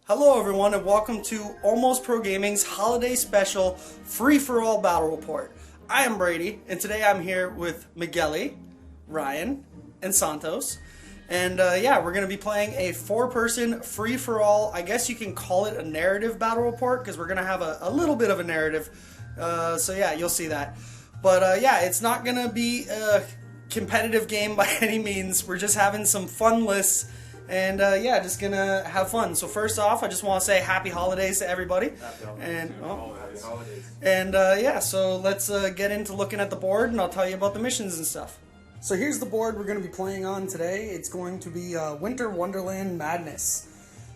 Hello everyone and welcome to Almost Pro Gaming's holiday special free-for-all battle report. I am Brady and today I'm here with Michele, Ryan, and Santos. And yeah, we're going to be playing a four-person free-for-all, I guess you can call it a narrative battle report because we're going to have a little bit of a narrative. So yeah, you'll see that. But yeah, it's not going to be a competitive game by any means. We're just having some fun lists. And yeah, just gonna have fun. So first off, I just want to say happy holidays to everybody. Happy holidays. And Happy holidays. And yeah, so let's get into looking at the board, and I'll tell you about the missions and stuff. So here's the board we're going to be playing on today. It's going to be Winter Wonderland Madness.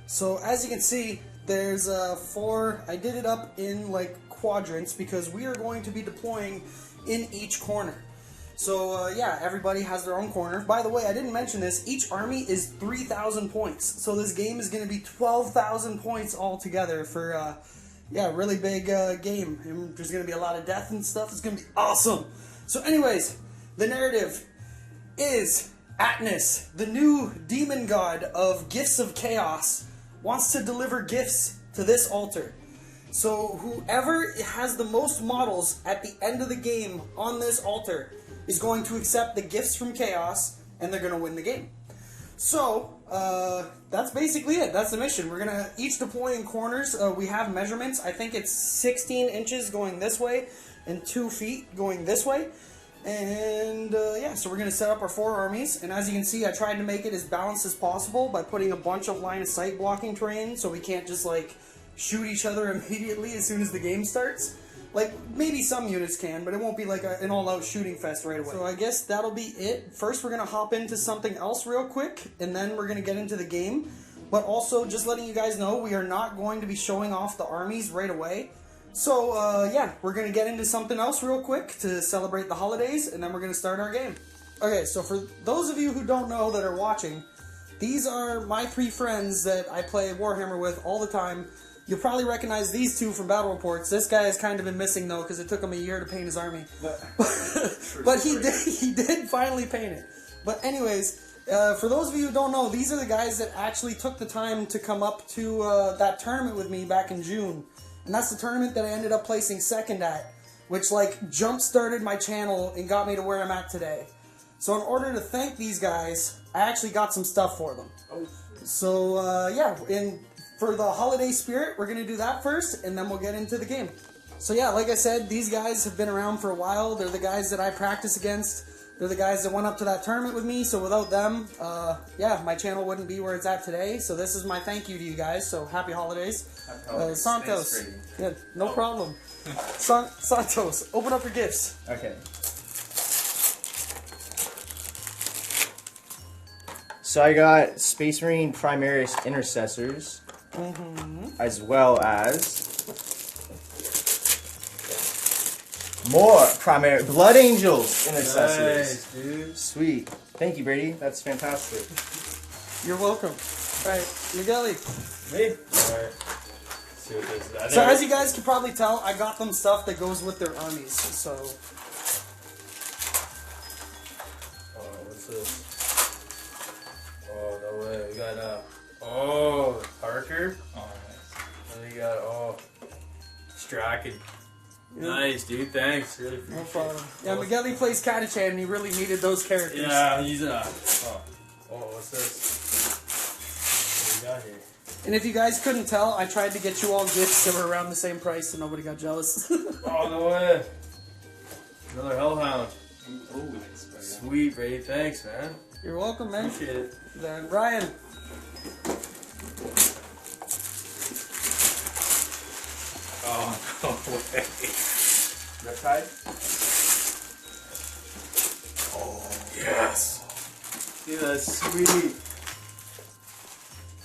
So as you can see, there's four. I did it up in like quadrants because we are going to be deploying in each corner. So, yeah, everybody has their own corner. By the way, I didn't mention this. Each army is 3,000 points. So this game is going to be 12,000 points altogether for, yeah, really big game. And there's going to be a lot of death and stuff. It's going to be awesome. So anyways, the narrative is Atnus, the new demon god of gifts of chaos, wants to deliver gifts to this altar. So whoever has the most models at the end of the game on this altar is going to accept the gifts from Chaos, and they're going to win the game. So, that's basically it. That's the mission. We're going to each deploy in corners. We have measurements. I think it's 16 inches going this way, and 2 feet going this way. And, yeah, so we're going to set up our four armies. And as you can see, I tried to make it as balanced as possible by putting a bunch of line-of-sight blocking terrain, so we can't just, like, shoot each other immediately as soon as the game starts. Like, maybe some units can, but it won't be like an all-out shooting fest right away. So I guess that'll be it. First, we're going to hop into something else real quick, and then we're going to get into the game. But also, just letting you guys know, we are not going to be showing off the armies right away. So, yeah, we're going to get into something else real quick to celebrate the holidays, and then we're going to start our game. Okay, so for those of you who don't know that are watching, these are my three friends that I play Warhammer with all the time. You'll probably recognize these two from battle reports. This guy has kind of been missing though because it took him a year to paint his army. But he did finally paint it. But anyways, for those of you who don't know, these are the guys that actually took the time to come up to that tournament with me back in June. And that's the tournament that I ended up placing second at, which like jump-started my channel and got me to where I'm at today. So in order to thank these guys, I actually got some stuff for them. So yeah, for the holiday spirit, we're going to do that first, and then we'll get into the game. So yeah, like I said, these guys have been around for a while. They're the guys that I practice against. They're the guys that went up to that tournament with me, so without them, yeah, my channel wouldn't be where it's at today. So this is my thank you to you guys, so happy holidays. Happy holidays. Santos. Thanks, Yeah, no problem. Santos, open up your gifts. Okay. So I got Space Marine Primaris Intercessors, as well as more Primaris Blood Angels Intercessors. Nice, dude. Sweet. Thank you, Brady. That's fantastic. You're welcome. All right, Michele. Me? Alright. See what this is. So as you guys can probably tell, I got them stuff that goes with their armies. So. Oh, what's this? Oh, no way. We got, oh, Parker. Oh, nice. And we got, Strachan. Yeah. Nice, dude. Thanks. Really appreciate No it. problem. Yeah, Michele plays Catachan and he really needed those characters. Yeah, he's, what's this? What do we got here? And if you guys couldn't tell, I tried to get you all gifts that were around the same price so nobody got jealous. Oh, no way. Another Hellhound. Ooh, Sweet, Brady. Thanks, man. You're welcome, man. Appreciate it. Then Ryan. Oh, no way. Riptide? Oh, yes. Dude, that's sweet.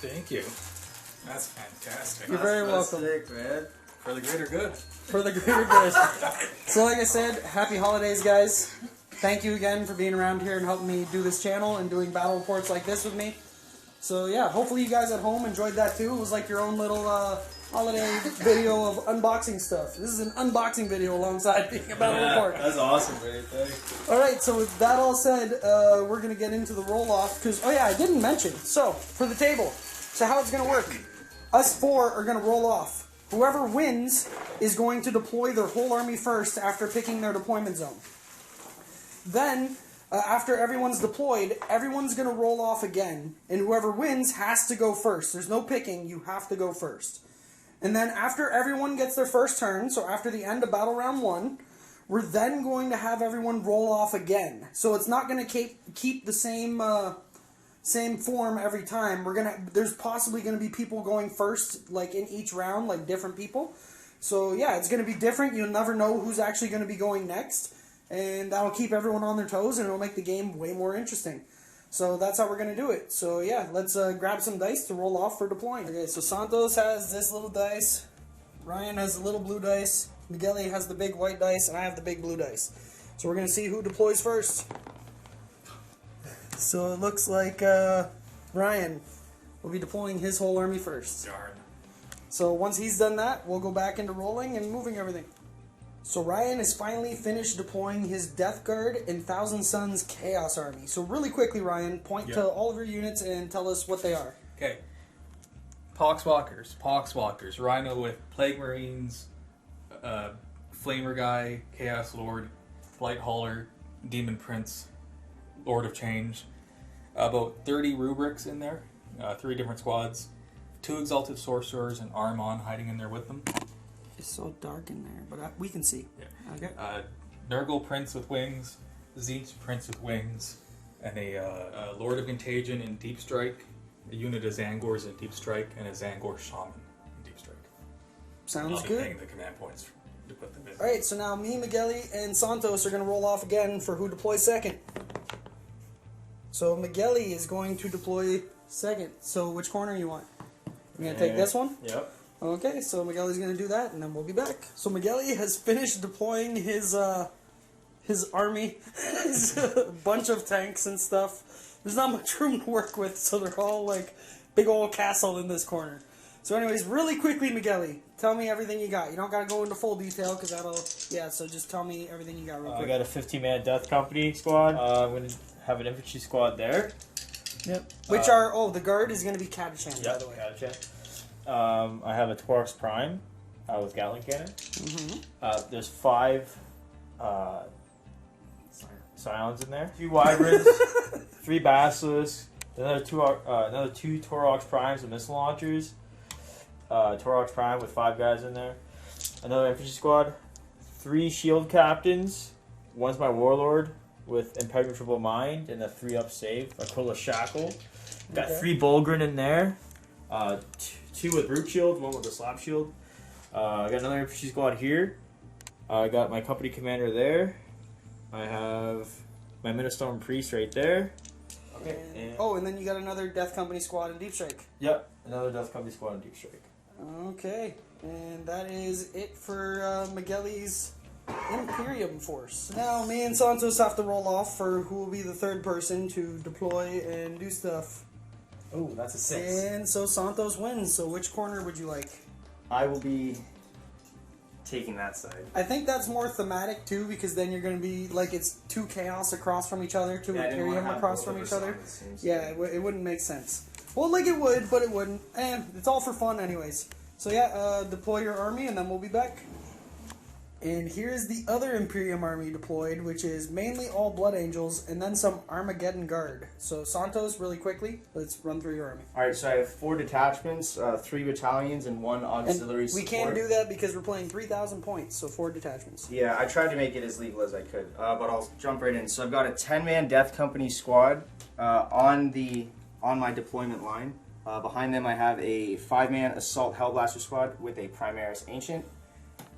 Thank you. That's fantastic. You're very That's welcome. sick, man. For the greater good. For the greater good. So like I said, happy holidays, guys. Thank you again for being around here and helping me do this channel and doing battle reports like this with me. So yeah, hopefully you guys at home enjoyed that too. It was like your own little holiday video of unboxing stuff. This is an unboxing video alongside being a battle report. That's awesome, Brady. Thanks. Alright, so with that all said, we're going to get into the roll-off. Because, oh yeah, I didn't mention. So, for the table. So how it's going to work. us four are going to roll off. Whoever wins is going to deploy their whole army first after picking their deployment zone. Then, after everyone's deployed, everyone's going to roll off again, and whoever wins has to go first. There's no picking, you have to go first. And then after everyone gets their first turn, so after the end of battle round 1, we're then going to have everyone roll off again. So it's not going to keep the same form every time. There's possibly going to be people going first, like in each round, like different people. So yeah, it's going to be different. You'll never know who's actually going to be going next, and that'll keep everyone on their toes, and it'll make the game way more interesting. So that's how we're going to do it. So yeah, let's grab some dice to roll off for deploying. Okay, so Santos has this little dice, Ryan has the little blue dice, Michele has the big white dice, and I have the big blue dice. So we're going to see who deploys first. So it looks like Ryan will be deploying his whole army first. Darn. So once he's done that, we'll go back into rolling and moving everything. So Ryan has finally finished deploying his Death Guard and Thousand Suns Chaos Army. So really quickly, Ryan, point to all of your units and tell us what they are. Okay. Poxwalkers, Rhino with Plague Marines, Flamer Guy, Chaos Lord, Blight Hauler, Demon Prince, Lord of Change. About 30 rubrics in there, 3 different squads, 2 Exalted Sorcerers and Armon hiding in there with them. It's so dark in there, but we can see. Yeah. Okay. Nurgle Prince with wings, Tzeentch Prince with wings, and a Lord of Contagion in Deep Strike, a unit of Zangors in Deep Strike, and a Zangor Shaman in Deep Strike. Sounds I'll be good. paying the command points to put them in. Alright, so now me, Michele, and Santos are going to roll off again for who deploys second. So Michele is going to deploy second. So which corner you want? You going to take this one? Yep. Okay, so Miguel's going to do that, and then we'll be back. So Michele has finished deploying his army, his bunch of tanks and stuff. There's not much room to work with, so they're all like big old castle in this corner. So anyways, really quickly, Michele, tell me everything you got. You don't got to go into full detail, because that'll, yeah, so just tell me everything you got real quick. I got a 15-man Death Company squad. I'm going to have an infantry squad there. Yep. Which are, the guard is going to be Catachan, by the way. Catachan. I have a Torx Prime with Gatling Cannon. There's 5 Scions in there. 2 Wyverns, 3 Basilisks, another 2 Torox Primes with missile launchers. Torox Prime with 5 guys in there. Another infantry squad. 3 shield captains. One's my warlord with Impenetrable Mind and a 3-up save. Aquila Shackle. Got 3 Bulgrin in there. 2 with Root Shield, 1 with a Slap Shield. I got another infantry squad here. I got my company commander there. I have my Ministorm Priest right there. Okay. And then you got another Death Company squad in Deep Strike. Yep, another Death Company squad in Deep Strike. Okay, and that is it for Michele's Imperium force. Now, me and Santos have to roll off for who will be the third person to deploy and do stuff. Oh, that's a 6. And so Santos wins. So which corner would you like? I will be taking that side. I think that's more thematic too, because then you're going to be like it's 2 chaos across from each other, 2 Imperium across from each other. Yeah, it wouldn't make sense. Well, like it would, but it wouldn't. And it's all for fun anyways. So yeah, deploy your army and then we'll be back. And here's the other Imperium army deployed, which is mainly all Blood Angels and then some Armageddon Guard. So Santos, really quickly, let's run through your army. Alright, so I have 4 detachments, 3 battalions, and 1 auxiliary And we support. can't do that because we're playing 3,000 points, so 4 detachments. Yeah, I tried to make it as legal as I could, but I'll jump right in. So I've got a 10-man Death Company squad on my deployment line. Behind them I have a 5-man Assault Hellblaster squad with a Primaris Ancient,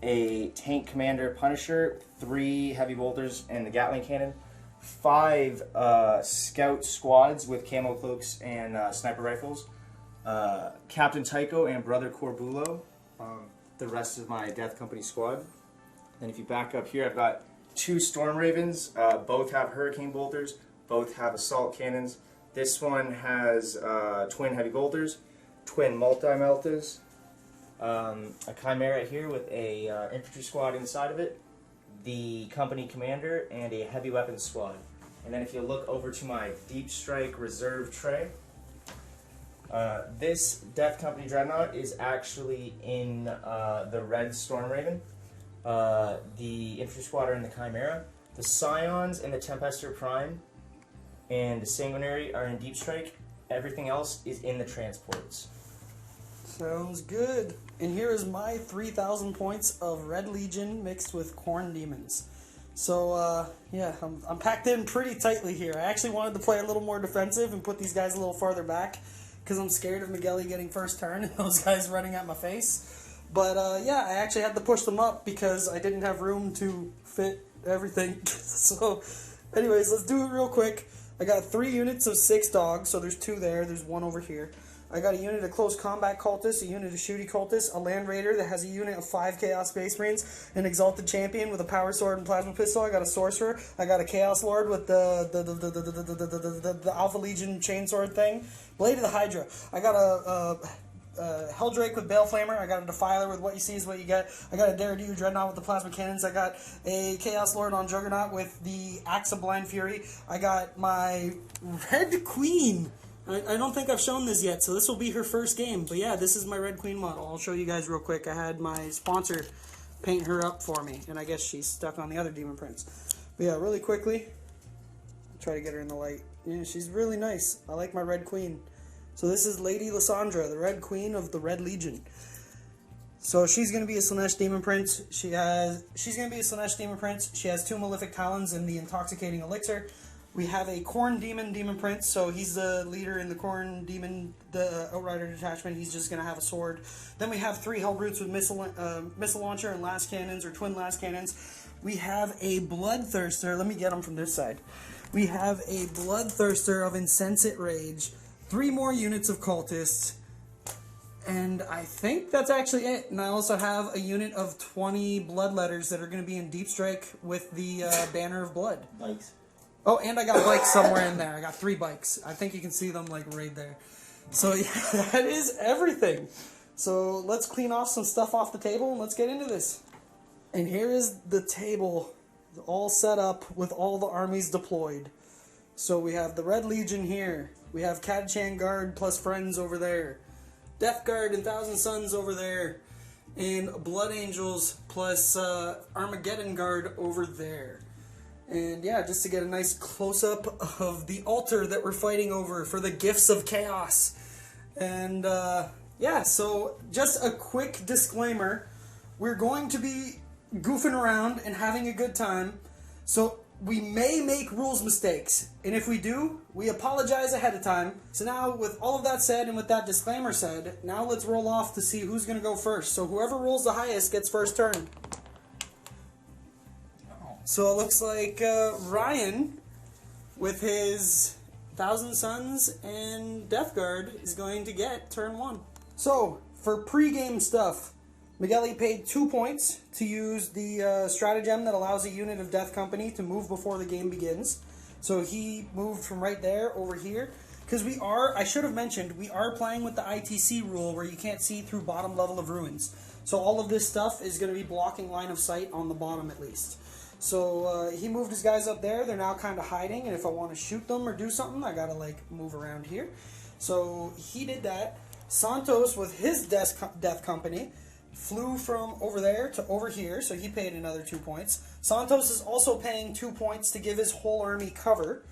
a Tank Commander Punisher, 3 Heavy Bolters and the Gatling Cannon, 5 Scout squads with Camo Cloaks and Sniper Rifles, Captain Tycho and Brother Corbulo, the rest of my Death Company squad. And if you back up here, I've got 2 Storm Ravens, both have Hurricane Bolters, both have Assault Cannons. This one has twin Heavy Bolters, twin Multi-Meltas, a Chimera here with a infantry squad inside of it, the company commander, and a heavy weapons squad. And then if you look over to my Deep Strike reserve tray, This Death Company Dreadnought is actually in the Red Storm Raven, the Infantry Squadron, and the Chimera. The Scions and the Tempester Prime and the Sanguinary are in Deep Strike. Everything else is in the transports. Sounds good. And here is my 3,000 points of Red Legion mixed with Khorne Demons. So, yeah, I'm packed in pretty tightly here. I actually wanted to play a little more defensive and put these guys a little farther back because I'm scared of Michele getting first turn and those guys running at my face. But, yeah, I actually had to push them up because I didn't have room to fit everything. So, anyways, let's do it real quick. I got 3 units of 6 dogs, so there's 2 there, there's 1 over here. I got a unit of close combat cultists, a unit of shooty cultists, a land raider that has a unit of 5 chaos space marines, an exalted champion with a power sword and plasma pistol. I got a sorcerer. I got a chaos lord with the alpha legion chainsword thing. Blade of the Hydra. I got a Helldrake with Bale Flamer. I got a Defiler with what you see is what you get. I got a Daredevil Dreadnought with the plasma cannons. I got a Chaos Lord on Juggernaut with the Axe of Blind Fury. I got my Red Queen. I don't think I've shown this yet, so this will be her first game. But yeah, this is my Red Queen model. I'll show you guys real quick. I had my sponsor paint her up for me, and I guess she's stuck on the other Demon Prince. But yeah, really quickly, try to get her in the light. Yeah, she's really nice. I like my Red Queen. So this is Lady Lysandra, the Red Queen of the Red Legion. So she's going to be a Slaanesh Demon Prince. She's going to be a Slaanesh Demon Prince. She has 2 Malefic Talons and the Intoxicating Elixir. We have a Khorne Demon Prince, so he's the leader in the Khorne Demon, the Outrider detachment. He's just going to have a sword. Then we have 3 Hellbrutes with missile launcher and last cannons, or twin last cannons. We have a Bloodthirster. Let me get them from this side. We have a Bloodthirster of Insensate Rage, 3 more units of cultists, and I think that's actually it. And I also have a unit of 20 Bloodletters that are going to be in Deep Strike with the Banner of Blood. Bikes. Oh, and I got bikes somewhere in there. I got 3 bikes. I think you can see them like right there. So yeah, that is everything. So let's clean off some stuff off the table and let's get into this. And here is the table all set up with all the armies deployed. So we have the Red Legion here. We have Catachan Guard plus friends over there. Death Guard and Thousand Suns over there. And Blood Angels plus Armageddon Guard over there. And yeah, just to get a nice close-up of the altar that we're fighting over for the gifts of chaos. And yeah, so just a quick disclaimer. We're going to be goofing around and having a good time. So we may make rules mistakes. And if we do, we apologize ahead of time. So now with all of that said and with that disclaimer said, now let's roll off to see who's going to go first. So whoever rolls the highest gets first turn. So it looks like Ryan, with his Thousand Suns and Death Guard, is going to get turn 1. So, for pre-game stuff, Michele paid 2 points to use the stratagem that allows a unit of Death Company to move before the game begins. So he moved from right there over here. Because we are, I should have mentioned, we are playing with the ITC rule where you can't see through bottom level of ruins. So all of this stuff is going to be blocking line of sight on the bottom at least. So he moved his guys up there. They're now kind of hiding, and if I want to shoot them or do something, I gotta like move around here. So he did that. Santos, with his Death Company, flew from over there to over here, so he paid another 2 points. Santos is also paying 2 points to give his whole army cover.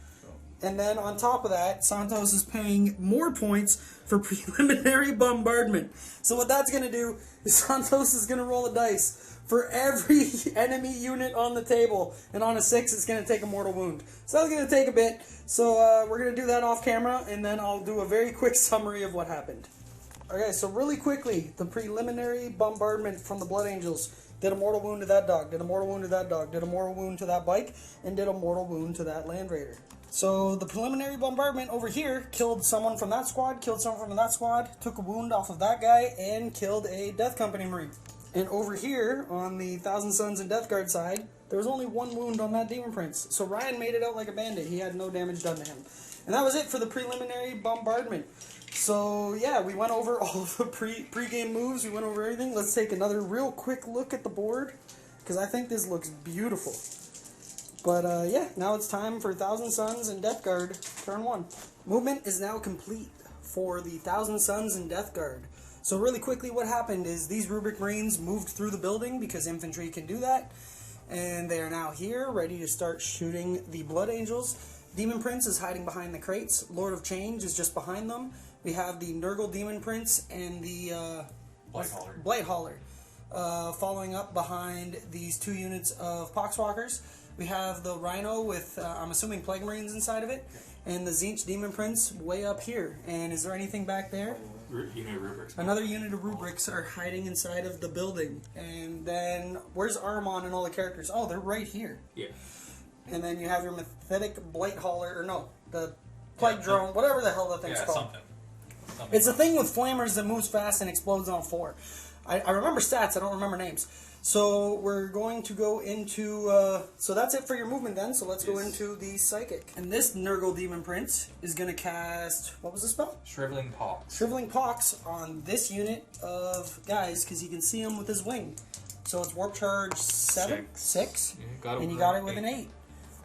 And then on top of that, Santos is paying more points for preliminary bombardment. So what that's going to do is Santos is going to roll a dice for every enemy unit on the table. And on a 6, it's going to take a mortal wound. So that's going to take a bit. So we're going to do that off camera, and then I'll do a very quick summary of what happened. Okay, so really quickly, the preliminary bombardment from the Blood Angels did a mortal wound to that dog, did a mortal wound to that dog, did a mortal wound to that bike, and did a mortal wound to that Land Raider. So the preliminary bombardment over here killed someone from that squad, killed someone from that squad, took a wound off of that guy, and killed a Death Company Marine. And over here, on the Thousand Suns and Death Guard side, there was only 1 wound on that Demon Prince. So Ryan made it out like a bandit. He had no damage done to him. And that was it for the preliminary bombardment. So yeah, we went over all the pre-game moves, we went over everything. Let's take another real quick look at the board, because I think this looks beautiful. But yeah, now it's time for Thousand Suns and Death Guard, turn 1. Movement is now complete. for the Thousand Sons and Death Guard. So really quickly what happened is these Rubric Marines moved through the building because infantry can do that. And they are now here, ready to start shooting the Blood Angels. Demon Prince is hiding behind the crates. Lord of Change is just behind them. We have the Nurgle Demon Prince and the Blight Hauler following up behind these 2 units of Poxwalkers. We have the Rhino with, I'm assuming, Plague Marines inside of it. And the Tzeentch Demon Prince way up here. And is there anything back there? Unit of rubrics. Another unit of rubrics are hiding inside of the building. And then, where's Armon and all the characters? Oh, they're right here. Yeah. And then you have your Mythic Blight Hauler, or no, the Plague Drone, whatever the hell that thing's called. Something. It's a thing with flamers that moves fast and explodes on 4. I remember stats, I don't remember names. So we're going to go into, so that's it for your movement then, so let's go into the Psychic. And this Nurgle Demon Prince is going to cast, what was the spell? Shriveling Pox. Shriveling Pox on this unit of guys, because you can see him with his wing. So it's Warp Charge 7? 6? And you got it with an 8.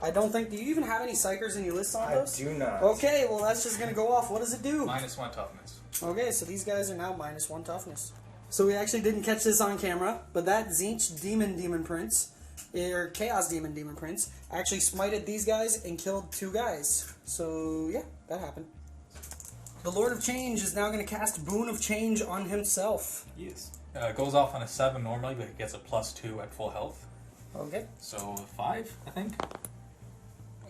I don't think, do you even have any Psychers in your list, Santos? I do not. Okay, well that's just going to go off. What does it do? -1 toughness. Okay, so these guys are now -1 toughness. So we actually didn't catch this on camera, but that Tzeentch Demon Prince, or Chaos Demon Prince, actually smited these guys and killed 2 guys. So yeah, that happened. The Lord of Change is now going to cast Boon of Change on himself. Yes. Goes off on a 7 normally, but it gets a +2 at full health. Okay. So 5, I think.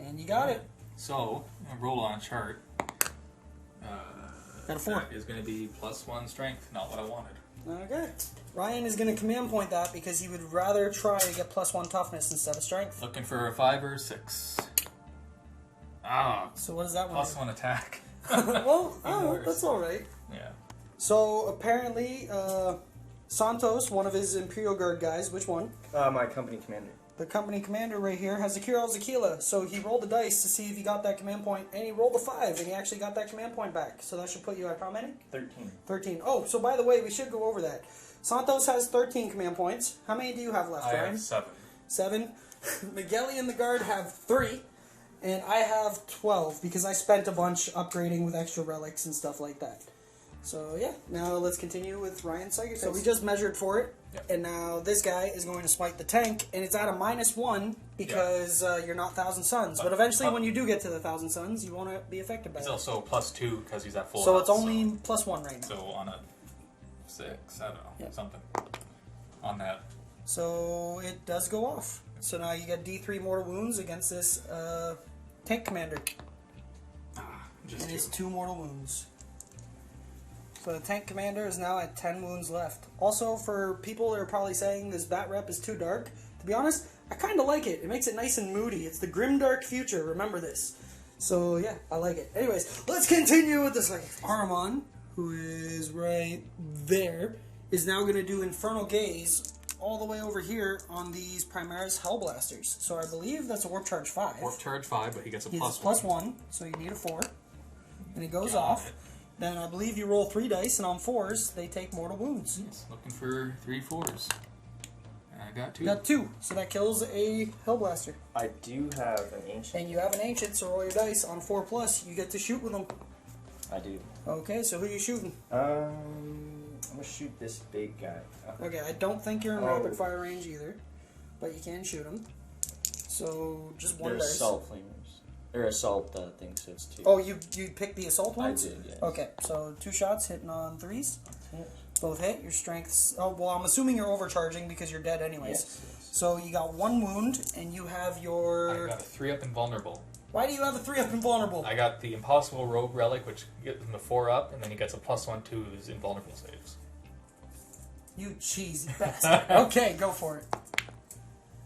And you got it. So, roll on chart. Got a 4. That is going to be +1 strength, not what I wanted. Okay. Ryan is going to command point that because he would rather try to get +1 toughness instead of strength. Looking for a 5 or 6. Ah. So what does that one do? +1 attack. Well, that's alright. Yeah. So apparently, Santos, one of his Imperial Guard guys, which one? My company commander. The company commander right here has a Kiral Zakila. So he rolled the dice to see if he got that command point, and he rolled a 5, and he actually got that command point back. So that should put you at how many? 13. 13. Oh, so by the way, we should go over that. Santos has 13 command points. How many do you have left, I Ryan? have 7. 7. Michele and the guard have 3. And I have 12, because I spent a bunch upgrading with extra relics and stuff like that. So yeah, now let's continue with Ryan's Psychic. So we just measured for it, and now this guy is going to smite the tank, and it's at a -1 because you're not Thousand Suns. But eventually, when you do get to the Thousand Suns, you won't be affected by He's that. also +2 because he's at full So health. it's only +1 right now. So on a 6, I don't know, Yep. something. On that. So it does go off. So now you get D3 mortal wounds against this tank commander. Just And 2. it's 2 mortal wounds. So the tank commander is now at 10 wounds left. Also, for people that are probably saying this Batrep is too dark, to be honest, I kind of like it. It makes it nice and moody. It's the grim dark future, remember this. So yeah, I like it. Anyways, let's continue with this. Armon, who is right there, is now going to do Infernal Gaze all the way over here on these Primaris Hellblasters. So I believe that's a Warp Charge 5. Warp Charge 5, but he gets a He's +1. +1, so you need a 4. And it goes Got off. it. Then I believe you roll 3 dice, and on 4s, they take mortal wounds. Yes, looking for 3 4s. And I got 2. You got 2, so that kills a Hellblaster. I do have an ancient. And you have an Ancient, so roll your dice. On 4+, you get to shoot with them. I do. Okay, so who are you shooting? I'm gonna shoot this big guy. Okay, I don't think you're in Oh. rapid fire range either, but you can shoot him. So just one They're dice. assault flamers. Or assault things, so it's 2. Oh, you picked the assault I ones? did, yes. Okay, so 2 shots hitting on 3s. Yes. Both hit. Your strength's... Oh, well, I'm assuming you're overcharging because you're dead anyways. Yes, yes. So you got 1 wound, and you have I your... got a 3-up invulnerable. Why do you have a 3-up invulnerable? I got the Impossible Rogue Relic, which gives him the 4-up, and then he gets a +1 to his invulnerable saves. You cheesy bastard. Okay, go for it.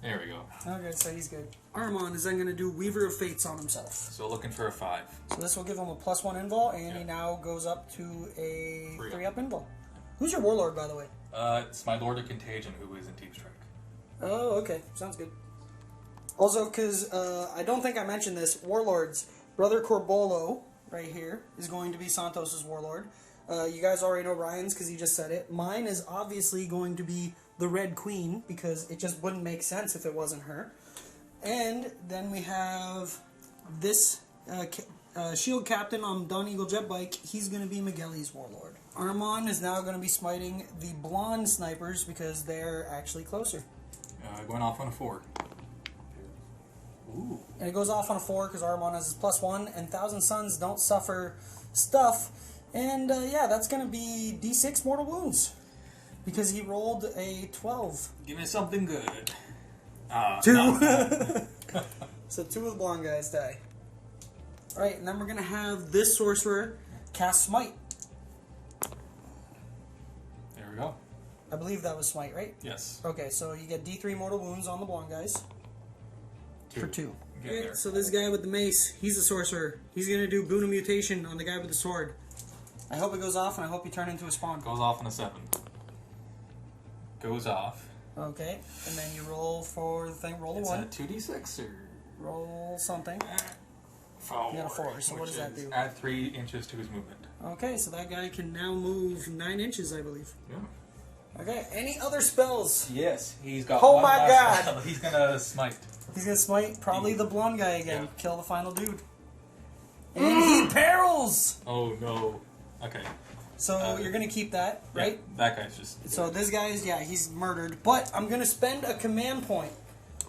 There we go. Okay, so he's good. Armon is then going to do Weaver of Fates on himself. So looking for a 5. So this will give him a +1 invul, and he Yeah. now goes up to a 3-up. 3-up invul. Who's your Warlord, by the way? It's my Lord of Contagion, who is in Deep Strike. Oh, okay. Sounds good. Also, because I don't think I mentioned this, Warlords, Brother Corbolo, right here, is going to be Santos' Warlord. You guys already know Ryan's because he just said it. Mine is obviously going to be the Red Queen because it just wouldn't make sense if it wasn't her. And then we have this Shield Captain on Dawn Eagle Jet Bike, he's going to be Michele's Warlord. Armon is now going to be smiting the blonde snipers because they're actually closer. Going off on a 4. Ooh. And it goes off on a 4 because Armon has his +1, and Thousand Suns don't suffer stuff. And yeah, that's going to be D6 mortal wounds because he rolled a 12. Give me something good. 2. No. So 2 of the blonde guys die. Alright, and then we're going to have this sorcerer cast Smite. There we go. I believe that was Smite, right? Yes. Okay, so you get D3 mortal wounds on the blonde guys. For 2. Get Okay, there. so this guy with the mace, he's a sorcerer. He's going to do Boon of Mutation on the guy with the sword. I hope it goes off, and I hope you turn into a spawn. Goes off on a 7. Goes off. Okay, and then you roll for the thing. Roll a It's 1. a 2d6 or Roll something. 4. You got a 4, so what which does that is do? Add 3 inches to his movement. Okay, so that guy can now move 9 inches, I believe. Yeah. Okay, any other spells? Yes, he's got. Oh one my last God. spell. He's gonna smite. He's gonna smite probably the blonde guy again. Yeah. Kill the final dude. And he perils! Oh no. Okay. So you're gonna keep that, right? Yeah, that guy's just. So this guy is, yeah, he's murdered. But I'm gonna spend a command point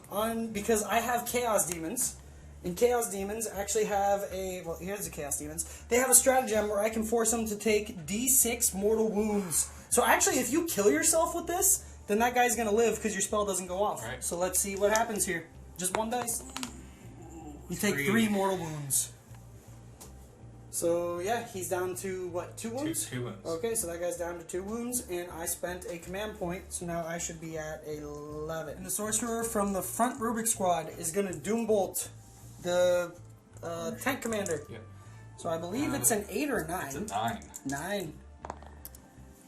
on, because I have Chaos Demons. And Chaos Demons actually have a, well, here's the Chaos Demons. They have a stratagem where I can force them to take D6 mortal wounds. So actually, if you kill yourself with this, then that guy's gonna live because your spell doesn't go off. Right. So let's see what happens here. Just 1 dice. You take 3 mortal wounds. So yeah, he's down to what, 2 wounds? 2 wounds. Okay, so that guy's down to 2 wounds, and I spent a command point, so now I should be at 11. And the sorcerer from the front Rubik squad is going to Doombolt the tank commander. Yeah. So I believe it's an 8 or 9. It's a 9. 9.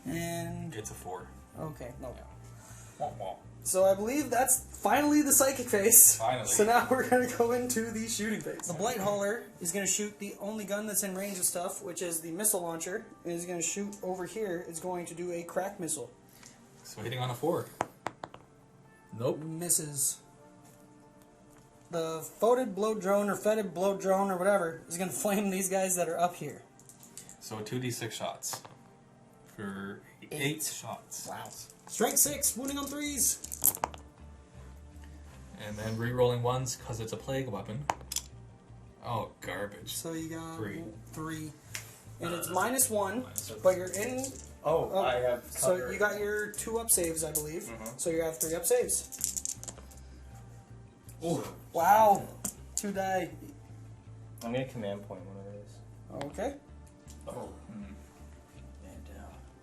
And It's a 4. okay, no. Wah, wah. So I believe that's finally the psychic phase. Finally. So now we're going to go into the shooting phase. The Blight Hauler is going to shoot the only gun that's in range of stuff, which is the missile launcher. And is going to shoot over here. It's going to do a crack missile. So hitting on a 4. Nope. Misses. The foetid blow drone or fetid blow drone or whatever is going to flame these guys that are up here. So 2d6 shots. For 8 shots. Wow. Strike 6, wounding on 3s. And then re-rolling 1s because it's a plague weapon. Oh, garbage. So you got 3. 3. And it's -1, minus one. but you're in. Oh, I have So cover. you got your 2 up saves, I believe. So you have 3 up saves. Ooh. Wow. 2 die. I'm gonna command point one of these. Okay. Oh. And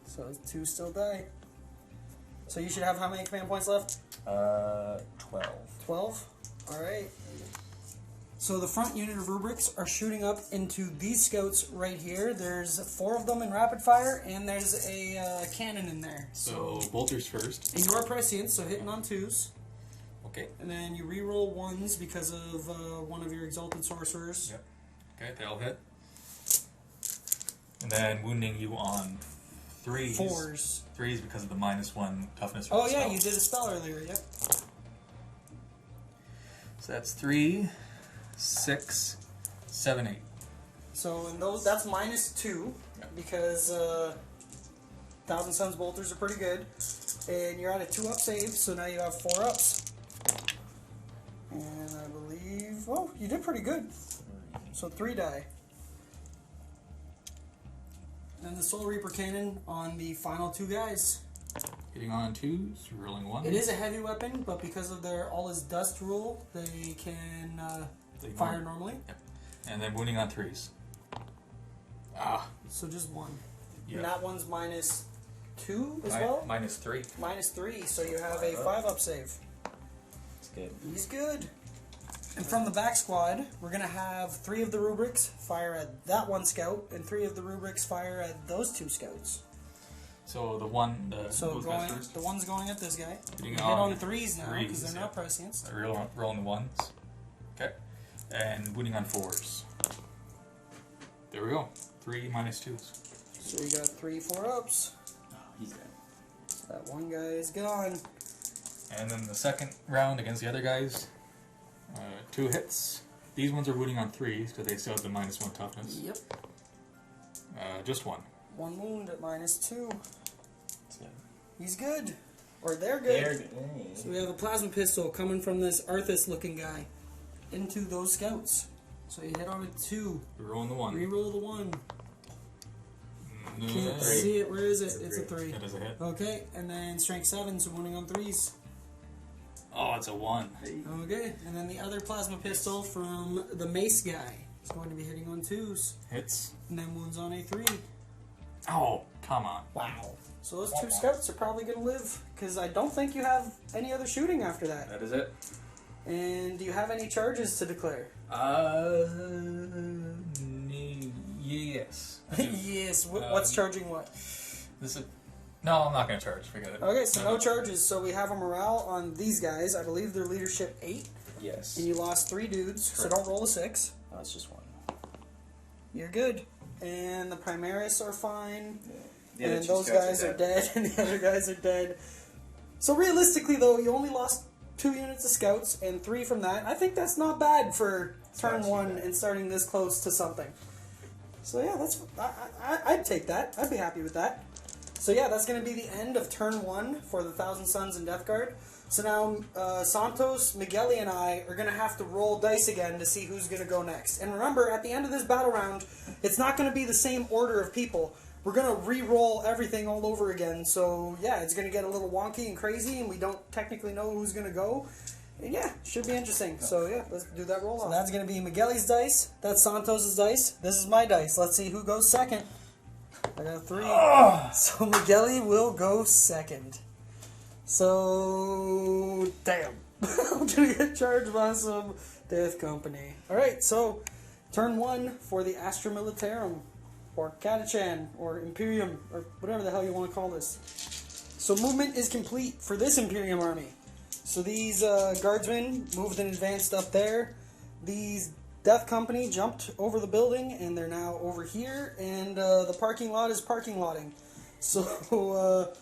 So 2 still die. So you should have how many command points left? 12. 12? Alright. So the front unit of rubrics are shooting up into these scouts right here. There's 4 of them in rapid fire, and there's a cannon in there. So bolters first. And you are prescient, so hitting on 2s. Okay. And then you re-roll 1s because of one of your exalted sorcerers. Yep. Okay, they'll hit. And then wounding you on 3s. 4s. 3s because of the -1 toughness. Oh from the yeah, spell. you did a spell earlier, yep. So that's 3, 6, 7, 8. So in those, that's -2 Yeah. because Thousand Suns bolters are pretty good, and you're at a 2 up save, so now you have 4 ups. And I believe, well, you did pretty good. So 3 die. And the Soul Reaper cannon on the final 2 guys. Hitting on 2s, rolling 1. It is a heavy weapon, but because of their all is dust rule, they can They fire norm- normally. Yep. And then wounding on 3s. Ah. So just 1. Yeah. And that one's -2 as Mi- well. -3. -3, so you have a 5 up save. It's good. He's good. And from the back squad, we're going to have 3 of the rubrics fire at that 1 scout, and 3 of the rubrics fire at those 2 scouts. So the one, So those guys going, first. the one's going at this guy. Hitting Hit on on 3s now, because they're yeah. not prescients. Rolling the 1s. Okay. And wounding on 4s. There we go. 3 -2s. So we got 3 4-ups. Oh, he's dead. That 1 guy is gone. And then the second round against the other guys. 2 hits. These ones are wounding on 3s because they still have the -1 toughness. Yep. Just 1. 1 wound at -2. He's good. Or they're good. So we have a plasma pistol coming from this Arthas-looking guy into those scouts. So you hit on a 2. Rerolling the 1. Reroll the 1. No, Can't three. see it. Where is it? It's a 3. That is a hit. Okay, and then strength 7, so wounding on 3s. Oh, it's a 1. Okay, and then the other plasma pistol from the mace guy is going to be hitting on 2s. Hits. And then wounds on a 3. Oh, come on. Wow. So those 2 scouts are probably going to live, because I don't think you have any other shooting after that. That is it. And do you have any charges to declare? Yes. Yes. What's charging what? This is. No, I'm not going to charge. Forget it. Okay, so no charges. So we have a morale on these guys. I believe they're leadership 8. Yes. And you lost 3 dudes, so don't roll a 6. No, it's just 1. You're good. And the Primaris are fine. The other And 2 those scouts guys are dead, and the other guys are dead. So realistically, though, you only lost 2 units of scouts and 3 from that. I think that's not bad for turn 1 and starting this close to something. So yeah, I'd take that. I'd be happy with that. So yeah, that's going to be the end of turn 1 for the Thousand Sons and Death Guard. So now Santos, Michele, and I are going to have to roll dice again to see who's going to go next. And remember, at the end of this battle round, it's not going to be the same order of people. We're going to re-roll everything all over again. So yeah, it's going to get a little wonky and crazy, and we don't technically know who's going to go. And yeah, should be interesting. So yeah, let's do that roll off. So that's going to be Michele's dice. That's Santos' dice. This is my dice. Let's see who goes second. I got a 3. So Michele will go second. So, damn. I'm going to get charged by some Death Company. Alright, so turn 1 for the Astra Militarum, or Catachan, or Imperium, or whatever the hell you want to call this. So movement is complete for this Imperium army. So these guardsmen moved and advanced up there. These Death Company jumped over the building, and they're now over here, and the parking lot is parking lotting. So,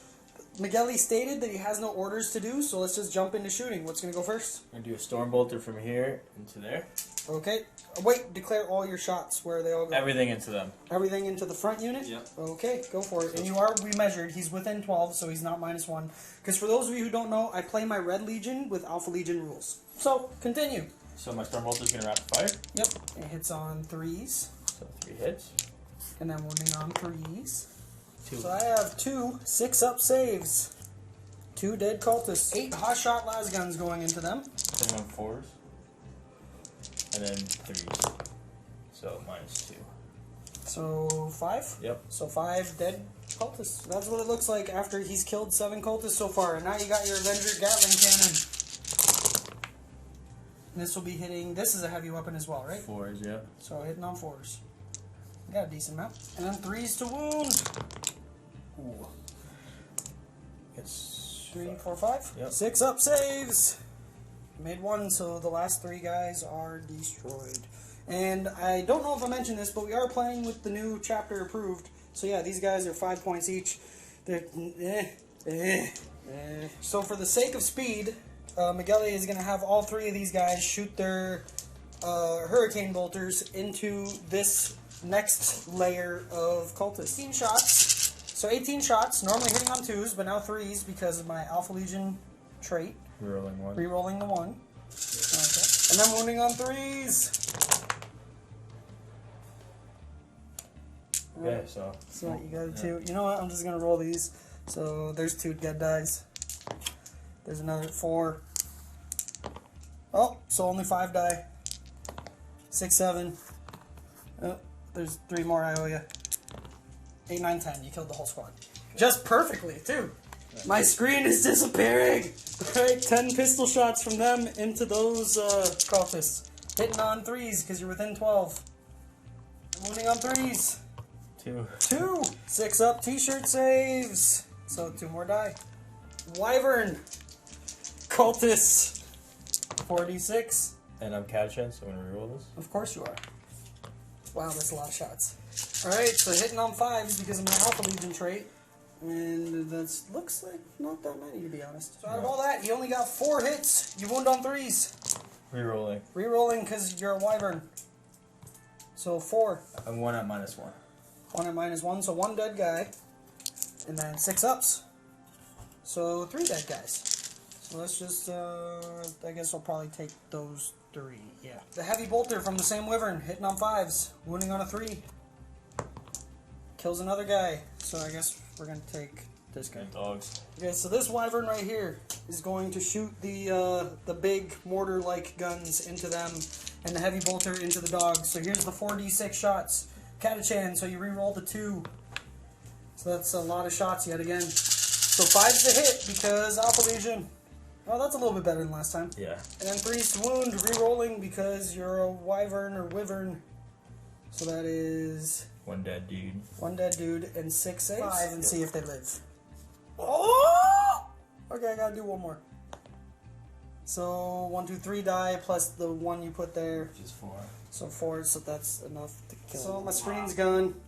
Michele stated that he has no orders to do, so let's just jump into shooting. What's going to go first? I'm going to do a Stormbolter from here into there. Okay. Wait, declare all your shots where they all go. Everything into them. Everything into the front unit? Yep. Okay, go for it. And you are remeasured. He's within 12, so he's not -1. Because for those of you who don't know, I play my Red Legion with Alpha Legion rules. So, continue. So my Stormbolter's going to rapid fire. Yep. It hits on 3s. So 3 hits. And then wounding on 3s. 2. So I have 2 6-up saves. 2 dead cultists. 8 hot shot las guns going into them. Hitting on 4s. And then 3s. So -2. So 5? Yep. So 5 dead cultists. That's what it looks like after he's killed 7 cultists so far. And now you got your Avenger Gatling Cannon. And this will be hitting... This is a heavy weapon as well, right? 4s, yeah. So hitting on 4s. Got a decent amount. And then 3s to wound. Ooh. It's 3, 4, 5. Yep. 6 up saves. Made 1, so the last 3 guys are destroyed. And I don't know if I mentioned this, but we are playing with the new chapter approved. So yeah, these guys are 5 points each. They're So for the sake of speed, Michele is going to have all 3 of these guys shoot their hurricane bolters into this next layer of cultists. 18 shots. So 18 shots, normally hitting on 2s, but now 3s because of my Alpha Legion trait. Rerolling 1. Rerolling the 1. Okay. And then wounding on 3s. Okay, so You got a 2. You know what? I'm just going to roll these. So there's 2 dead dice. There's another 4. Oh, so only 5 die. 6, 7. Oh, there's 3 more I owe you. 8, 9, 10. You killed the whole squad. Just perfectly, too. My screen is disappearing! Alright, 10 pistol shots from them into those cultists. Hitting on 3s because you're within 12. Wounding on 3s. 2. 2! 6 up t-shirt saves. So 2 more die. Wyvern. Cultists. 46. And I'm Catachan, so I'm going to reroll this. Of course you are. Wow, that's a lot of shots. Alright, so hitting on 5s because of my Alpha Legion trait. And that looks like not that many, to be honest. So out of all that, you only got 4 hits. You wound on 3s. Rerolling. Rerolling because you're a wyvern. So 4. I'm 1 at -1. 1 at -1, so 1 dead guy. And then 6 ups. So 3 dead guys. So let's just, I guess I'll probably take those 3, yeah. The heavy bolter from the same wyvern, hitting on 5s, wounding on a 3. Kills another guy. So I guess we're going to take this guy. Dogs. Okay, so this wyvern right here is going to shoot the big mortar-like guns into them, and the heavy bolter into the dogs. So here's the 4d6 shots. Catachan, so you re-roll the 2. So that's a lot of shots yet again. So 5's the hit because Alpha Legion. Oh, that's a little bit better than last time. Yeah. And then 3's to wound, re-rolling because you're a wyvern or wyvern. So that is 1 dead dude. 1 dead dude and 6 saves. 5 and see if they live. Oh! Okay, I gotta do 1 more. So 1, 2, 3 die plus the 1 you put there. Which is 4. So 4, so that's enough to kill. So my screen's gone.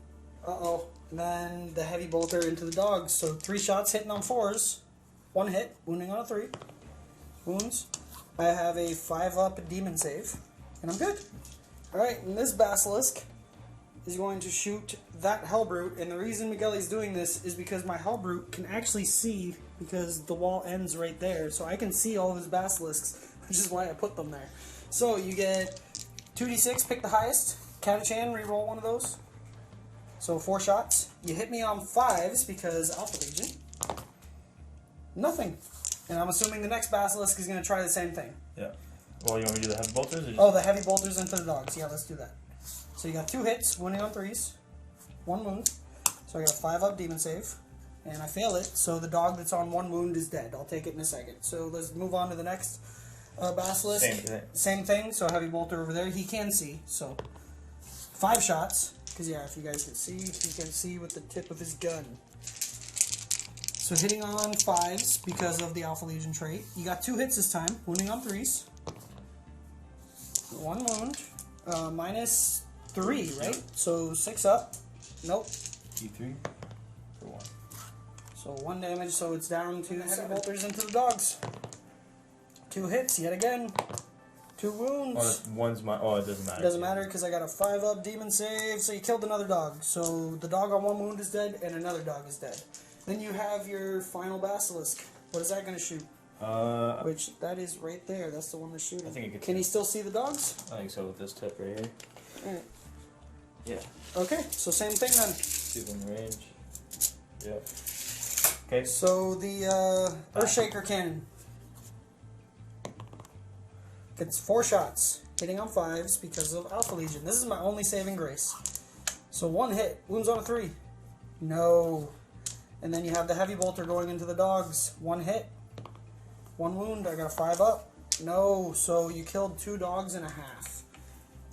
Uh-oh. And then the heavy bolter into the dogs. So 3 shots hitting on 4s. 1 hit, wounding on a 3. Wounds. I have a 5-up demon save. And I'm good. Alright, and this basilisk is going to shoot that Hellbrute. And the reason Michele's doing this is because my Hellbrute can actually see, because the wall ends right there. So I can see all of his basilisks, which is why I put them there. So you get 2d6, pick the highest. Catachan, re-roll 1 of those. So 4 shots. You hit me on 5s because Alpha Legion. Nothing. And I'm assuming the next basilisk is going to try the same thing. Yeah. Well, you want me to do the heavy bolters? Or just... Oh, the heavy bolters into the dogs. Yeah, let's do that. So you got 2 hits, wounding on 3s. 1 wound. So I got a 5-up demon save. And I fail it, so the dog that's on 1 wound is dead. I'll take it in a second. So let's move on to the next basilisk. Same thing. Same thing, so heavy bolter over there. He can see, so 5 shots. Because, yeah, if you guys can see, he can see with the tip of his gun. So hitting on 5s because of the Alpha Legion trait. You got 2 hits this time, wounding on 3s. 1 wound. -3, right? So 6 up. Nope. D3 for 1. So 1 damage, so it's down to heavy bolters into the dogs. 2 hits, yet again. 2 wounds. Oh, one's my. Oh, it doesn't matter. It doesn't matter because I got a 5-up demon save, so you killed another dog. So the dog on 1 wound is dead, and another dog is dead. Then you have your final basilisk. What is that going to shoot? Which, that is right there. That's the one that's shooting. I think it could. Can he still see the dogs? I think so with this tip right here. Alright. Yeah. Okay, so same thing then. See them range. Yep. Okay. So the Earthshaker Cannon gets 4 shots, hitting on 5s because of Alpha Legion. This is my only saving grace. So 1 hit, wounds on a 3. No. And then you have the heavy bolter going into the dogs. 1 hit, 1 wound. I got a 5-up. No. So you killed 2 dogs and a half.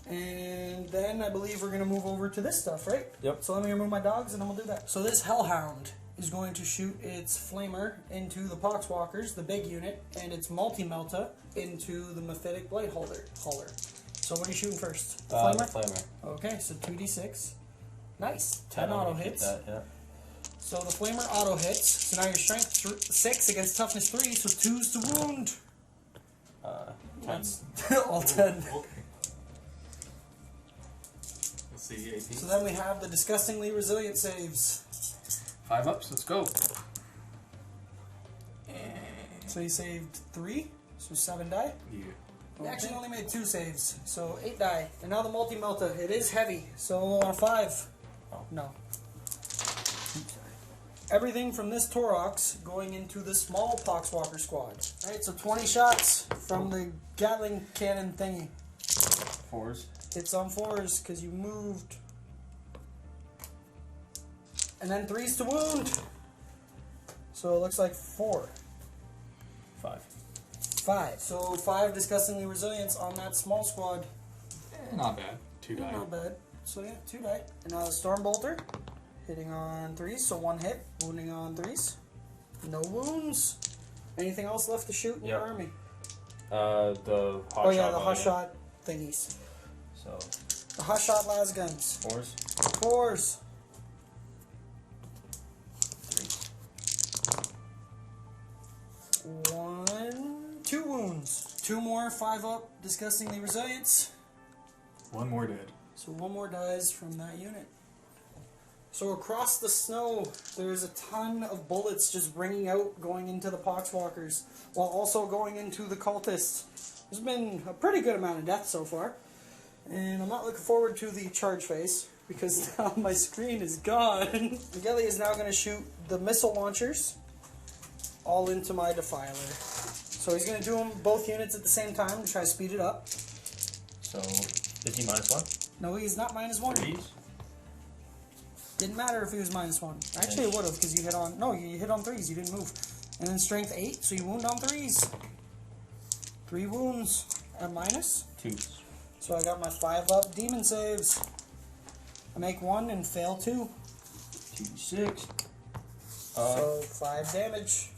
And then I believe we're going to move over to this stuff, right? Yep. So let me remove my dogs and then we'll do that. So this Hellhound is going to shoot its Flamer into the Poxwalkers, the big unit, and its Multi-Melta into the Mephitic Blight Hauler. So what are you shooting first? The Flamer? The Flamer. Okay, so 2d6. Nice. 10 auto hits. That, yeah. So the Flamer auto hits. So now your strength 6 against toughness 3, so 2's to wound. 10. That's all 10. Okay. Let's see, 18. So then we have the disgustingly resilient saves. 5 ups, let's go. So you saved 3, so 7 die. Yeah. You actually only made 2 saves, so 8 die. And now the Multi-Melta, it is heavy, so on a 5. Oh. No. Everything from this Torox going into the small Poxwalker squad. Alright, so 20 shots from the Gatling cannon thingy. 4s. Hits on 4s because you moved. And then 3's to wound. So it looks like 4. 5. 5. So 5 disgustingly resilience on that small squad. Not bad. 2 die. Not bad. So yeah, 2 die. And now the Stormbolter. Hitting on 3s, so 1 hit. Wounding on 3s. No wounds. Anything else left to shoot in your army? The hot Oh yeah, shot the one, hot shot thingies. So The hot shot las guns. 4s. 4s. 1, 2 wounds. 2 more 5-up disgustingly resilience. 1 more dead. So 1 more dies from that unit. So across the snow, there's a ton of bullets just ringing out, going into the poxwalkers, while also going into the cultists. There's been a pretty good amount of death so far. And I'm not looking forward to the charge phase, because now my screen is gone. Michele is now going to shoot the missile launchers all into my defiler. So he's going to do them both units at the same time to try to speed it up. So, is he -1? No, he's not -1. Threes? Didn't matter if he was -1. Actually, it would have, because you hit on... No, you hit on 3s. You didn't move. And then strength 8, so you wound on 3s. 3 wounds at minus. 2s. So I got my 5-up demon saves. I make 1 and fail 2. 2d6. So 5 damage.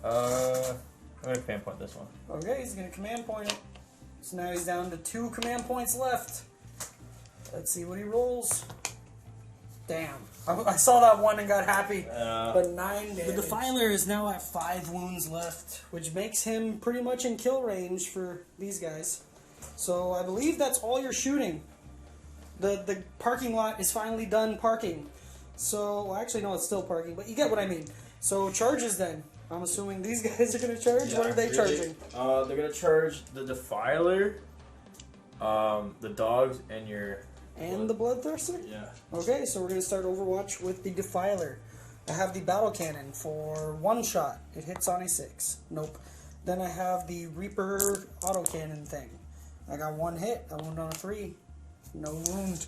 I'm gonna command point this one. Okay, he's going to command point it. So now he's down to 2 command points left. Let's see what he rolls. Damn. I saw that 1 and got happy. But 9 damage. The Defiler is now at 5 wounds left, which makes him pretty much in kill range for these guys. So I believe that's all you're shooting. The parking lot is finally done parking. So, well, actually, no, it's still parking, but you get what I mean. So charges then. I'm assuming these guys are going to charge. Yeah, what are they really. charging? They're gonna charge the Defiler, the dogs, and your... And the Bloodthirster? Yeah. Okay, so we're going to start Overwatch with the Defiler. I have the Battle Cannon for 1 shot. It hits on a 6. Nope. Then I have the Reaper Auto Cannon thing. I got 1 hit. I wound on a 3. No wound.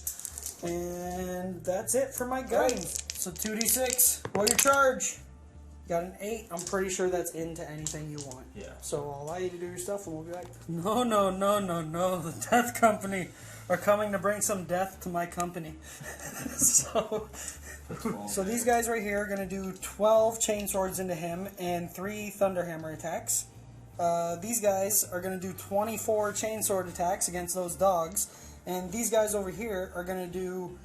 And that's it for my gun. So 2d6. Roll your charge. Got an 8. I'm pretty sure that's into anything you want. Yeah. So I'll allow you to do your stuff and we'll be back. No, no, no, no, no. The Death Company are coming to bring some death to my company. So these guys right here are going to do 12 chainswords into him and 3 thunderhammer attacks. These guys are going to do 24 chainsword attacks against those dogs. And these guys over here are going to do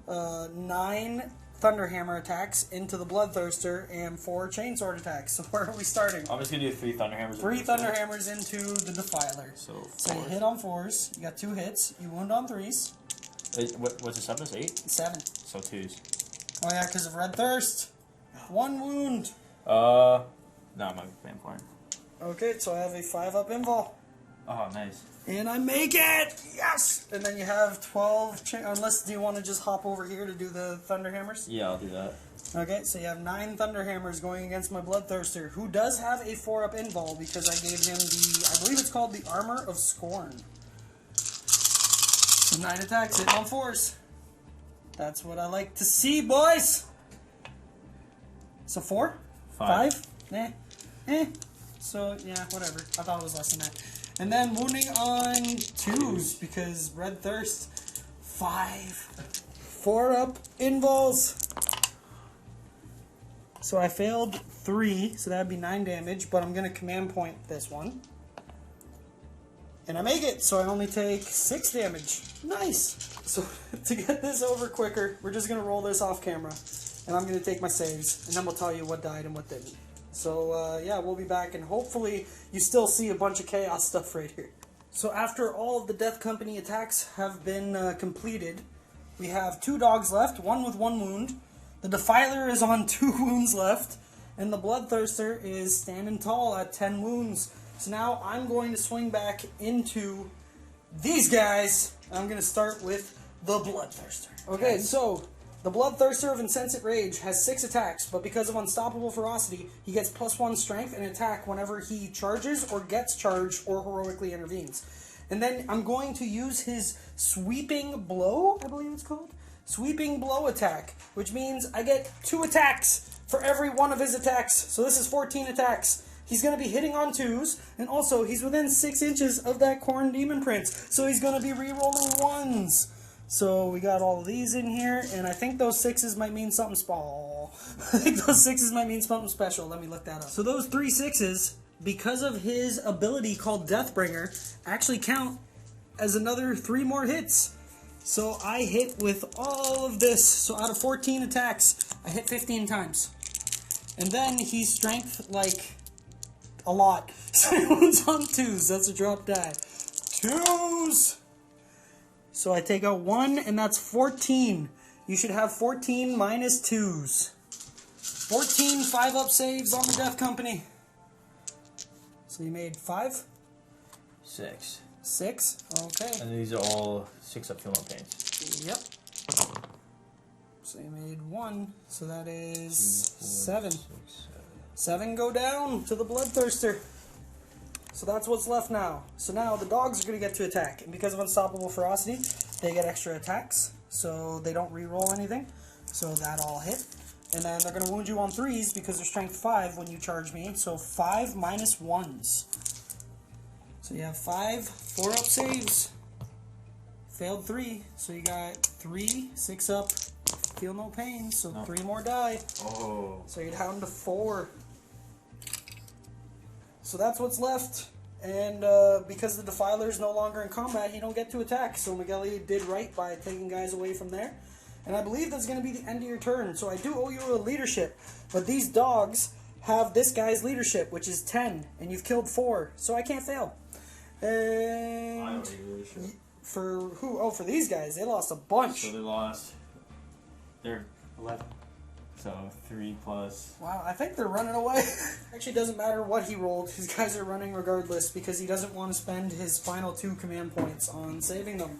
9 thunderhammer attacks into the Bloodthirster and 4 chainsword attacks. So where are we starting? I'm just gonna do 3 Thunderhammers. 3 thunderhammers into the Defiler. So you hit on 4s. You got 2 hits. You wound on 3s. What's the 7? 8? 7. So 2s. Oh yeah, because of Red Thirst. 1 wound. No, I'm not command point. Okay, so I have a 5-up invul. Oh, nice. And I make it! Yes! And then you have 12... Unless, do you want to just hop over here to do the Thunderhammers? Yeah, I'll do that. Okay, so you have 9 Thunderhammers going against my Bloodthirster, who does have a 4-up invul because I gave him the... I believe it's called the Armor of Scorn. So 9 attacks, hit on 4s. That's what I like to see, boys! So 4? 5? Eh. So, yeah, whatever. I thought it was less than that. And then wounding on 2s, because Red Thirst, 5. 4-up invuls. So I failed 3, so that would be 9 damage, but I'm going to command point this one. And I make it, so I only take 6 damage. Nice! So to get this over quicker, we're just going to roll this off camera. And I'm going to take my saves, and then we'll tell you what died and what didn't. So, yeah, we'll be back, and hopefully you still see a bunch of chaos stuff right here. So after all of the Death Company attacks have been completed, we have 2 dogs left, 1 with 1 wound. The Defiler is on 2 wounds left, and the Bloodthirster is standing tall at 10 wounds. So now I'm going to swing back into these guys. I'm going to start with the Bloodthirster. Okay, so... The Bloodthirster of Insensate Rage has 6 attacks, but because of Unstoppable Ferocity, he gets +1 strength and attack whenever he charges or gets charged or heroically intervenes. And then I'm going to use his Sweeping Blow, I believe it's called? Sweeping Blow attack, which means I get 2 attacks for every one of his attacks. So this is 14 attacks. He's going to be hitting on 2s, and also he's within 6 inches of that Khorne Demon Prince, so he's going to be re-rolling 1s. So we got all of these in here, and I think those 6s might mean something special. I think those 6s might mean something special. Let me look that up. So those 3 6s, because of his ability called Deathbringer, actually count as another 3 more hits. So I hit with all of this. So out of 14 attacks, I hit 15 times. And then he's strength like a lot. So one's on 2s. That's a drop die. 2s! So I take out 1, and that's 14. You should have 14 minus 2s. 14 5-up saves on the Death Company. So you made 5? 6. 6? Okay. And these are all 6-up feel no pains. Yep. So you made 1. So that is 7. 7 go down to the Bloodthirster. So that's what's left now. So now the dogs are going to get to attack. And because of Unstoppable Ferocity, they get extra attacks. So they don't re-roll anything. So that all hit. And then they're going to wound you on 3s because they're strength 5 when you charge me. So 5 minus 1s. So you have 5 4-up saves. Failed 3. So you got 3 6-up. Feel no pain. So 3 more die. Oh. So you're down to 4. So that's what's left. And because the Defiler's no longer in combat, you don't get to attack. So Michele did right by taking guys away from there. And I believe that's going to be the end of your turn. So I do owe you a leadership. But these dogs have this guy's leadership, which is 10. And you've killed 4. So I can't fail. And for who? Oh, for these guys. They lost a bunch. So they lost. They're 11. So 3 plus. Wow, I think they're running away. Actually, it doesn't matter what he rolled. His guys are running regardless because he doesn't want to spend his final 2 command points on saving them.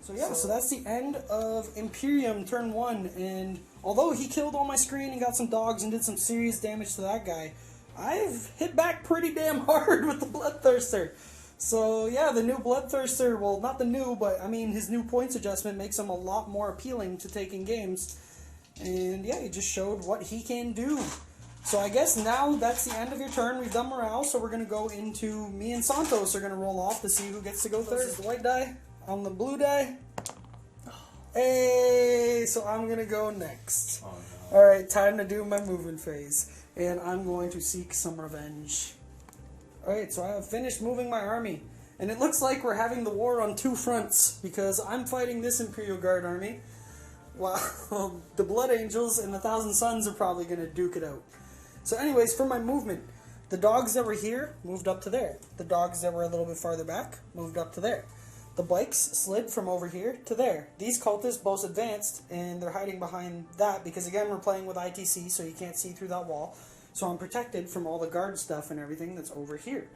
So yeah, so that's the end of Imperium turn 1. And although he killed on my screen and got some dogs and did some serious damage to that guy, I've hit back pretty damn hard with the Bloodthirster. So yeah, the new Bloodthirster, well, not the new, but I mean his new points adjustment makes him a lot more appealing to taking games. And yeah, he just showed what he can do. So I guess now that's the end of your turn. We've done morale, so we're going to go into... Me and Santos are going to roll off to see who gets to go third. This is the white die on the blue die. Hey, so I'm going to go next. Oh, no. Alright, time to do my movement phase. And I'm going to seek some revenge. Alright, so I have finished moving my army. And it looks like we're having the war on 2 fronts. Because I'm fighting this Imperial Guard army. Well, the Blood Angels and the Thousand Suns are probably going to duke it out. So anyways, for my movement, the dogs that were here moved up to there. The dogs that were a little bit farther back moved up to there. The bikes slid from over here to there. These cultists both advanced, and they're hiding behind that because, again, we're playing with ITC, so you can't see through that wall. So I'm protected from all the guard stuff and everything that's over here.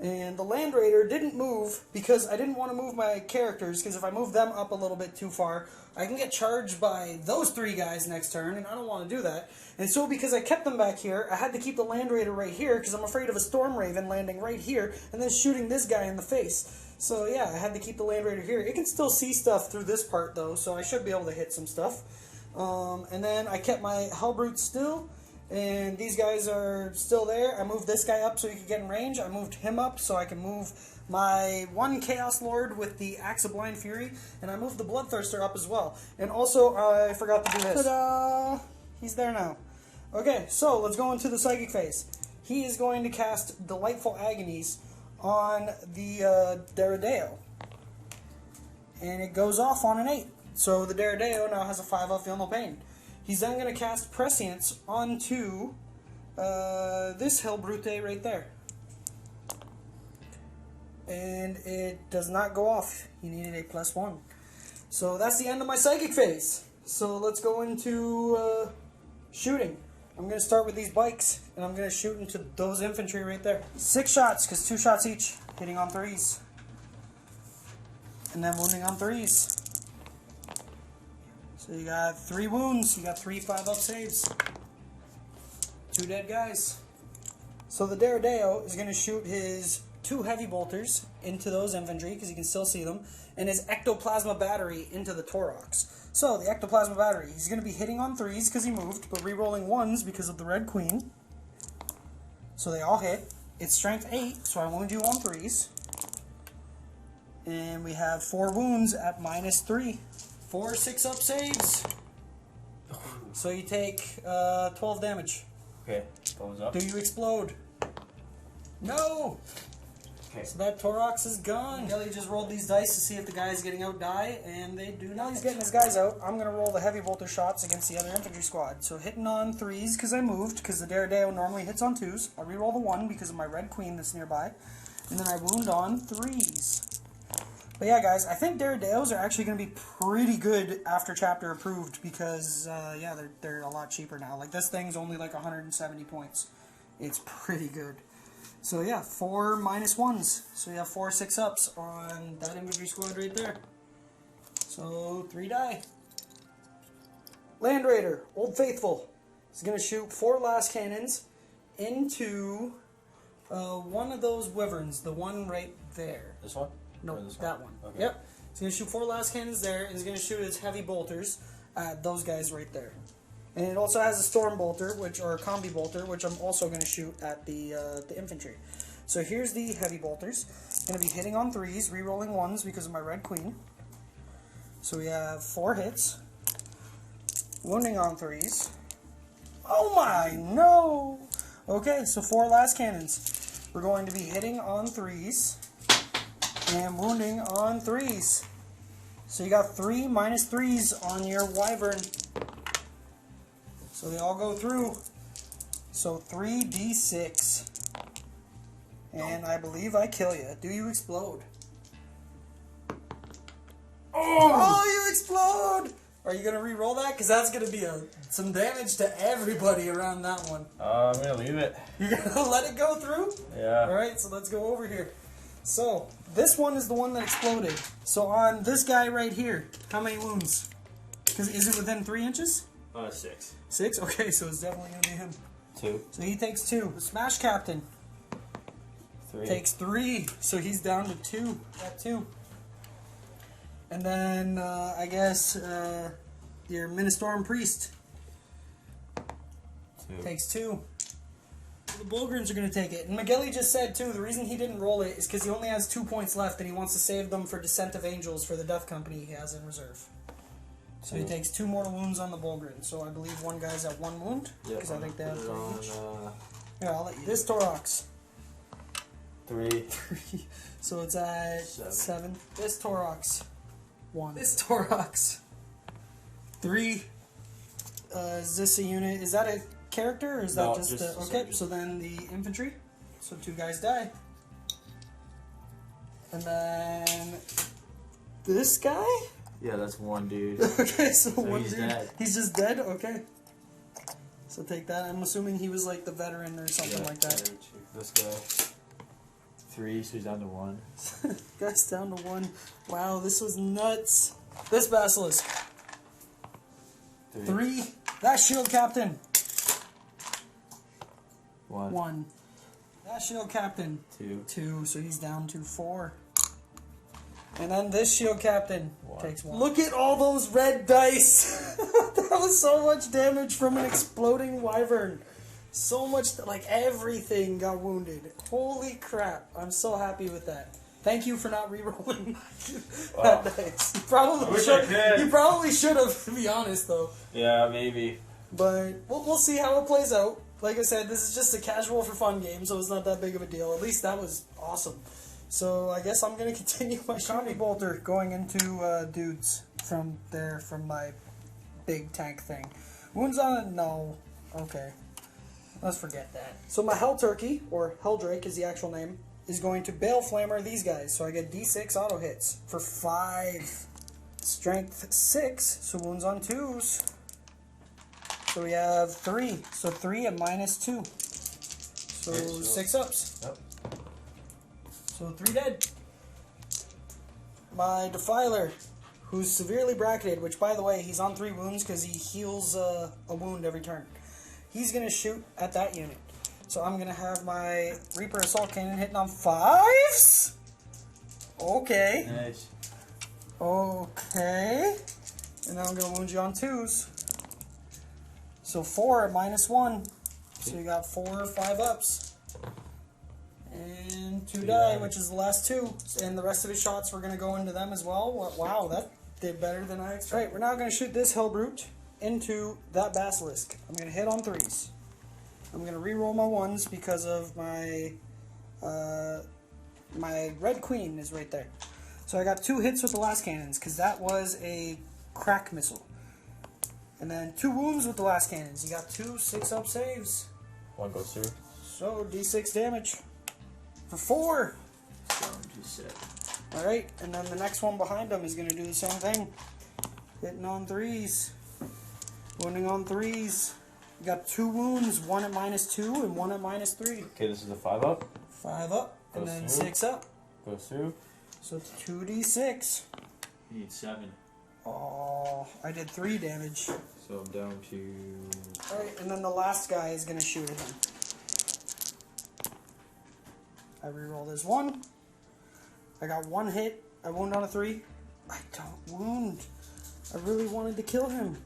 And the Land Raider didn't move because I didn't want to move my characters, because if I move them up a little bit too far, I can get charged by those 3 guys next turn, and I don't want to do that. And so because I kept them back here, I had to keep the Land Raider right here, because I'm afraid of a Storm Raven landing right here, and then shooting this guy in the face. So yeah, I had to keep the Land Raider here. It can still see stuff through this part, though, so I should be able to hit some stuff. And then I kept my Hellbrute still. And these guys are still there. I moved this guy up so he could get in range. I moved him up so I can move my 1 Chaos Lord with the Axe of Blind Fury. And I moved the Bloodthirster up as well. And also, I forgot to do this. Ta-da! He's there now. Okay, so let's go into the Psychic phase. He is going to cast Delightful Agonies on the Deredeo. And it goes off on an 8. So the Deredeo now has a 5-up Feel No Pain. He's then going to cast Prescience onto this Hellbrute right there. And it does not go off. He needed a +1. So that's the end of my Psychic phase. So let's go into shooting. I'm going to start with these bikes, and I'm going to shoot into those infantry right there. 6 shots, because 2 shots each, hitting on 3s. And then wounding on 3s. So you got 3 wounds, you got 3 5-up saves. 2 dead guys. So the Deredeo is going to shoot his 2 heavy bolters into those infantry, because you can still see them, and his Ectoplasma Battery into the Taurox. So the Ectoplasma Battery, he's going to be hitting on 3s because he moved, but re-rolling 1s because of the Red Queen. So they all hit. It's strength 8, so I wound you on 3s. And we have 4 wounds at -3. 4 6-up saves. So you take 12 damage. Okay, thumbs up. Do you explode? No! Okay. So that Torox is gone. Michele just rolled these dice to see if the guy's getting out die, and they do not. He's getting his guys out. I'm going to roll the heavy bolter shots against the other infantry squad. So hitting on 3s because I moved, because the Daredeo normally hits on 2s. I reroll the 1 because of my red queen that's nearby. And then I wound on 3s. But yeah, guys, I think Daredeos are actually going to be pretty good after chapter approved because, yeah, they're a lot cheaper now. Like, this thing's only like 170 points. It's pretty good. So yeah, 4 -1s. So you have 4 6-ups on that infantry squad right there. So 3 die. Land Raider, Old Faithful, is going to shoot 4 last cannons into one of those wyverns, the one right there. This one? No, Or this that one. Okay. Yep. He's going to shoot 4 last cannons there, and he's going to shoot his heavy bolters at those guys right there. And it also has a storm bolter, or a combi bolter, which I'm also going to shoot at the infantry. So here's the heavy bolters. Going to be hitting on 3s, re-rolling 1s because of my red queen. So we have 4 hits. Wounding on 3s. Oh my, no! Okay, so 4 last cannons. We're going to be hitting on 3s and wounding on 3s. So you got 3 -3s on your wyvern. So they all go through. So 3d6. And I believe I kill you. Do you explode? Oh, you explode! Are you going to re-roll that? Because that's going to be some damage to everybody around that one. I'm going to leave it. You're going to let it go through? Yeah. Alright, so let's go over here. So, this one is the one that exploded. So on this guy right here, how many wounds? Because is it within 3 inches? 6. 6? Okay, so it's definitely going to be him. 2. So he takes 2. The Smash Captain 3. takes 3. So he's down to 2. Got 2. And then, I guess, your Ministorum Priest 2. takes 2. The Bulgrins are going to take it. And Michele just said, too, the reason he didn't roll it is because he only has 2 points left and he wants to save them for Descent of Angels for the Death Company he has in reserve. So he takes 2 more wounds on the Bulgrin. So I believe one guy's at 1 wound. Because I think they have 3 each. Yeah, I'll let you. This Torox. 3. So it's at 7. 7. This Torox. 1. This Torox. 3. Is this a unit? Is that a character or is that No, just just a... a Okay, soldier. so then the infantry. So 2 guys die. And then... This guy? Yeah, that's 1 dude. Okay, so one he's dude. dead. He's just dead? Okay. So take that. I'm assuming he was like the veteran or something like that. This guy. 3, so he's down to 1. Guy's down to 1. Wow, this was nuts. This Basilisk. 3. That Shield Captain. 1. 1. That Shield Captain. 2. 2, so he's down to 4. And then this Shield Captain 1. takes 1. Look at all those red dice! That was so much damage from an exploding wyvern. So much, like everything got wounded. Holy crap, I'm so happy with that. Thank you for not re-rolling that dice. You probably should have, to be honest though. Yeah, maybe. But we'll see how it plays out. Like I said, this is just a casual for fun game, so it's not that big of a deal. At least that was awesome. So I guess I'm going to continue my combi bolter going into dudes from my big tank thing. Wounds on it? No. Okay. Let's forget that. So my Hell Turkey, or Helldrake is the actual name, is going to Bale Flamer these guys. So I get D6 auto hits for 5. Strength 6, so wounds on 2s. So we have 3. So 3 at -2. So 6 ups. Yep. So 3 dead. My Defiler, who's severely bracketed, which by the way, he's on 3 wounds because he heals a wound every turn. He's going to shoot at that unit. So I'm going to have my Reaper Assault Cannon hitting on 5s. Okay. Nice. Okay. And then I'm going to wound you on 2s. So 4 at -1. So you got 4 or 5 ups. And 2 die, which is the last 2. And the rest of his shots, we're going to go into them as well. Wow, that did better than I expected. Right, we're now going to shoot this Hellbrute into that Basilisk. I'm going to hit on 3s. I'm going to re-roll my 1s because of my My red queen is right there. So I got 2 hits with the last cannons, because that was a crack missile. And then 2 wounds with the last cannons. You got 2 6-up saves. 1 goes through. So d6 damage for 4. Down to 6. Alright, and then the next one behind him is going to do the same thing. Hitting on 3s. Wounding on 3s. You got 2 wounds, 1 at -2 and 1 at -3. Okay, this is a 5-up. 5 up, and Goes then through. 6 up. Goes through. So it's 2d6. You need 7. Oh, I did 3 damage. So I'm down to... Alright, and then the last guy is going to shoot at him. I reroll this 1. I got 1 hit. I wound on a 3. I don't wound. I really wanted to kill him.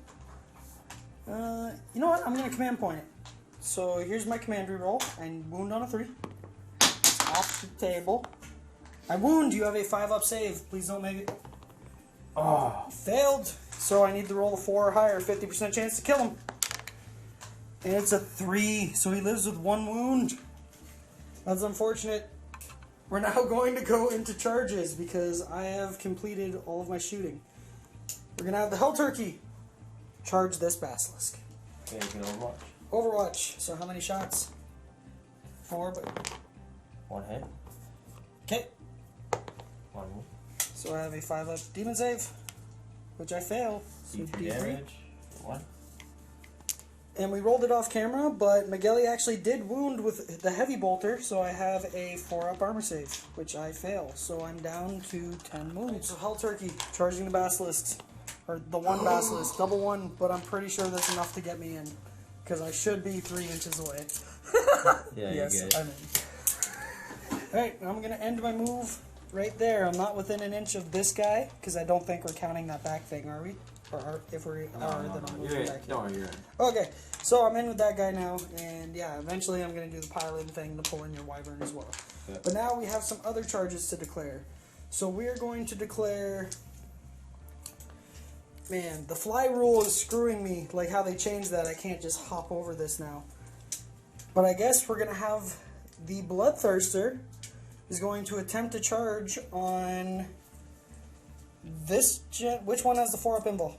You know what? I'm going to command point it. So here's my command reroll. And wound on a 3. Off the table. I wound. You have a 5-up save. Please don't make it. Oh. Failed. So I need to roll a 4 or higher. 50% chance to kill him. And it's a 3. So he lives with 1 wound. That's unfortunate. We're now going to go into charges because I have completed all of my shooting. We're going to have the Hell Turkey charge this basilisk. Okay, you can Overwatch. Overwatch. So how many shots? 4, but 1 hit. okay. 1 move. So I have a 5-up demon save, which I fail. So D3 D3. damage. 1. And we rolled it off camera, but Michele actually did wound with the heavy bolter, so I have a 4-up armor save, which I fail. So I'm down to 10 wounds. So Hell Turkey, charging the basilisks. Or the 1 basilisk, double 1, but I'm pretty sure that's enough to get me in. Because I should be 3 inches away. Yeah, Yes, you get it. I'm in. Alright, I'm going to end my move right there. I'm not within an inch of this guy, because I don't think we're counting that back thing, are we? Or if we are, then I'm You're moving in. back here. Don't worry, you're in. Okay, so I'm in with that guy now, and yeah, eventually I'm going to do the pile-in thing to pull in your wyvern as well. Yeah. But now we have some other charges to declare. So we're going to declare... Man, the fly rule is screwing me, like how they changed that. I can't just hop over this now. But I guess we're going to have the Bloodthirster is going to attempt to charge on this... Which one has the 4-up invul?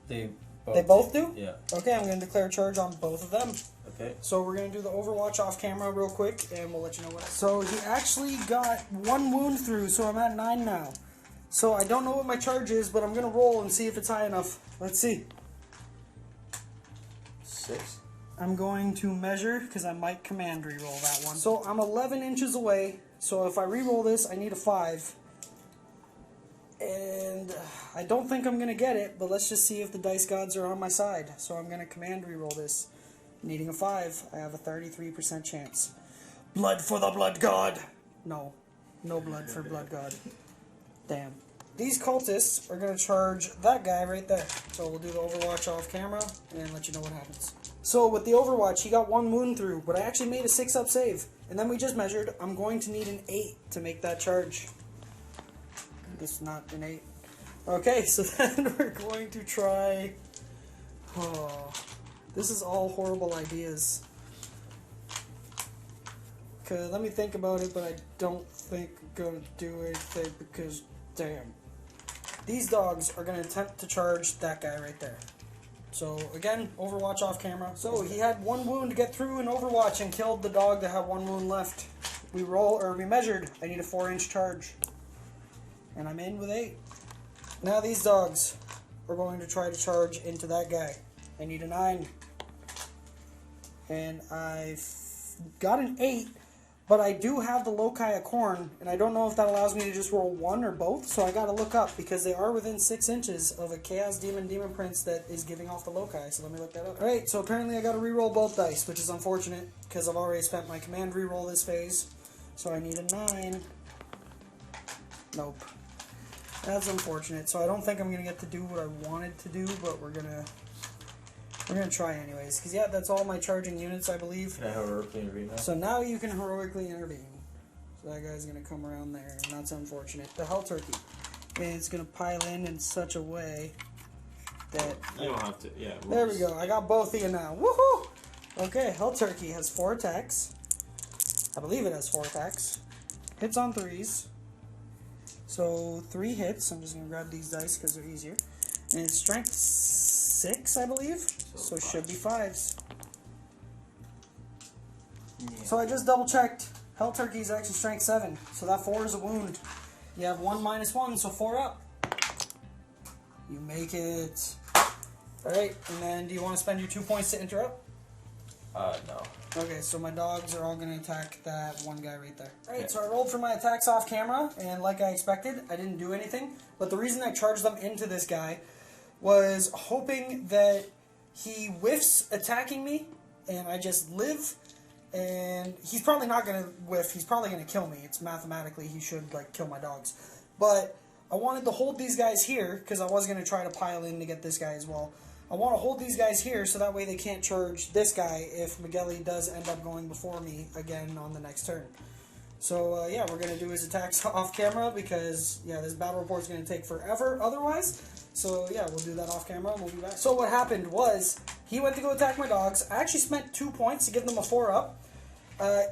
They Both do? Yeah. Okay, I'm going to declare a charge on both of them. Okay. So we're going to do the Overwatch off camera real quick, and we'll let you know what. So he actually got 1 wound through, so I'm at 9 now. So I don't know what my charge is, but I'm going to roll and see if it's high enough. Let's see. 6. I'm going to measure, because I might command reroll that one. So I'm 11 inches away, so if I reroll this, I need a 5. And I don't think I'm going to get it, but let's just see if the dice gods are on my side. So I'm going to command reroll this. Needing a 5, I have a 33% chance. Blood for the blood god! No. No blood for blood god. Damn. These cultists are going to charge that guy right there. So we'll do the Overwatch off camera and let you know what happens. So with the Overwatch, he got 1 wound through, but I actually made a 6-up save. And then we just measured, I'm going to need an 8 to make that charge. It's not an 8. Okay, so then we're going to try... Oh, this is all horrible ideas. Okay, let me think about it, but I don't think I'm going to do anything because, damn. These dogs are going to attempt to charge that guy right there. So, again, Overwatch off camera. So, he had 1 wound to get through in Overwatch and killed the dog that had 1 wound left. We measured. I need a 4-inch charge. And I'm in with 8. Now these dogs are going to try to charge into that guy. I need a 9. And I've got an 8, but I do have the loci of corn, and I don't know if that allows me to just roll 1 or both, so I gotta look up, because they are within 6 inches of a Chaos Demon Prince that is giving off the loci, so let me look that up. Alright, so apparently I gotta reroll both dice, which is unfortunate, because I've already spent my command reroll this phase. So I need a 9. Nope. That's unfortunate, so I don't think I'm gonna get to do what I wanted to do, but we're gonna try anyways. Because yeah, that's all my charging units, I believe. Can I heroically intervene now? So now you can heroically intervene. So that guy's gonna come around there, and that's unfortunate. The Hell Turkey is gonna pile in such a way that... You don't have to, yeah. There we go, I got both of you now. Woohoo! Okay, Hell Turkey has 4 attacks. I believe it has 4 attacks. hits on 3s. So 3 hits. I'm just going to grab these dice because they're easier. And it's strength 6, I believe. So it should be 5s. Yeah. So I just double checked. Hell Turkey is actually strength 7. So that 4 is a wound. You have 1 minus 1, so 4 up. You make it. Alright, and then do you want to spend your 2 points to interrupt? No. Okay, so my dogs are all going to attack that one guy right there. Alright, Okay. so I rolled for my attacks off camera, and like I expected, I didn't do anything. But the reason I charged them into this guy was hoping that he whiffs attacking me, and I just live, and he's probably not going to whiff. He's probably going to kill me. It's mathematically, he should, like, kill my dogs. But I wanted to hold these guys here, because I was going to try to pile in to get this guy as well. I want to hold these guys here so that way they can't charge this guy if Michele does end up going before me again on the next turn. So, yeah, we're going to do his attacks off camera because, yeah, this battle report is going to take forever otherwise. So, yeah, we'll do that off camera and we'll be back. So what happened was he went to go attack my dogs. I actually spent 2 points to give them a 4-up.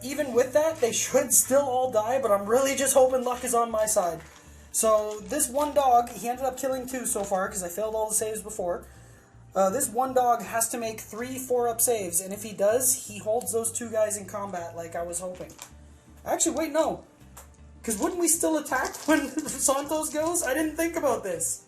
Even with that, they should still all die, but I'm really just hoping luck is on my side. So this one dog, he ended up killing 2 so far because I failed all the saves before. This one dog has to make 3 4-up saves, and if he does, he holds those 2 guys in combat like I was hoping. Actually, wait, no. Because wouldn't we still attack when Santos goes? I didn't think about this.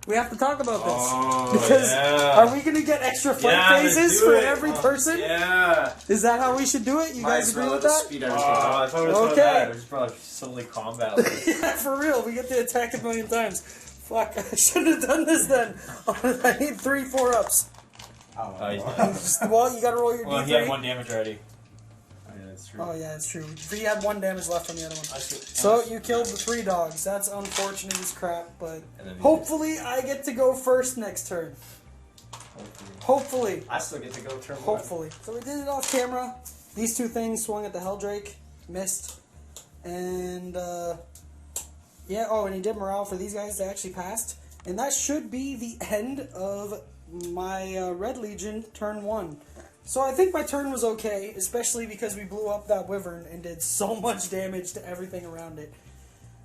We have to talk about this. Oh, because yeah. are we going to get extra fight Yeah, let's phases do for it. every person? Yeah. Is that how we should do it? You Might guys as agree well with the that? speed Oh, I was I thought it was Okay. so bad. It was probably solely combat. Yeah, for real. We get to attack a million times. Fuck, I shouldn't have done this then. I need 3 4-ups. Oh, he's dead. Well, you gotta roll your Well, D3. he had 1 damage already. Yeah, that's true. Oh, yeah, it's true. He had 1 damage left on the other one. I see. So, you killed the 3 dogs. That's unfortunate as crap, but And then hopefully I get to go first next turn. Hopefully. I still get to go turn 1. Hopefully. So we did it off camera. These 2 things swung at the Helldrake. Missed. And, yeah, oh, and he did morale for these guys. They actually passed. And that should be the end of my Red Legion turn 1. So I think my turn was okay, especially because we blew up that Wyvern and did so much damage to everything around it.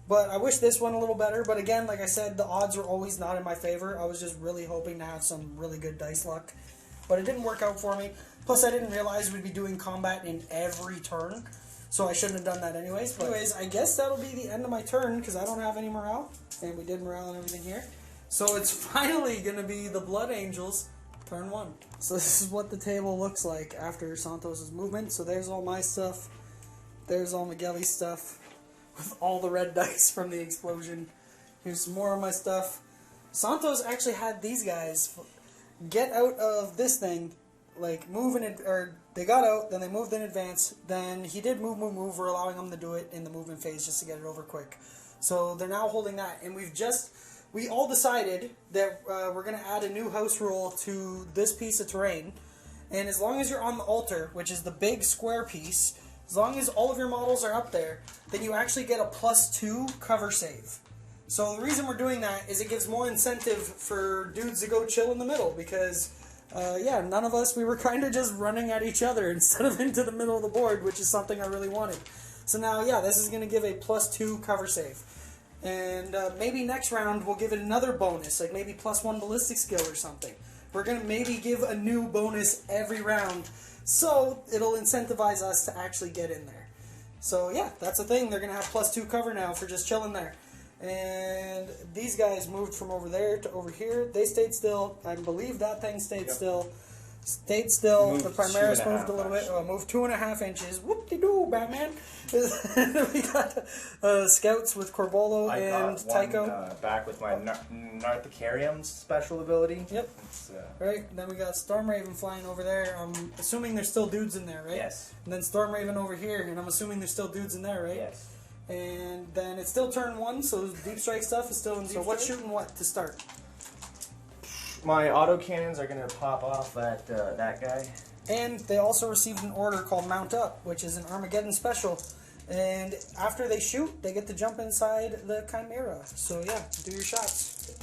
But I wish this one a little better. But again, like I said, the odds were always not in my favor. I was just really hoping to have some really good dice luck. But it didn't work out for me. Plus, I didn't realize we'd be doing combat in every turn. So I shouldn't have done that anyways. But anyways, I guess that'll be the end of my turn because I don't have any morale. And we did morale and everything here. So it's finally going to be the Blood Angels, turn 1. So this is what the table looks like after Santos' movement. So there's all my stuff. There's all Michele's stuff. With all the red dice from the explosion. Here's some more of my stuff. Santos actually had these guys get out of this thing, like move in it, or they got out, then they moved in advance, then he did move, we're allowing them to do it in the movement phase just to get it over quick. So they're now holding that, and we all decided that we're going to add a new house rule to this piece of terrain, and as long as you're on the altar, which is the big square piece, as long as all of your models are up there, then you actually get a +2 cover save. So the reason we're doing that is it gives more incentive for dudes to go chill in the middle because, yeah, none of us, we were kind of just running at each other instead of into the middle of the board, which is something I really wanted. So now, yeah, this is going to give a +2 cover save. And maybe next round we'll give it another bonus, like maybe +1 ballistic skill or something. We're going to maybe give a new bonus every round. So it'll incentivize us to actually get in there. So yeah, that's the thing. They're going to have +2 cover now for just chilling there. And these guys moved from over there to over here. They stayed still. I believe that thing stayed still. Stayed still. Moved The Primaris 2.5, moved a little bit. actually. Moved 2.5 inches. Whoop-de-doo, Batman. We got scouts with Corvolo I and got Tycho. one back with my Narthicarium's special ability. Yep. It's, Right, then we got Stormraven flying over there. I'm assuming there's still dudes in there, right? Yes. And then Stormraven over here, and I'm assuming there's still dudes in there, right? Yes. And then it's still turn 1, so deep strike stuff is still in deep. So what's shooting what to start? My autocannons are going to pop off at that guy. And they also received an order called Mount Up, which is an Armageddon special. And after they shoot, they get to jump inside the Chimera. So yeah, do your shots.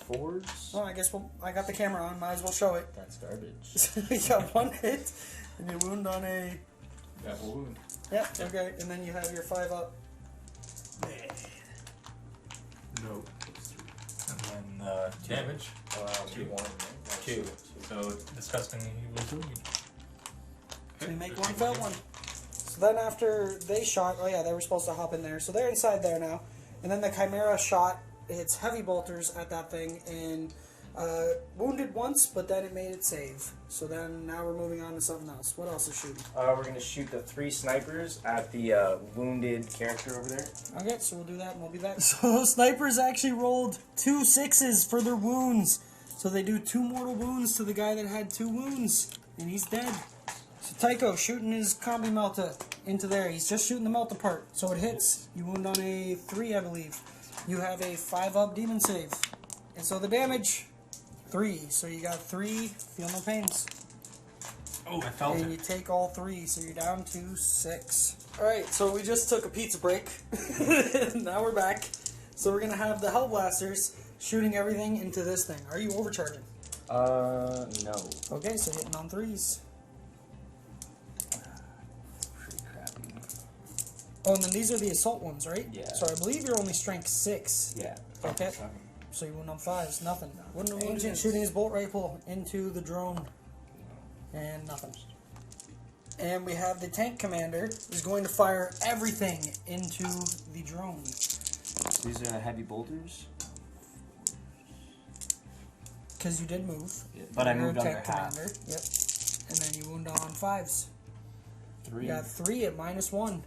4s. Oh, I guess I got the camera on. Might as well show it. That's garbage. You got 1 hit, and you wound on a That wound. Yep, okay. And then you have your 5 up. No. And then damage. 2. 2. So disgustingly, he was wounded. So you make one, fail one. So then after they shot, oh yeah, they were supposed to hop in there. So they're inside there now. And then the Chimera shot its heavy bolters at that thing and wounded once, but then it made it save. So then now we're moving on to something else. What else is shooting? We're going to shoot the 3 snipers at the wounded character over there. Okay, so we'll do that and we'll be back. So those snipers actually rolled 2 6s for their wounds. So they do 2 mortal wounds to the guy that had 2 wounds. And he's dead. So Tycho shooting his combi melta into there. He's just shooting the melt apart. So it hits. You wound on a 3, I believe. You have a 5 up demon save. And so the damage, 3. So you got 3, feel no pains. Oh, I felt And it. you take all 3, so you're down to 6. Alright, so we just took a pizza break. Now we're back. So we're going to have the Hellblasters shooting everything into this thing. Are you overcharging? No. Okay, so hitting on 3s. Pretty crappy. Oh, and then these are the assault ones, right? Yeah. So I believe you're only strength 6. Yeah. Okay. So you wound on 5s, nothing. Wouldn't have Ancient shooting his bolt rifle into the drone. And nothing. And we have the tank commander is going to fire everything into the drone. These are heavy bolters. Because you did move. Yeah, but I You're moved a under tank half. commander. Yep. And then you wound on 5s. 3. You got 3 at -1.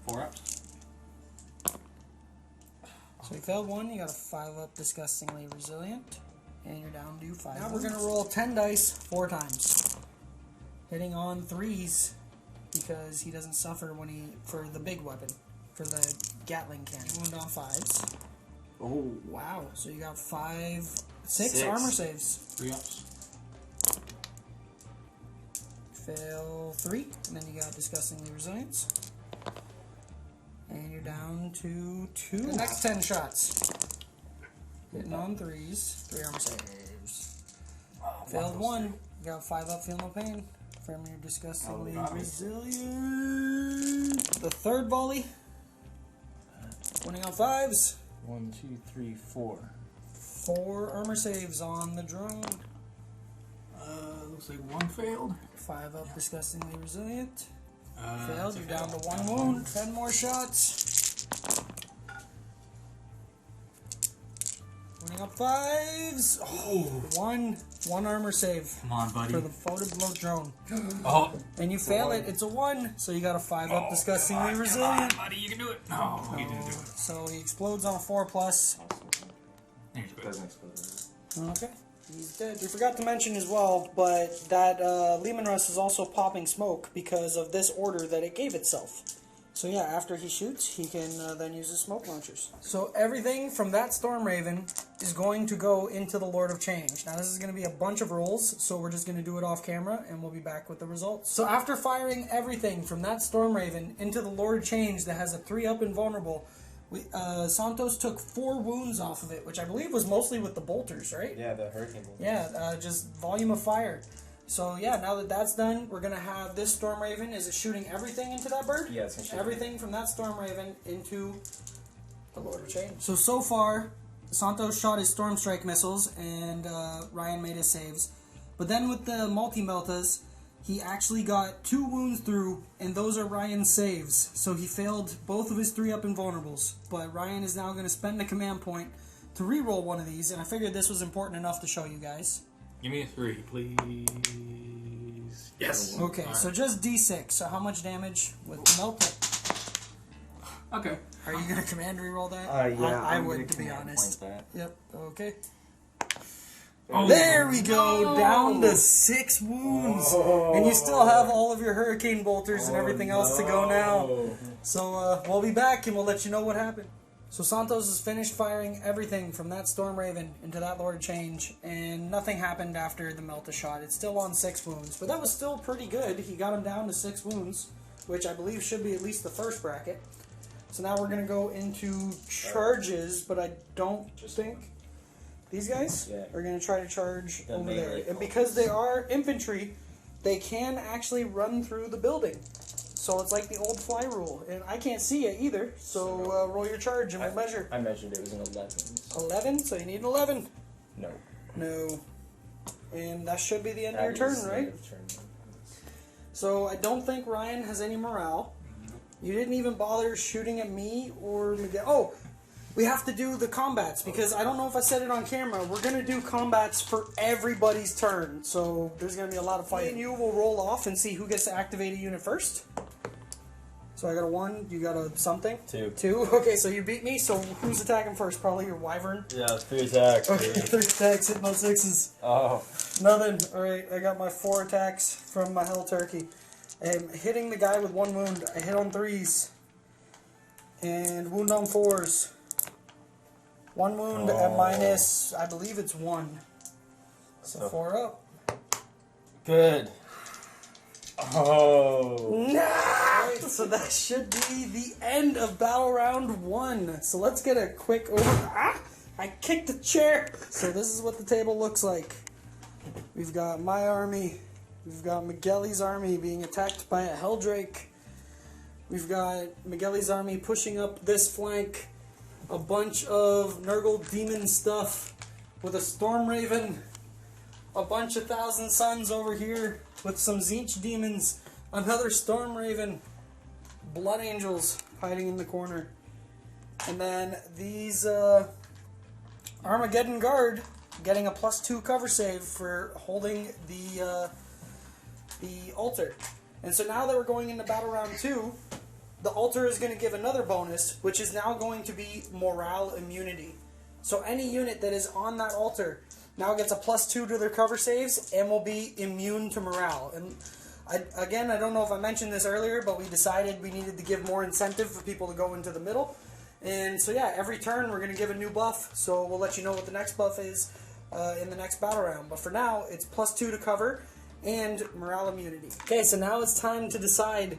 4 ups. So you failed 1, you got a 5 up, disgustingly resilient. And you're down to 5. Now we're going to roll 10 dice 4 times. Hitting on 3s because he doesn't suffer when he, for the big weapon, for the Gatling cannon. You wound on 5s. Oh. Wow, so you got 6 armor saves. 3 ups. Fail 3, and then you got disgustingly resilience. And you're down to 2. The next 10 shots. Hitting on 3s. 3 armor saves. Failed 1. You got 5 up, feel no pain. From your disgustingly resilient. The third volley. Winning on 5s. 1, 2, 3, 4. 4 armor saves on the drone. Looks like 1 failed. 5 up, disgustingly resilient. It's Failed. a You're down fail. to 1 wound. 10 more shots. Winning up 5s. Oh, 1 armor save Come on, buddy. for the photo blow drone. Oh, And you fail it. It's a 1. So you got a 5 up, disgustingly resilient. buddy, you can do it. No, you didn't do it. So he explodes on a 4+. There you go. Doesn't explode. Okay. He's dead. We forgot to mention as well, but that Lehman Russ is also popping smoke because of this order that it gave itself. So yeah, after he shoots, he can then use his smoke launchers. So everything from that Storm Raven is going to go into the Lord of Change. Now this is going to be a bunch of rolls, so we're just going to do it off camera, and we'll be back with the results. So after firing everything from that Storm Raven into the Lord of Change that has a 3 up invulnerable, Santos took 4 wounds off of it, which I believe was mostly with the bolters, right? Yeah, the hurricane bolters. Yeah, just volume of fire. So yeah, now that that's done, we're going to have this Storm Raven. Is it shooting everything into that bird? Yeah, it's gonna shoot everything from that Storm Raven into the Lord of Change. So far, Santos shot his Storm Strike missiles, and Ryan made his saves. But then with the multi-meltas, he actually got 2 wounds through, and those are Ryan's saves. So he failed both of his 3 up invulnerables. But Ryan is now going to spend a command point to reroll one of these, and I figured this was important enough to show you guys. Give me a 3, please. Yes. Okay, All so right. just D6. So how much damage with the melt? Okay. Are you going to command reroll that? Yeah, I I'm would, gonna to be command honest. point that. Yep, okay. Oh, There we go, down to 6 wounds. And you still have all of your hurricane bolters and everything else to go now. So we'll be back and we'll let you know what happened. So Santos has finished firing everything from that Storm Raven into that Lord of Change, and nothing happened after the Melta shot. It's still on 6 wounds, but that was still pretty good. He got him down to 6 wounds, which I believe should be at least the first bracket. So now we're going to go into charges, but I don't think these guys are going to try to charge over there. And because they are infantry, they can actually run through the building. So it's like the old fly rule, and I can't see it either. So roll your charge and we'll measure. I measured it was an 11. 11. So you need an 11. No. No. And that should be the end of your turn, right? So I don't think Ryan has any morale. You didn't even bother shooting at me or Miguel. Oh, we have to do the combats because I don't know if I said it on camera. We're going to do combats for everybody's turn. So there's going to be a lot of fighting. You will roll off and see who gets to activate a unit first. So I got a 1. You got a something? 2. 2. Okay, so you beat me. So who's attacking first? Probably your wyvern. Yeah, 3 attacks. Okay, 3 attacks, hitting on 6s. Oh. Nothing. Alright, I got my 4 attacks from my Hell Turkey. I'm hitting the guy with 1 wound. I hit on 3s. And wound on 4s. 1 wound at minus, I believe it's 1. So 4 up. Good. Oh. Nah! So that should be the end of battle round 1. So let's get a quick over. Ah! I kicked the chair! So this is what the table looks like. We've got my army. We've got Michele's army being attacked by a Helldrake. We've got Michele's army pushing up this flank. A bunch of Nurgle demon stuff with a Storm Raven. A bunch of Thousand Suns over here with some Tzeentch demons. Another Storm Raven. Blood Angels hiding in the corner. And then these Armageddon Guard getting a +2 cover save for holding the altar. And so now that we're going into battle round 2, the altar is going to give another bonus, which is now going to be morale immunity. So any unit that is on that altar now gets a +2 to their cover saves and will be immune to morale. And I don't know if I mentioned this earlier, but we decided we needed to give more incentive for people to go into the middle. And so yeah, every turn we're going to give a new buff, so we'll let you know what the next buff is in the next battle round. But for now, it's +2 to cover and morale immunity. Okay, so now it's time to decide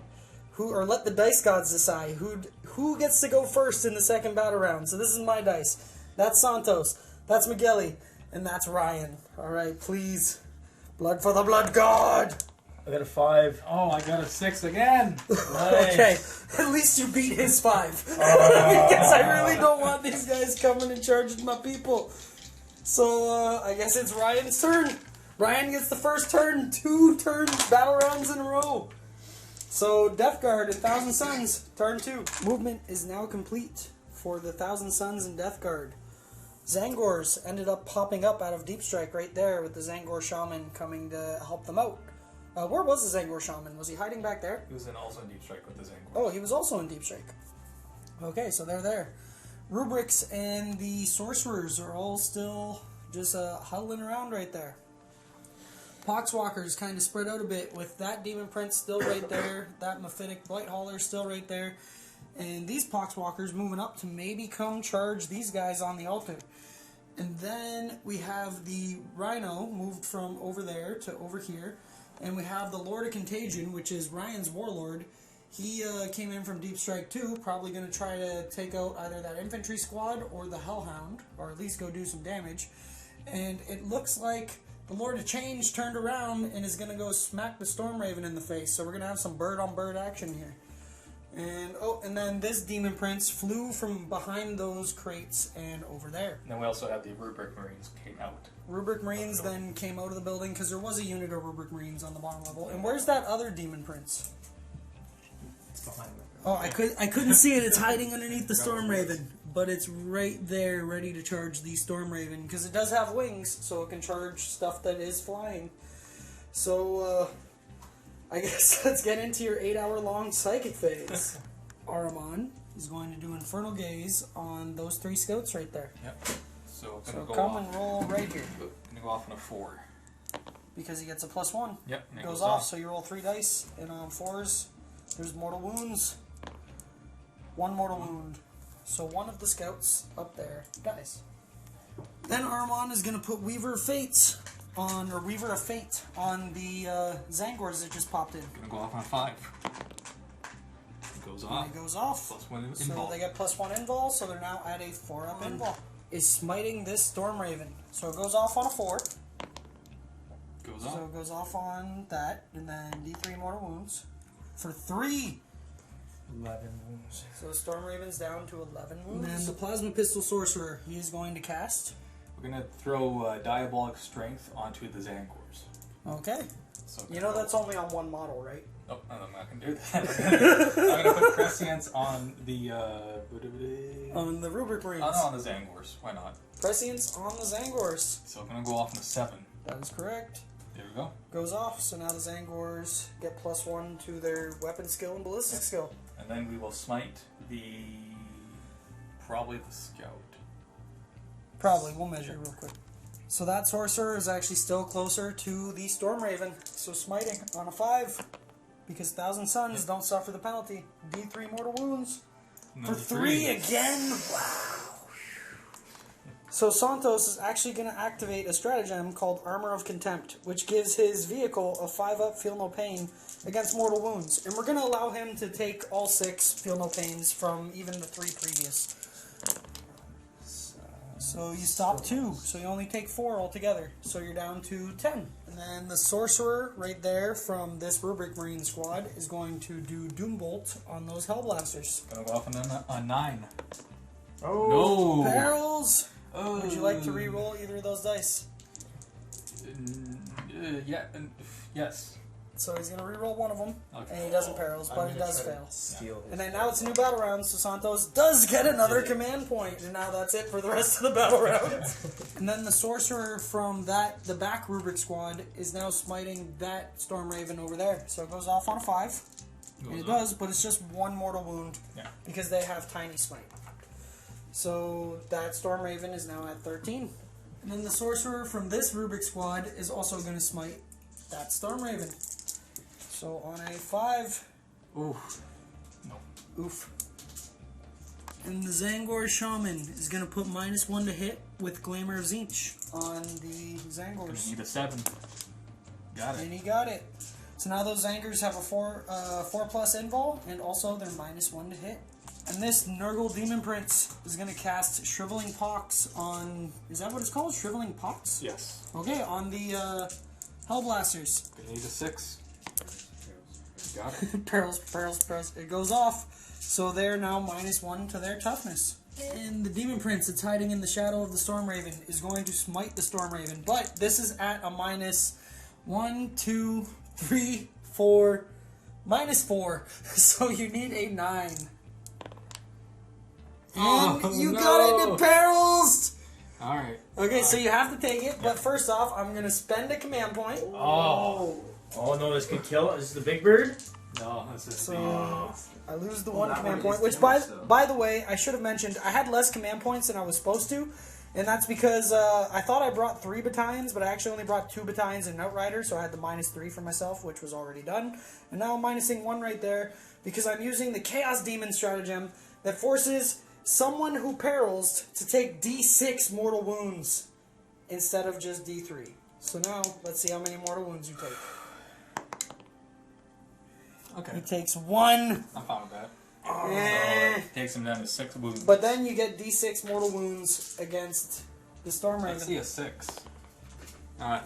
who, or let the dice gods decide who gets to go first in the second battle round. So this is my dice. That's Santos, that's Michele, and that's Ryan. Alright, please. Blood for the blood god! I got a 5. Oh, I got a 6 again. Nice. Okay, at least you beat his 5. Because I really don't want these guys coming and charging my people. So, I guess it's Ryan's turn. Ryan gets the first turn, 2 battle rounds in a row. So, Death Guard and Thousand Suns, turn 2. Movement is now complete for the Thousand Suns and Death Guard. Zangors ended up popping up out of Deep Strike right there with the Zangor Shaman coming to help them out. Where was the Zangor Shaman? Was he hiding back there? He was also in Deep Strike with the Zangor. Oh, he was also in Deep Strike. Okay, so they're there. Rubrics and the Sorcerers are all still just huddling around right there. Poxwalkers kind of spread out a bit with that Demon Prince still right there, that Mephitic Blight Hauler still right there, and these Poxwalkers moving up to maybe come charge these guys on the altar. And then we have the Rhino moved from over there to over here, and we have the Lord of Contagion, which is Ryan's Warlord. He came in from Deep Strike 2, probably going to try to take out either that infantry squad or the Hellhound, or at least go do some damage. And it looks like the Lord of Change turned around and is going to go smack the Storm Raven in the face. So we're going to have some bird-on-bird action here. And and then this Demon Prince flew from behind those crates and over there. And then we also have the Rubric Marines came out. Rubric Marines then came out of the building because there was a unit of Rubric Marines on the bottom level. And where's that other Demon Prince? It's behind me. Oh, I couldn't see it. It's hiding underneath the Storm Raven. But it's right there ready to charge the Storm Raven because it does have wings, so it can charge stuff that is flying. So, I guess let's get into your 8-hour-long psychic phase. Aramon is going to do Infernal Gaze on those 3 scouts right there. Yep. So So gonna go come off. and roll right here. Gonna go off on a 4. Because he gets a +1. Yep. And It goes off, so you roll 3 dice, and on 4s, there's mortal wounds. 1 mortal wound. So one of the scouts up there dies. Then Aramon is going to put Weaver of Fate on the Zangors that just popped in. Gonna go off on a 5. It goes And off. it goes off. +1 So invul. they get +1 invul, so they're now at a 4-up invul. Is smiting this Storm Raven. So it goes off on a 4. Goes So off. it goes off on that, and then D3 mortal wounds. for 3. 11 wounds. So Storm Raven's down to 11 wounds. And then the Plasma Pistol Sorcerer, he is going to cast. We're going to throw Diabolic Strength onto the Zangors. Okay. So You know that's only on one model, right? Oh, I'm not going to do that. I'm going to put Prescience on the... On the Rubric Marines. Oh, no, on the Zangors. Why not? Prescience on the Zangors. So I'm going to go off on a 7. That is correct. There we go. Goes off, so now the Zangors get +1 to their weapon skill and ballistic skill. And then we will smite probably the Scout. Probably, we'll measure real quick. So that Sorcerer is actually still closer to the Storm Raven. So smiting on a 5, because 1,000 Suns don't suffer the penalty. D3 mortal wounds. For 3 again? Wow. So Santos is actually going to activate a stratagem called Armor of Contempt, which gives his vehicle a 5-up Feel No Pain against mortal wounds. And we're going to allow him to take all 6 Feel No Pains from even the 3 previous. So you stop 2, so you only take 4 altogether. So you're down to 10. And then the Sorcerer right there from this Rubric Marine squad is going to do Doombolt on those Hellblasters. Gonna go off on a 9. Oh, No! Barrels! Would you like to re-roll either of those dice? Yes. So he's going to re-roll one of them, Okay. and he doesn't perils, but he does fail. Steal his And then now it's a new battle round, so Santos does get another command point, and now that's it for the rest of the battle round. And then the Sorcerer from the back Rubric squad is now smiting that Storm Raven over there. So it goes off on a 5. And it does, but it's just 1 mortal wound, because they have Tiny Smite. So that Storm Raven is now at 13. And then the Sorcerer from this Rubric squad is also going to smite that Storm Raven. So on a 5. Oof. No. Oof. And the Zangor Shaman is going to put -1 to hit with Glamour of Zinch on the Gonna Zangors. need a 7. Got it. And he got it. So now those Zangors have a 4+ invul, and also they're -1 to hit. And this Nurgle Demon Prince is going to cast Shriveling Pox on... Is that what it's called? Shriveling Pox? Yes. Okay, on the Hellblasters. Gonna need a 6. Got it. Perils. It goes off. So they're now -1 to their toughness. And the Demon Prince that's hiding in the shadow of the Storm Raven is going to smite the Storm Raven. But this is at a -1, 2, 3, 4... -4. So you need a 9. And you got it in perils! Alright. Okay, so you have to take it, but first off, I'm going to spend a command point. Oh no, this could kill. Is this the big bird? No, this is So I lose the 1 that command one point, is which damage, though. by the way, I should have mentioned, I had less command points than I was supposed to, and that's because I thought I brought 3 battalions, but I actually only brought 2 battalions and Outrider, so I had the -3 for myself, which was already done. And now I'm minusing 1 right there, because I'm using the Chaos Demon stratagem that forces someone who perils to take D6 mortal wounds instead of just D3. So now, let's see how many mortal wounds you take. Okay. He takes 1. I'm fine with that. Eh. Takes him down to 6 wounds. But then you get D6 mortal wounds against the Storm I see Raven. a 6.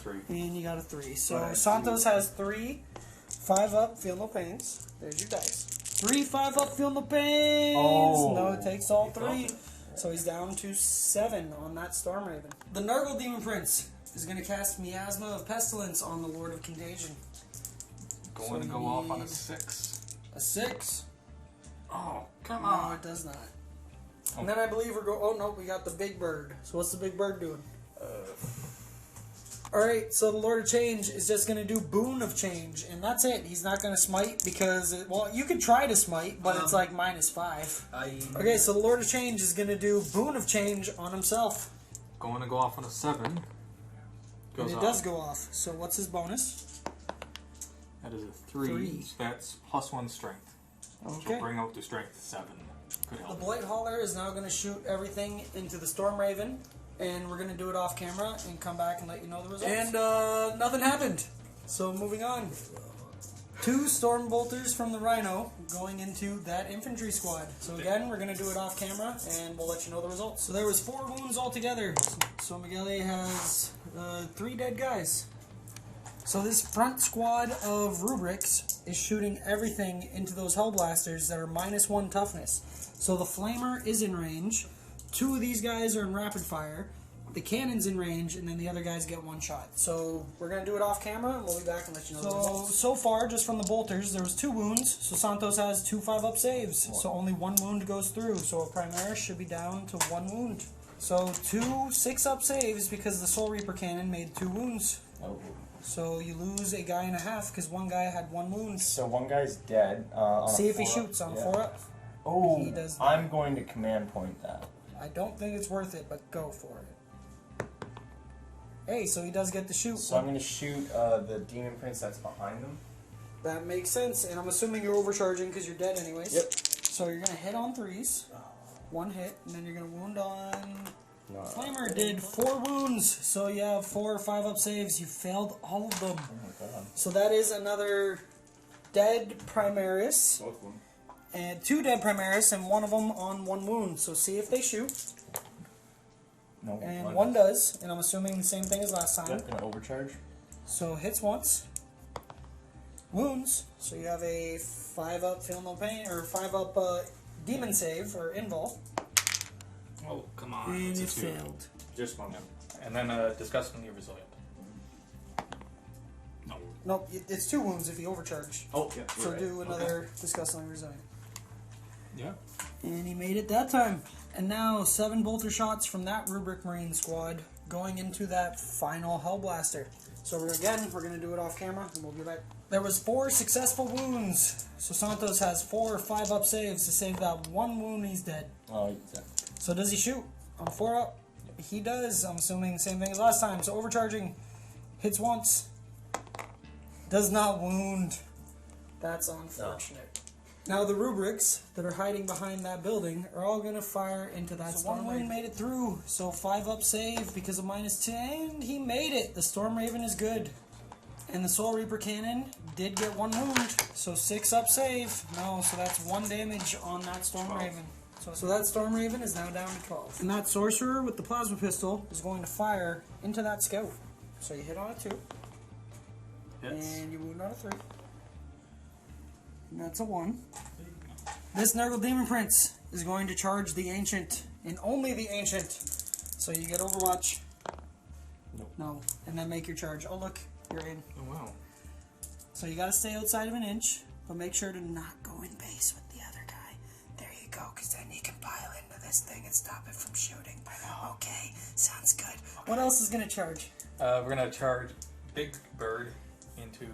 3. And you got a 3. So Alright, Santos has 3 5-up, feel no pains. There's your dice. 3 5-up, feel no pains. Oh. No, it takes all 3. So he's down to 7 on that Storm Raven. The Nurgle Demon Prince is going to cast Miasma of Pestilence on the Lord of Contagion. Going to So go you off on a need 6. A 6. Oh, come No, on. it does not. And then I believe we're going... Oh, no, we got the Big Bird. So what's the Big Bird doing? Alright, so the Lord of Change is just going to do Boon of Change, and that's it. He's not going to smite because... well, you can try to smite, but it's like -5. Okay, so the Lord of Change is going to do Boon of Change on himself. Going to go off on a 7. Goes And it off. does go off. So what's his bonus? That is a 3. 3. So that's +1 strength. Okay. So bring out the strength 7. Could The help. Blight Hauler is now going to shoot everything into the Storm Raven, and we're going to do it off camera and come back and let you know the results. And nothing happened. So moving on. 2 Storm Bolters from the Rhino going into that infantry squad. So again, we're going to do it off camera, and we'll let you know the results. So there was 4 wounds altogether. So Michele has 3 dead guys. So this front squad of rubrics is shooting everything into those hellblasters that are -1 toughness. So the flamer is in range. 2 of these guys are in rapid fire. The cannon's in range, and then the other guys get 1 shot. So we're gonna do it off camera, and we'll be back and let you know the results. So far, just from the bolters, there was 2 wounds. So Santos has 2 5-up saves. So only 1 wound goes through. So a Primaris should be down to 1 wound. So 2 6-up saves because the Soul Reaper cannon made 2 wounds. Oh. So you lose a guy and a half because 1 guy had 1 wound. So one guy's dead. On See a if he 4-up. shoots on Yeah. 4-up. Oh, He does not. I'm going to command point that. I don't think it's worth it, but go for it. Hey, so he does get to shoot. So I'm going to shoot the Demon Prince that's behind them. That makes sense, and I'm assuming you're overcharging because you're dead anyways. Yep. So you're gonna hit on 3s, 1 hit, and then you're gonna wound on. No. Flamer did 4 wounds, so you have 4 5-up saves. You failed all of them. Oh my god. So that is another dead Primaris, Both of them. and 2 dead Primaris, and 1 of them on 1 wound. So see if they shoot, No. and 1 does, and I'm assuming the same thing as last time. Yep, going to overcharge. So hits once. Wounds. So you have a 5-up feel no pain, or 5-up demon save, or invul. Oh, come on. And It's a you 2. failed. Just one. And then disgustingly resilient. No. Nope, it's 2 wounds if you overcharge. Oh, yeah. So right. do another disgustingly resilient. Yeah. And he made it that time. And now 7 bolter shots from that Rubric Marine squad going into that final Hellblaster. So we're going to do it off camera, and we'll be back. There was 4 successful wounds. So Santos has 4 5-up saves to save that 1 wound. He's dead. Oh, he's dead. So does he shoot on 4-up? He does. I'm assuming same thing as last time. So overcharging, hits once, does not wound. That's unfortunate. Now the rubrics that are hiding behind that building are all going to fire into that Storm Raven. 1 wound made it through. So 5-up save because of -2, and he made it. The Storm Raven is good. And the Soul Reaper cannon did get 1 wound. So 6-up save. No, so that's 1 damage on that Storm Raven. So that Storm Raven is now down to 12. And that Sorcerer with the Plasma Pistol is going to fire into that Scout. So you hit on a 2. Hits. And you wound on a 3. And that's a 1. This Nurgle Demon Prince is going to charge the Ancient, and only the Ancient. So you get Overwatch. Nope. No. And then make your charge. Oh look, you're in. Oh, wow. So you gotta stay outside of an inch, but make sure to not go in base with the other guy. There you go, because then you can pile into this thing and stop it from shooting. Okay, sounds good. What else is gonna charge? We're going to charge Big Bird into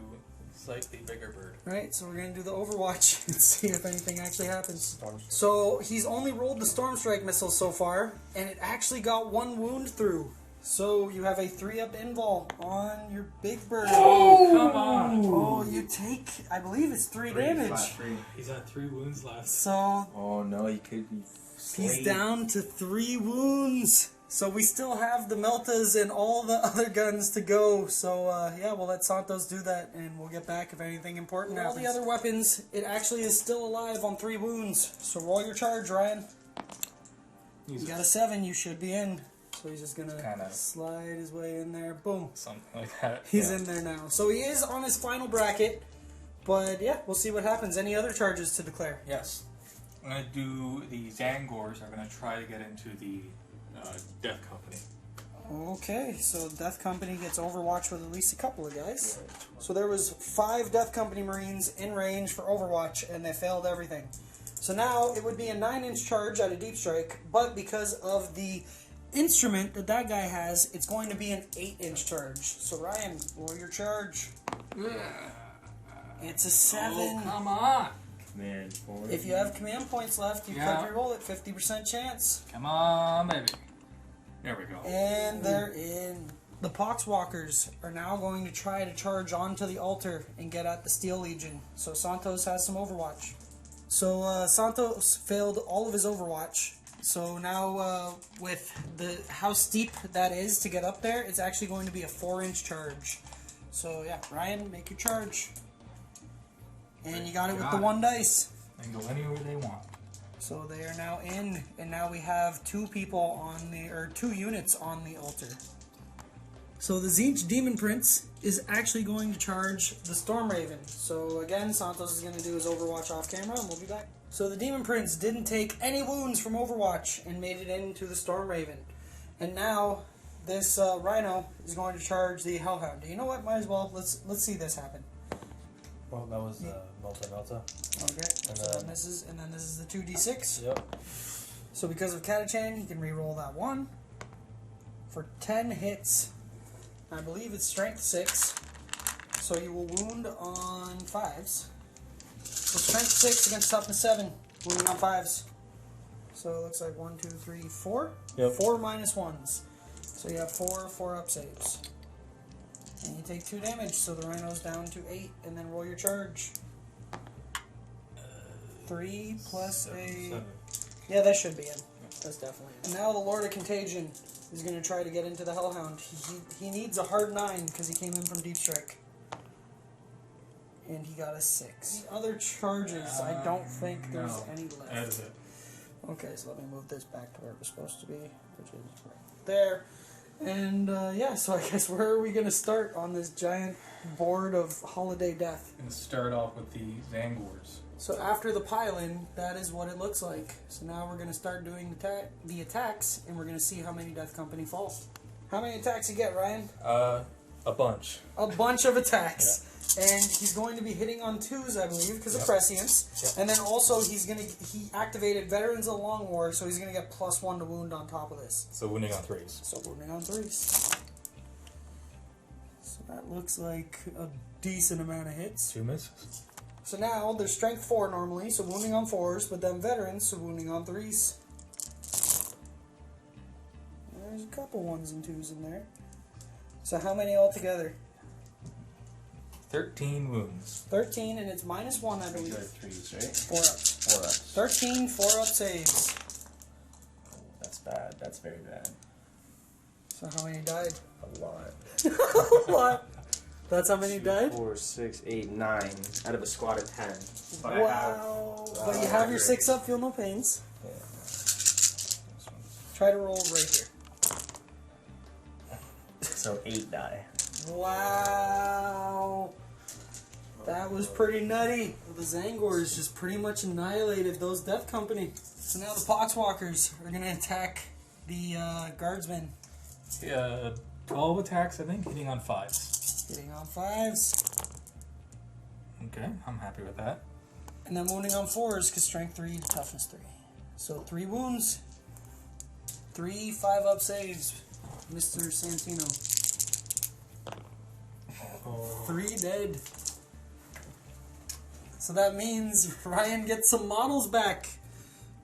slightly bigger bird. Right, so we're gonna do the Overwatch and see if anything actually happens. So he's only rolled the Storm Strike missiles so far, and it actually got 1 wound through. So you have a 3-up invul on your Big Bird. Oh, come on! Oh, you take, I believe it's 3 damage. Flat 3. He's at 3 wounds left. So Oh no, he could be he's slayed. down to 3 wounds. So we still have the Meltas and all the other guns to go. So yeah, we'll let Santos do that, and we'll get back if anything important happens. All the other weapons, it actually is still alive on 3 wounds. So roll your charge, Ryan. You got a 7, you should be in. So he's just gonna Kinda. slide his way in there. Boom. Something like that. He's in there now. So he is on his final bracket. But yeah, we'll see what happens. Any other charges to declare? Yes. I'm going to do the Zangors. I'm going to try to get into the Death Company. Okay, so Death Company gets Overwatch with at least a couple of guys. So there was 5 Death Company Marines in range for Overwatch, and they failed everything. So now it would be a 9-inch charge at a deep strike, but because of the instrument that that guy has, it's going to be an 8-inch charge. So Ryan, roll your charge. It's a 7. Oh, come on! Command point. If you have command points left, you Yeah. could re-roll it, 50% chance. Come on, baby. There we go. And they're in. The Poxwalkers are now going to try to charge onto the altar and get at the Steel Legion. So Santos has some Overwatch. So Santos failed all of his Overwatch. So now with how steep that is to get up there, it's actually going to be a 4-inch charge. So yeah, Ryan, make your charge. And you got it with the 1 dice. They can go anywhere they want. So they are now in, and now we have 2 people on the, or 2 units on the altar. So the Tzeentch Demon Prince is actually going to charge the Storm Raven. So again, Santos is going to do his Overwatch off camera, and we'll be back. So the Demon Prince didn't take any wounds from Overwatch and made it into the Storm Raven. And now this Rhino is going to charge the Hellhound. You know what? Might as well. Let's see this happen. Well, that was Melta. Okay. And So then- then this is the 2d6. Yep. So because of Catachan, he can re-roll that one for 10 hits. I believe it's strength 6. So you will wound on 5s. So strength 6 against toughness 7, wounding on 5s. So it looks like 1, 2, 3, 4. Yep. 4 minus 1s. So you have 4 up saves. And you take 2 damage, so the Rhino's down to 8, and then roll your charge. 3 plus a... 7. Yeah, that should be in. That's definitely in. And now the Lord of Contagion is going to try to get into the Hellhound. He needs a hard 9 because he came in from Deep Strike. And he got a 6. The other charges, I don't think there's any left. That is it. Okay, so let me move this back to where it was supposed to be, which is right there. And yeah, so I guess where are we going to start on this giant board of Holiday Death? And start off with the Zangors. So after the pile-in, that is what it looks like. So now we're going to start doing the attacks, and we're going to see how many Death Company fall. How many attacks you get, Ryan? A bunch. A bunch of attacks. And he's going to be hitting on 2s, I believe, because of prescience. Yep. And then also he activated Veterans of the Long War, so he's going to get +1 to wound on top of this. So wounding on 3s. So wounding on 3s. So that looks like a decent amount of hits. 2 misses. So now there's strength 4 normally, so wounding on 4s, but then veterans, so wounding on 3s. There's a couple 1s and 2s in there. So how many altogether? 13 wounds. 13, and it's -1, I You believe. got 3s, right? 4 up. 4 ups. 13, 4 up saves. That's bad. That's very bad. So how many died? A lot. A lot. That's how many died? 4, 6, 8, 9 out of a squad of 10. But Wow. But you have your 6 up, feel no pains. Yeah. Try to roll right here. So 8 die. Wow. That was pretty nutty. The Zangors just pretty much annihilated those Death Company. So now the Poxwalkers are going to attack the Guardsmen. 12 attacks, I think, hitting on 5s. Hitting on 5s. Okay, I'm happy with that. And then wounding on 4s because strength 3 to toughness 3. So 3 wounds. 3 5-up saves. Mr. Santino. 3 dead. So that means Ryan gets some models back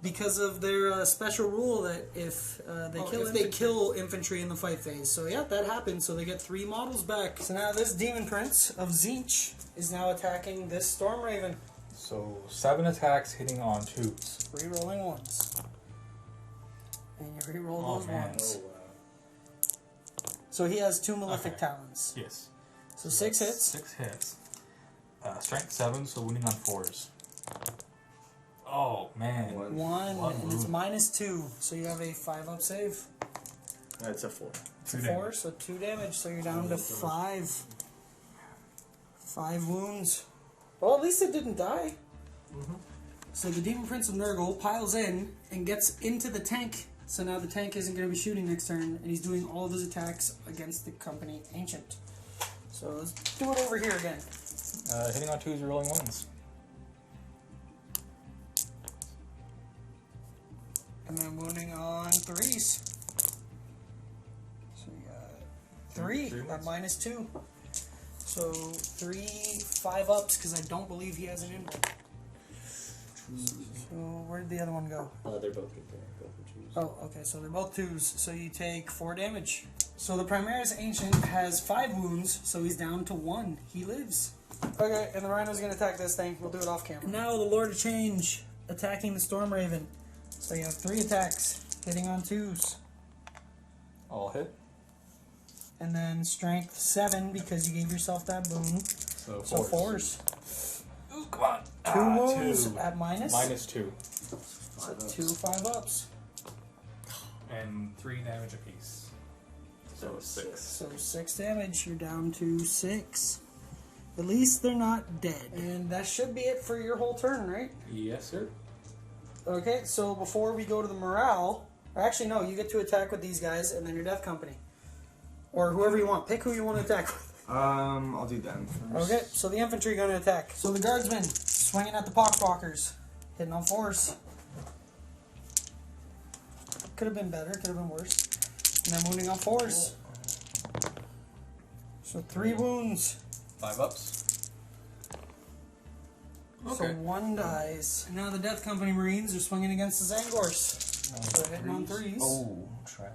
because of their special rule that if they kill infantry in the fight phase. So yeah, that happened. So they get 3 models back. So now this Demon Prince of Tzeentch is now attacking this Storm Raven. So 7 attacks hitting on 2s. Rerolling 1s. And you reroll Oh, those man. 1s. So he has 2 Malefic Talons. Yes. So 6 hits. 6 hits. Strength 7, so wounding on 4s. Oh, man. 1, One and it's wound. -2. So you have a 5-up save. That's a 4. It's a 4, so 2 damage. So you're down to 5. 5 wounds. Well, at least it didn't die. So the Demon Prince of Nurgle piles in and gets into the tank. So now the tank isn't going to be shooting next turn, and he's doing all of his attacks against the company Ancient. So let's do it over here again. Hitting on 2s, rolling 1s. And then wounding on 3s. So we got 3 Three at wounds. -2. So 3 5-ups because I don't believe he has an input. So where'd the other one go? They're both good there. Both are 2s. Oh, okay, so they're both 2s. So you take 4 damage. So the Primaris Ancient has 5 wounds, so he's down to 1. He lives. Okay, and the Rhino's going to attack this thing. We'll do it off camera. Now the Lord of Change attacking the Storm Raven. So you have 3 attacks, hitting on 2s. All hit. And then strength 7 because you gave yourself that boon. So 4s. So 4s. Ooh, come on. 2 wounds 2. at minus. -2. So 2 5-ups. And 3 damage apiece. So 6. So 6 damage. You're down to 6. At least they're not dead. And that should be it for your whole turn, right? Yes, sir. Okay, so before we go to the morale, or actually no, you get to attack with these guys and then your death company. Or whoever you want. Pick who you want to attack with. I'll do them first. Okay, so the infantry going to attack. So the guardsmen swinging at the poxwalkers, hitting on 4s. Could have been better, could have been worse. And then wounding on 4s. So 3 wounds. 5 ups. So 1 dies. And now the Death Company Marines are swinging against the Zangors. So they're hitting on 3s. Oh, try.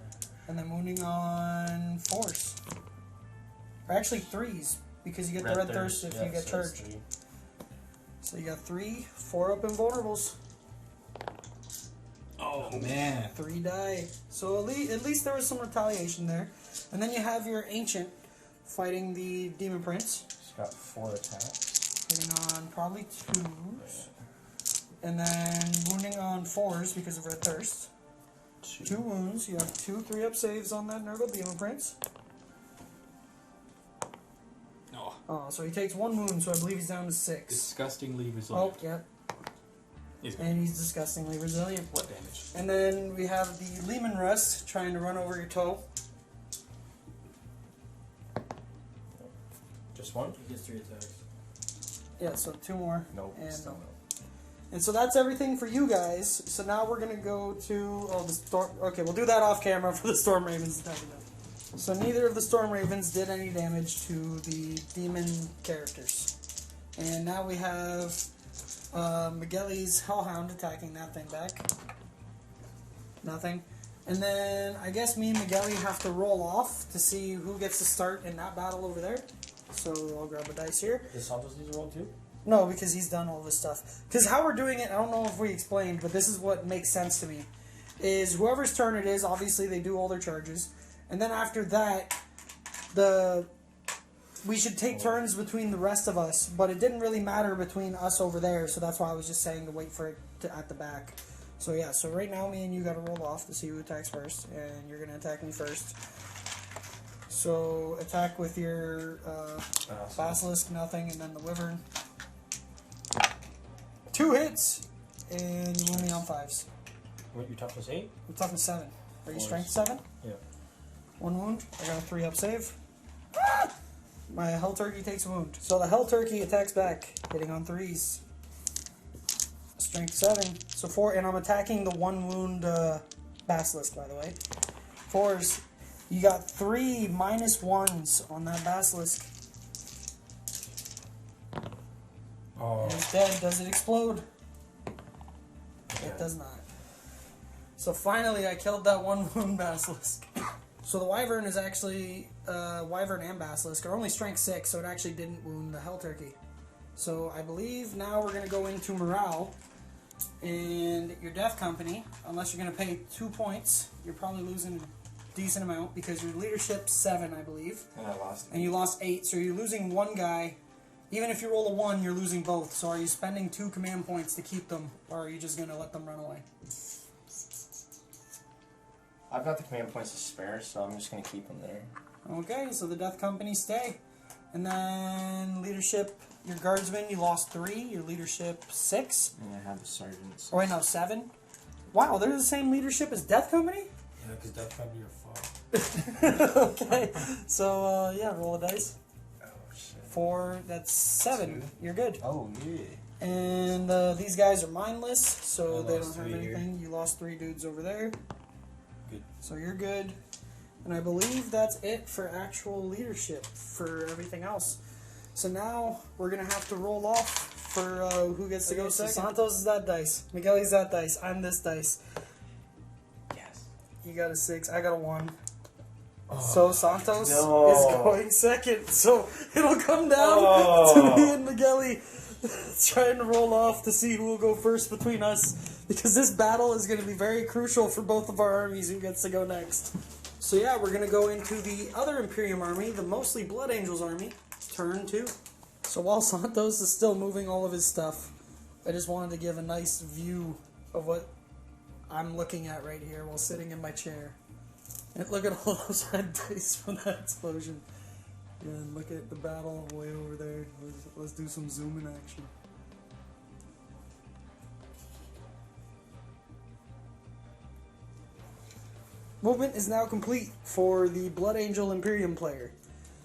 And then wounding on 4s. Or actually 3s, because you get the Red Thirst if you get charged. So you got 3, 4 up invulnerables. Oh, man. 3 die. So at least there was some retaliation there. And then you have your Ancient fighting the Demon Prince. She's got 4 attacks. Hitting on probably 2s. And then wounding on 4s because of Red Thirst. 2 wounds. You have 2 3-up saves on that Nurgle Demon Prince. Oh, so he takes 1 wound, so I believe he's down to 6. Disgustingly Oh, resilient. yep. He's And he's disgustingly resilient. what damage? And then we have the Lehman Russ trying to run over your toe. Just 1? He gets 3 attacks. Yeah, so 2 more. Nope. And Still no. no. And so that's everything for you guys. So now we're going to go to... Oh, the Storm... Okay, we'll do that off camera for the Storm Ravens attacking them. So neither of the Storm Ravens did any damage to the demon characters. And now we have Michele's Hellhound attacking that thing back. Nothing. And then I guess me and Michele have to roll off to see who gets to start in that battle over there. So I'll grab a dice here. Does Santos need to roll too? No, because he's done all this stuff. Because how we're doing it, I don't know if we explained, but this is what makes sense to me. Is whoever's turn it is, obviously they do all their charges. And then after that, we should take turns between the rest of us, but it didn't really matter between us over there, so that's why I was just saying to wait for it at the back. So yeah, so right now me and you got to roll off to see who attacks first, and you're going to attack me first. So attack with your Basilisk, nothing, and then the Wyvern. 2 hits, and you wound me on 5s. What, your toughness 8? I'm talking 7. Are you Fours. strength 7? Yeah. 1 wound. I got a 3-up save. My Hell Turkey takes a wound. So the Hell Turkey attacks back, hitting on 3s. Strength 7. So 4, and I'm attacking the 1 wound Basilisk, by the way. 4s. You got 3 -1s on that Basilisk. Oh. And it's dead. Does it explode? It does not. So finally I killed that 1 wound Basilisk. So the Wyvern is actually, Wyvern and Basilisk are only strength 6, so it actually didn't wound the Hell Turkey. So I believe now we're going to go into morale. And your Death Company, unless you're going to pay 2 points, you're probably losing a decent amount because your leadership's 7, I believe. And I lost. And you lost 8, so you're losing 1 guy. Even if you roll a 1, you're losing both. So are you spending 2 command points to keep them, or are you just going to let them run away? I've got the command points to spare, so I'm just going to keep them there. Okay, so the Death Company stay. And then leadership, your Guardsmen, you lost 3. Your leadership, 6. And I have the sergeants. Oh wait, no, 7. Wow, they're the same leadership as Death Company? Yeah, because Death Company are fucked. Okay, so yeah, roll a dice. Oh, shit. 4, that's 7. You're good. Oh, yeah. And these guys are mindless, so I they lost don't have 3 here. anything. You lost 3 dudes over there. Good. So you're good. And I believe that's it for actual leadership for everything else. So now we're going to have to roll off for who gets to go second. So Santos is that dice. Michele's that dice. I'm this dice. Yes. You got a 6. I got a 1. So Santos no. is going second. So it'll come down to me and Michele trying to roll off to see who will go first between us. Because this battle is going to be very crucial for both of our armies who gets to go next. So yeah, we're going to go into the other Imperium army, the mostly Blood Angels army. Turn 2. So while Santos is still moving all of his stuff, I just wanted to give a nice view of what I'm looking at right here while sitting in my chair. And look at all those red dice from that explosion. Yeah, and look at the battle way over there. Let's do some zoom in action. Movement is now complete for the Blood Angel Imperium player.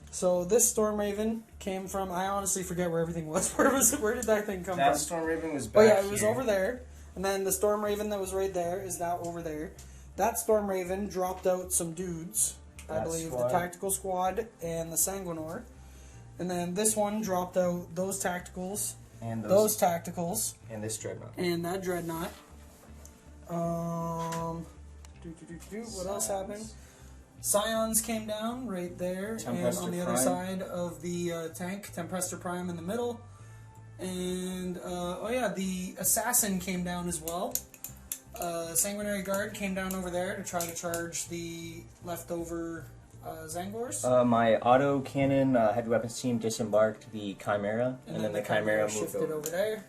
So this Storm Raven came from, I honestly forget where everything was. Where did that thing come That from? Storm Raven was Oh back yeah, it was here. over there. And then the Storm Raven that was right there is now over there. That Storm Raven dropped out some dudes. I That believe squad. the Tactical Squad and the Sanguinor. And then this one dropped out those Tacticals, And those Tacticals, and this Dreadnought. and that Dreadnought. What else happened? Scions came down right there, and Tempester on the other Prime. side of the tank, Tempester Prime in the middle. And, oh yeah, the Assassin came down as well. Sanguinary Guard came down over there to try to charge the leftover Zangors. My auto cannon heavy weapons team disembarked the Chimera, and then the Chimera moved shifted over there.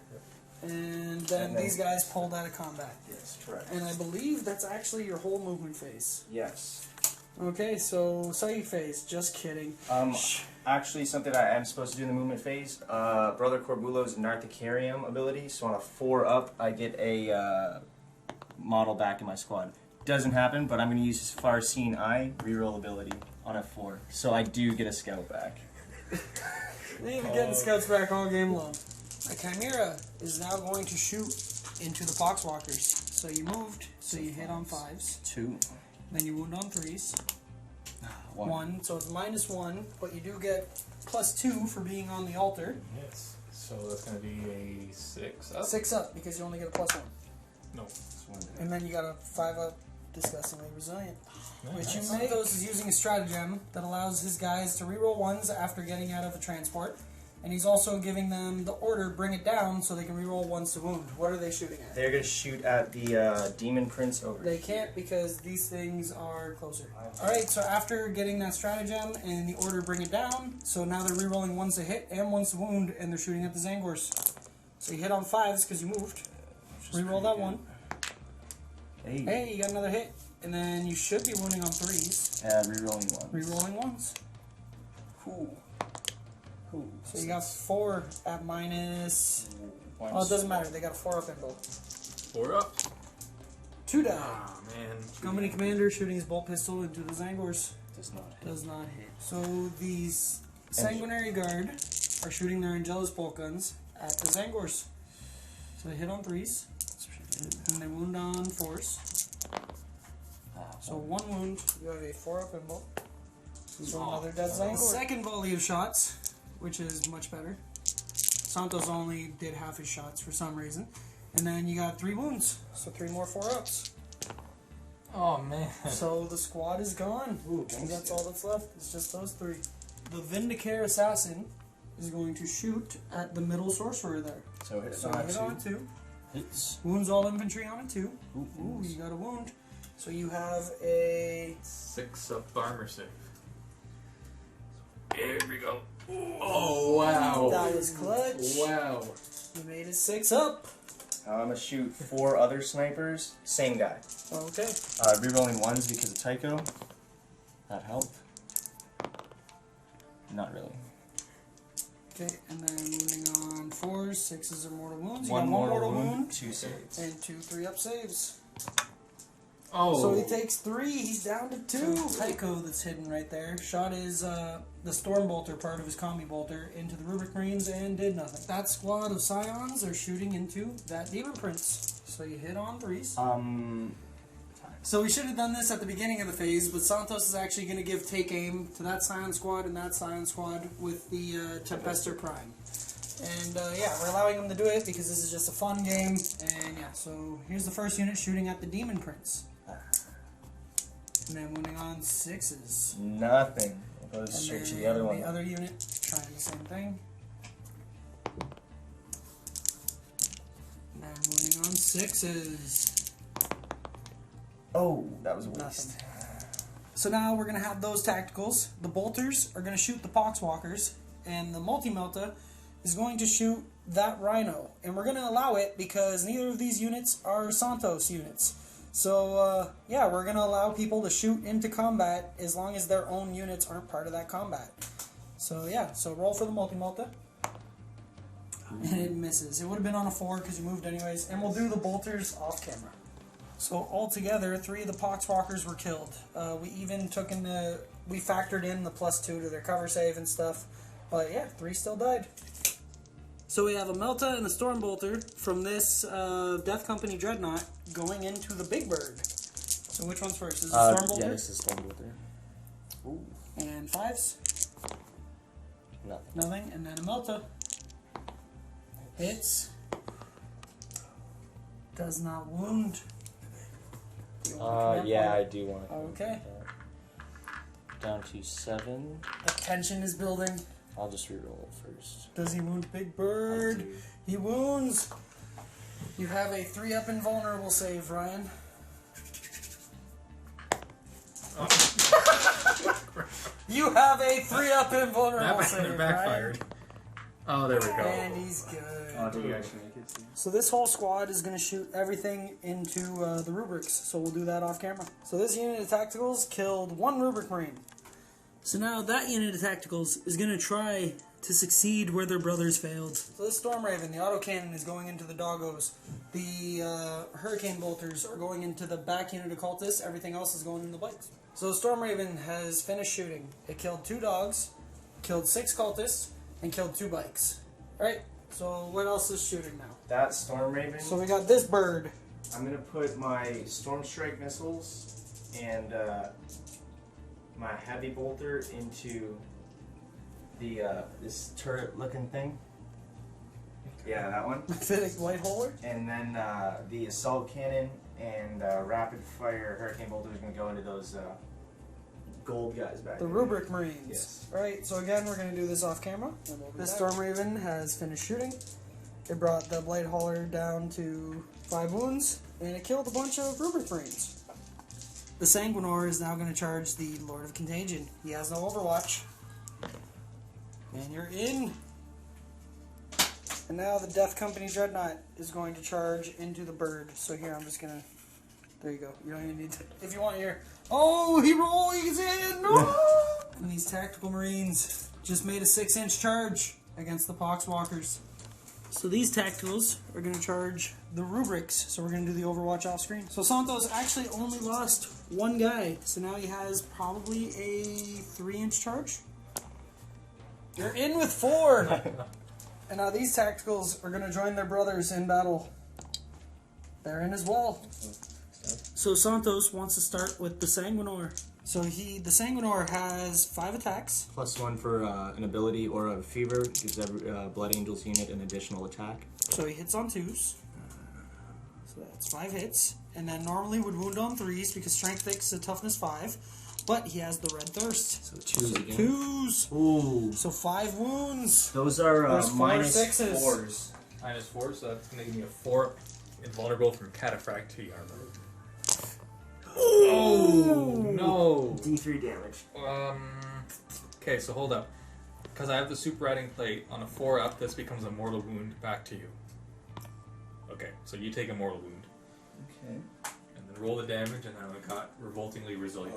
And then then- these guys pulled out of combat. Yes, correct. And I believe that's actually your whole movement phase. Yes. Okay, so sight phase. Just kidding. Actually, something I am supposed to do in the movement phase. Brother Corbulo's Narthicarium ability. So on a 4-up, I get a model back in my squad. Doesn't happen, but I'm going to use his Far-Seeing Eye reroll ability on a 4. So I do get a scout back. They've been getting scouts back all game long. The Chimera is now going to shoot into the Poxwalkers. So you moved, so you hit on 5s. 2. Then you wound on 3s. 1. 1, so it's -1, but you do get +2 for being on the altar. Yes. So that's going to be a 6 up. 6 up because you only get a +1. No. And then you got a 5 up, disgustingly resilient. Which you Nice. may. Santos is using a stratagem that allows his guys to reroll 1s after getting out of a transport. And he's also giving them the order, bring it down, so they can reroll 1s to wound. What are they shooting at? They're going to shoot at the Demon Prince over They here. can't because these things are closer. Alright, so after getting that stratagem and the order, bring it down, so now they're rerolling 1s to hit and 1s to wound, and they're shooting at the Zangors. So you hit on 5s because you moved. Reroll that 1. Hey. Hey, you got another hit. And then you should be wounding on 3s. And rerolling 1. Rerolling 1s. Cool. Cool. So you got 4 at minus... One. Oh, it doesn't matter. They got a 4 up inbuilt. 4 up. 2 die. Ah, man. Company commander shooting his bolt pistol into the Zangors. Does not hit. Does not hit. So these Sanguinary Guard are shooting their Angelus bolt guns at the Zangors. So they hit on 3s. And they wound on 4s. So 1 wound. You have a 4 up inbolt. So another dead Zangor. Second volley of shots, which is much better. Santos only did half his shots for some reason. And then you got 3 wounds. So 3 more 4-ups. Oh, man. So the squad is gone. And that's all that's left. It's just those 3. The Vindicare Assassin is going to shoot at the middle sorcerer there. So hit it So on hit 2. on 2. Hits. Wounds all infantry on a 2. Ooh, Ooh, you got a wound. So you have a... 6 up armor save. Here we go. Oh, wow. That was clutch. Wow. You made it 6 up. I'm going to shoot 4 other snipers. Same guy. Okay. Rerolling 1s because of Tycho. That helped. Not really. Okay, and then wounding on 4s. 6s are mortal wounds. You One got 1 mortal wound. 2 saves. And 2 3-up saves. Oh. So he takes 3. He's down to 2. Tycho that's hidden right there. Shot his the Storm Bolter, part of his Combi Bolter, into the Rubric Marines and did nothing. That squad of Scions are shooting into that Demon Prince. So you hit on 3s. So we should have done this at the beginning of the phase, but Santos is actually going to give take aim to that Scion squad and that Scion squad with the Tempester Prime. And yeah, we're allowing him to do it because this is just a fun game. And yeah, so here's the first unit shooting at the Demon Prince. And then moving on 6s. Nothing. It goes And straight to then the other one. The other unit trying the same thing. And then moving on 6s. Oh, that was a waste. Nothing. So now we're going to have those tacticals. The bolters are going to shoot the Poxwalkers, and the multi-melta is going to shoot that Rhino. And we're going to allow it because neither of these units are Santos units. So, yeah, we're going to allow people to shoot into combat as long as their own units aren't part of that combat. So, yeah, so roll for the multi-multi. And it misses. It would have been on a 4 because you moved anyways. And we'll do the bolters off camera. So, altogether, 3 of the Poxwalkers were killed. We even took in we factored in the +2 to their cover save and stuff. But, yeah, 3 still died. So we have a Melta and a Stormbolter from this Death Company Dreadnought going into the Big Bird. So which one's first? Is it Stormbolter? Yeah, this is Stormbolter. Ooh. And 5s? Nothing. Nothing. And then a Melta. Hits. Does not wound. Do you want a command Yeah, point? I do want to. Okay. Down to 7. The tension is building. I'll just reroll it first. Does he wound Big Bird? He wounds. You have a 3-up invulnerable save, Ryan. You have a 3-up invulnerable save, backfired. Oh, there we go. And he's good. Oh, did you actually make it? So this whole squad is going to shoot everything into the rubrics. So we'll do that off camera. So this unit of tacticals killed 1 rubric marine. So now that unit of tacticals is going to try to succeed where their brothers failed. So this Storm Raven, the autocannon, is going into the doggos. The Hurricane Bolters are going into the back unit of cultists. Everything else is going in the bikes. So Storm Raven has finished shooting. It killed 2 dogs, killed 6 cultists, and killed 2 bikes. Alright, so what else is shooting now? That Storm Raven. So we got this bird. I'm gonna put my Storm Strike missiles and my Heavy Bolter into the this turret-looking thing. Yeah, that one. Pathetic light holder. And then the Assault Cannon and Rapid Fire Hurricane Bolter is gonna go into those gold guys back The there. Rubric Marines. Yes. Alright, so again, we're going to do this off camera. This Storm Raven has finished shooting. It brought the Blade Hauler down to 5 wounds, and it killed a bunch of Rubric Marines. The Sanguinor is now going to charge the Lord of Contagion. He has no Overwatch. And you're in. And now the Death Company Dreadnought is going to charge into the bird. So here, I'm just going to... There you go. You don't even need to... If you want your... Oh, he's in! No! And these Tactical Marines just made a 6-inch charge against the Poxwalkers. So these Tacticals are going to charge the Rubrics. So we're going to do the Overwatch off screen. So Santos actually only lost 1 guy. So now he has probably a 3-inch charge. You're in with 4! And now these Tacticals are going to join their brothers in battle. They're in as well. So Santos wants to start with the Sanguinor. So the Sanguinor has 5 attacks. +1 for an ability or a fever. Gives every Blood Angels unit an additional attack. So he hits on 2s. So that's 5 hits. And then normally would wound on 3s because Strength 6 is a Toughness 5. But he has the Red Thirst. So 2s again. 2s. Ooh. So 5 wounds. Those are There's 4 minus 6s. 4s. -4, so that's going to give me a 4 invulnerable from Cataphract to Armor. Oh no! D3 damage. Okay, so hold up. Because I have the super riding plate on a 4-up, this becomes a mortal wound back to you. Okay, so you take a mortal wound. Okay. And then roll the damage, and then I got revoltingly resilient.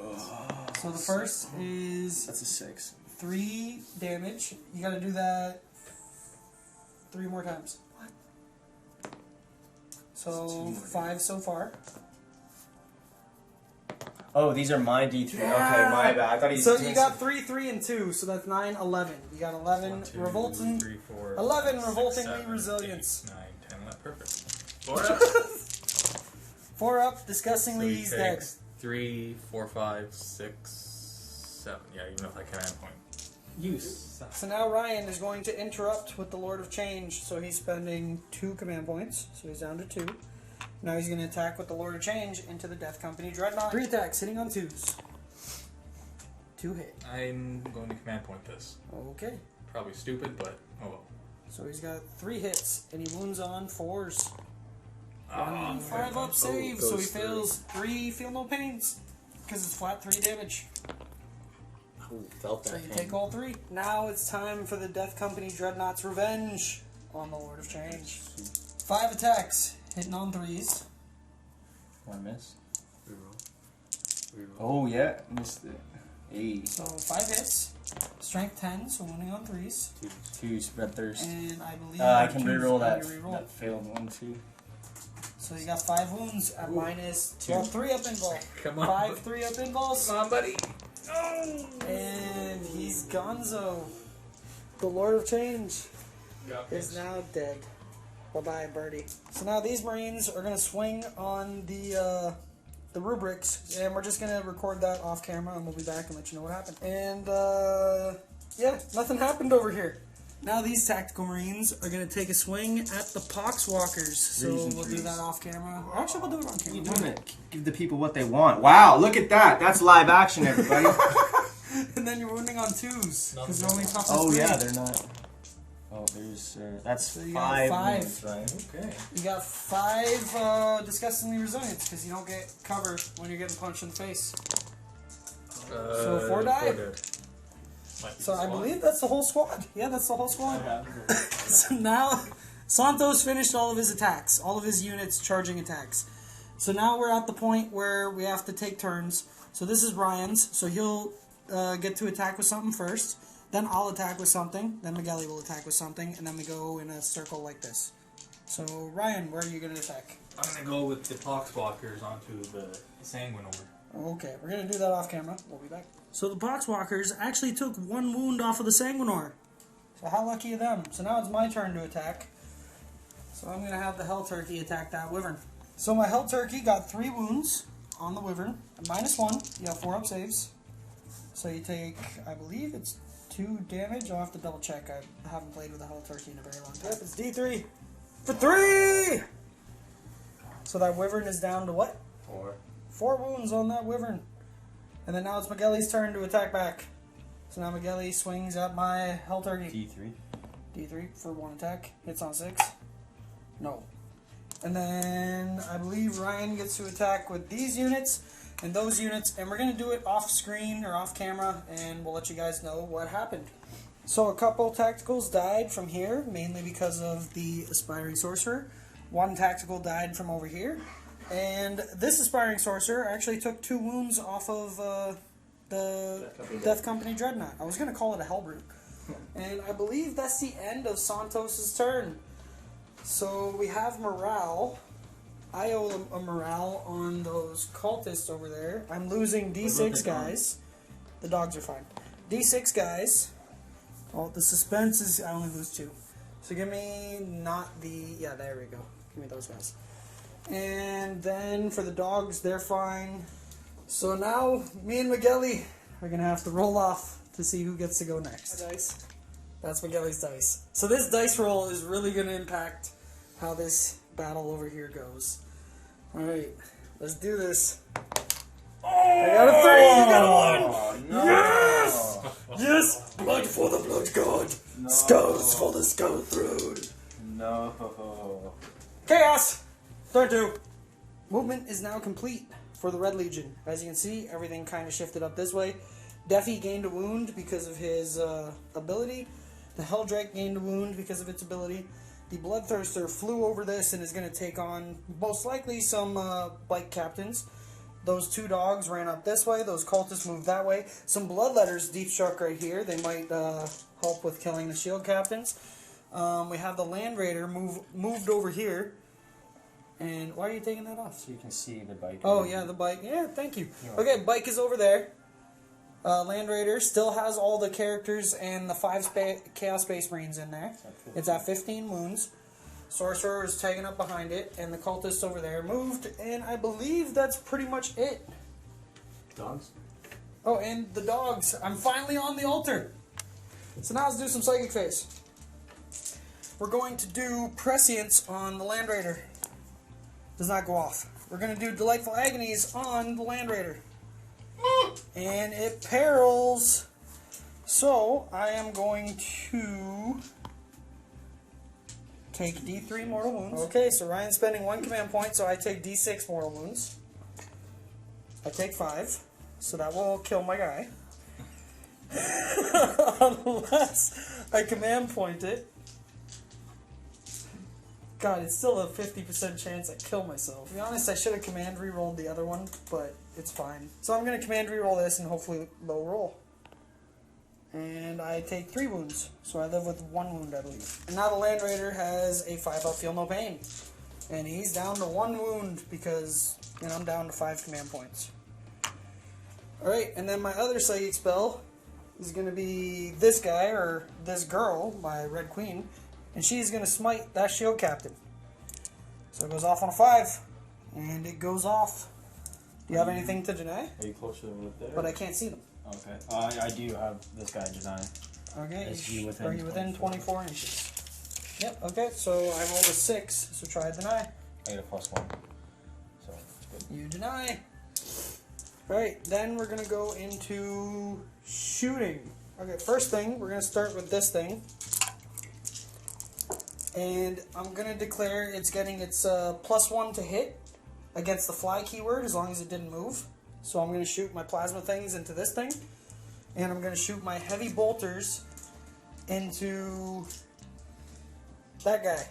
So the first is That's a 6. 3 damage. You gotta do that 3 more times. What? So 5 so far. Oh, these are my D3. Yeah. Okay, my bad. I thought he. So you got 3, 3, and 2, so that's 9, 11. You got 11 1, 2, revolting. 3, 4, 11 6, revoltingly 7, resilience. 8, 9, 10, perfect. 4 up. 4 up, So disgustingly he he's dead. takes 3, 4, 5, 6, 7. Yeah, even if I command point. Use. So now Ryan is going to interrupt with the Lord of Change, so he's spending 2 command points, so he's down to 2. Now he's going to attack with the Lord of Change into the Death Company Dreadnought. 3 attacks, hitting on 2s. 2 hit. I'm going to command point this. Okay. Probably stupid, but oh well. So he's got 3 hits, and he wounds on 4s. Ah, 5 up save, goes so he through. fails 3 feel no pains. Because it's flat 3 damage. Ooh, felt So that you pain. take all 3. Now it's time for the Death Company Dreadnought's revenge on the Lord of Change. 5 attacks, hitting on 3s. 1 miss. Oh yeah, missed it. Hey. So 5 hits, strength 10, so winning on 3s. 2 spread thirst. And I believe I can two reroll that, reroll. that failed one too. So you got 5 wounds at minus 3 up invul. Come on. 5 3 up invuls. Come on, buddy. And he's gonzo. The Lord of Change is now dead. Bye-bye, Brady. So now these Marines are going to swing on the rubrics, and we're just going to record that off camera, and we'll be back and let you know what happened. And, yeah, nothing happened over here. Now these tactical Marines are going to take a swing at the Poxwalkers. So we'll do that off camera. Or actually, we'll do it on camera. What are you doing? Give the people what they want. Wow, look at that. That's live action, everybody. And then you're wounding on 2s, because they're only tough as Oh 3. yeah, they're not. Oh, there's that's So you got 5 5. wounds, right? Okay. You got 5 disgustingly resilience, because you don't get cover when you're getting punched in the face. So 4 die? 4 dead. So I believe that's the whole squad. Yeah, that's the whole squad. So now, Santos finished all of his attacks, all of his units charging attacks. So now we're at the point where we have to take turns. So this is Ryan's, so he'll get to attack with something first. Then I'll attack with something. Then Michele will attack with something, and then we go in a circle like this. So Ryan, where are you going to attack? I'm gonna go with the Poxwalkers onto the Sanguine over. Okay, we're going to do that off camera. We'll be back. So the Poxwalkers actually took 1 wound off of the Sanguinor. So how lucky of them. So now it's my turn to attack. So I'm going to have the Hell Turkey attack that Wyvern. So my Hell Turkey got 3 wounds on the Wyvern. Minus 1. You have 4 up saves. So you take, I believe it's 2 damage. I'll have to double check. I haven't played with a Hell Turkey in a very long time. Yep, it's D3 for 3! So that Wyvern is down to what? 4. 4 wounds on that Wyvern. And then now it's Michele's turn to attack back. So now Michele swings at my Hell Turkey. D3. D3 for 1 attack. Hits on 6. No. And then I believe Ryan gets to attack with these units and those units. And we're going to do it off screen or off camera. And we'll let you guys know what happened. So a couple tacticals died from here. Mainly because of the Aspiring Sorcerer. 1 tactical died from over here. And this Aspiring Sorcerer actually took 2 wounds off of the Death Company Dreadnought. I was going to call it a Hellbrute. And I believe that's the end of Santos' turn. So we have morale. I owe a morale on those cultists over there. I'm losing D6 guys. The dogs are fine. D6 guys. Oh, the suspense is I only lose 2. So give me not the... Yeah, there we go. Give me those guys. And then for the dogs, they're fine. So now, me and Michele are going to have to roll off to see who gets to go next. Dice. That's Michele's dice. So this dice roll is really going to impact how this battle over here goes. Alright, let's do this. Oh, I got a 3! You got a 1! No. Yes! Yes! Blood for the blood god! No. Skulls for the skull throne! No. Chaos! Turn 2. Movement is now complete for the Red Legion. As you can see, everything kind of shifted up this way. Deafy gained a wound because of his ability. The Helldrake gained a wound because of its ability. The Bloodthirster flew over this and is going to take on, most likely, some bike captains. Those 2 dogs ran up this way. Those cultists moved that way. Some Bloodletters deep struck right here. They might help with killing the shield captains. We have the Land Raider moved over here. And why are you taking that off? So you can see the bike. Oh, yeah, the bike. Yeah, thank you. Okay, bike is over there. Land Raider still has all the characters and the 5 Chaos Space Marines in there. It's at 15 wounds. Sorcerer is tagging up behind it. And the cultists over there moved. And I believe that's pretty much it. Dogs? Oh, and the dogs. I'm finally on the altar. So now let's do some Psychic Phase. We're going to do Prescience on the Land Raider. Does not go off. We're going to do Delightful Agonies on the Land Raider. And it perils. So, I am going to take D3 mortal wounds. Okay, so Ryan's spending 1 command point, so I take D6 mortal wounds. I take 5, so that will kill my guy. Unless I command point it. God, it's still a 50% chance I kill myself. To be honest, I should have command re-rolled the other one, but it's fine. So I'm going to command re-roll this and hopefully low roll. And I take 3 wounds, so I live with 1 wound, I believe. And now the Land Raider has a 5-up feel no pain. And he's down to 1 wound because, you know, I'm down to 5 command points. Alright, and then my other psychic spell is going to be this guy, or this girl, my Red Queen. And she's going to smite that shield captain. So it goes off on a 5. And it goes off. Do you have anything to deny? Are you closer than with there? But I can't see them. Okay. I do have this guy deny. Okay. Is he within Are you within 24 inches? Yep, okay. So I rolled a 6. So try a deny. I get a +1. So it's good. You deny. Right, then we're going to go into shooting. Okay, first thing, we're going to start with this thing. And I'm going to declare it's getting its +1 to hit against the fly keyword as long as it didn't move. So I'm going to shoot my plasma things into this thing. And I'm going to shoot my heavy bolters into that guy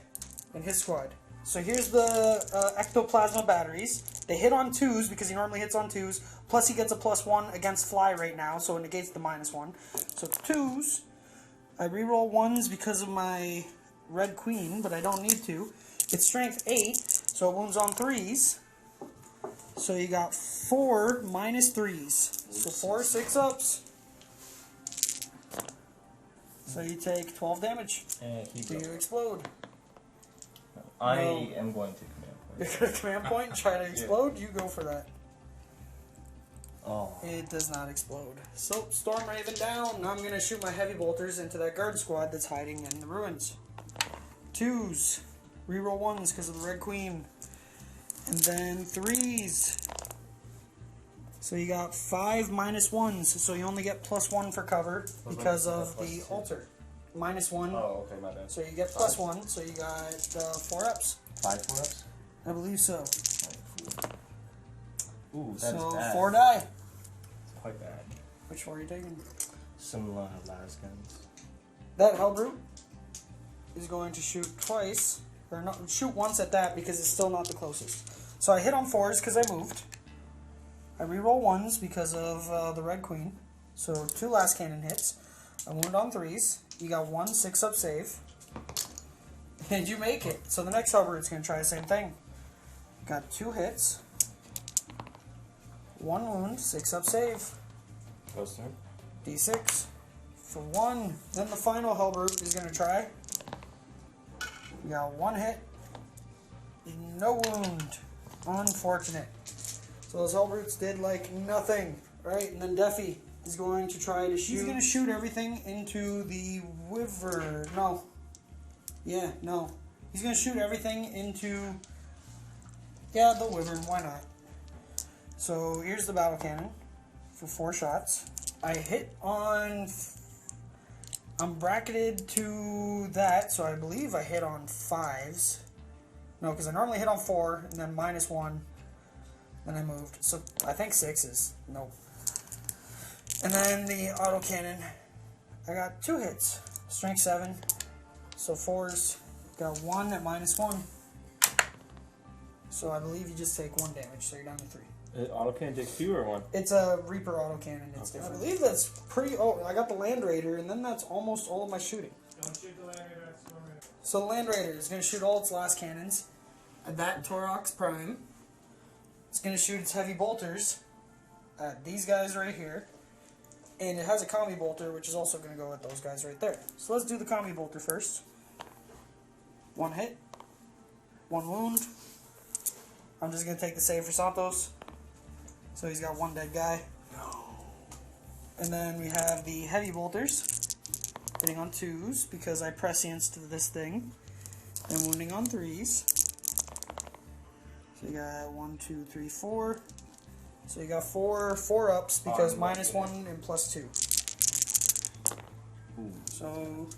and his squad. So here's the ectoplasma batteries. They hit on 2s because he normally hits on 2s. Plus he gets a +1 against fly right now, so it negates the -1. So 2s. I reroll 1s because of my Red Queen, but I don't need to. It's strength 8, so it wounds on 3s. So you got 4 -3s. So 4 6-ups. So you take 12 damage. And keep Do going. you explode? I No. am going to command point. You're going to command point and try to explode? You go for that. Oh. It does not explode. So, Storm Raven down. Now I'm going to shoot my heavy bolters into that guard squad that's hiding in the ruins. 2s. Reroll 1s because of the Red Queen. And then 3s. So you got 5 -1s. So you only get +1 for cover because of the altar. -1. Oh, okay, my bad. So you get +1. So you got 4 ups. 5 4-ups? I believe so. Ooh, that's So bad. 4 die. It's quite bad. Which 4 are you taking? Some las guns. That Hellbrute is going to shoot twice, or not, shoot once at that because it's still not the closest. So I hit on 4s because I moved. I reroll 1s because of the Red Queen. So 2 last cannon hits. I wound on 3s. You got 1 6-up save. And you make it. So the next Hellbrute's going to try the same thing. Got 2 hits. 1 wound, 6-up save. Close to him. D6 for 1. Then the final Hellbrute is going to try. We got 1 hit. No wound. Unfortunate. So those Hellbrutes did like nothing. Right? And then Deafy is going to try to shoot. He's going to shoot everything into the Wyvern. No. Yeah, no. He's going to shoot everything into... Yeah, the Wyvern. Why not? So here's the battle cannon for 4 shots. I hit on... I'm bracketed to that, so I believe I hit on 5s. No, because I normally hit on 4, and then -1. Then I moved. So I think 6s. Nope. And then the autocannon. I got 2 hits. Strength 7. So 4s. Got 1 at -1. So I believe you just take 1 damage, so you're down to 3. Autocannon takes 2 or 1? It's a Reaper autocannon. It's different. I believe that's pretty... Oh, I got the Land Raider, and then that's almost all of my shooting. Don't shoot the Land Raider, that's Storm Raider. So the Land Raider is going to shoot all its last cannons at that Torox Prime. It's going to shoot its heavy bolters at these guys right here. And it has a combi bolter, which is also going to go at those guys right there. So let's do the combi bolter first. 1 hit. 1 wound. I'm just going to take the save for Santos. So he's got 1 dead guy. And then we have the heavy bolters. Hitting on 2s because I prescience to this thing. And wounding on 3s. So you got 1, 2, 3, 4. So you got 4 ups because -1 and +2. Ooh. So,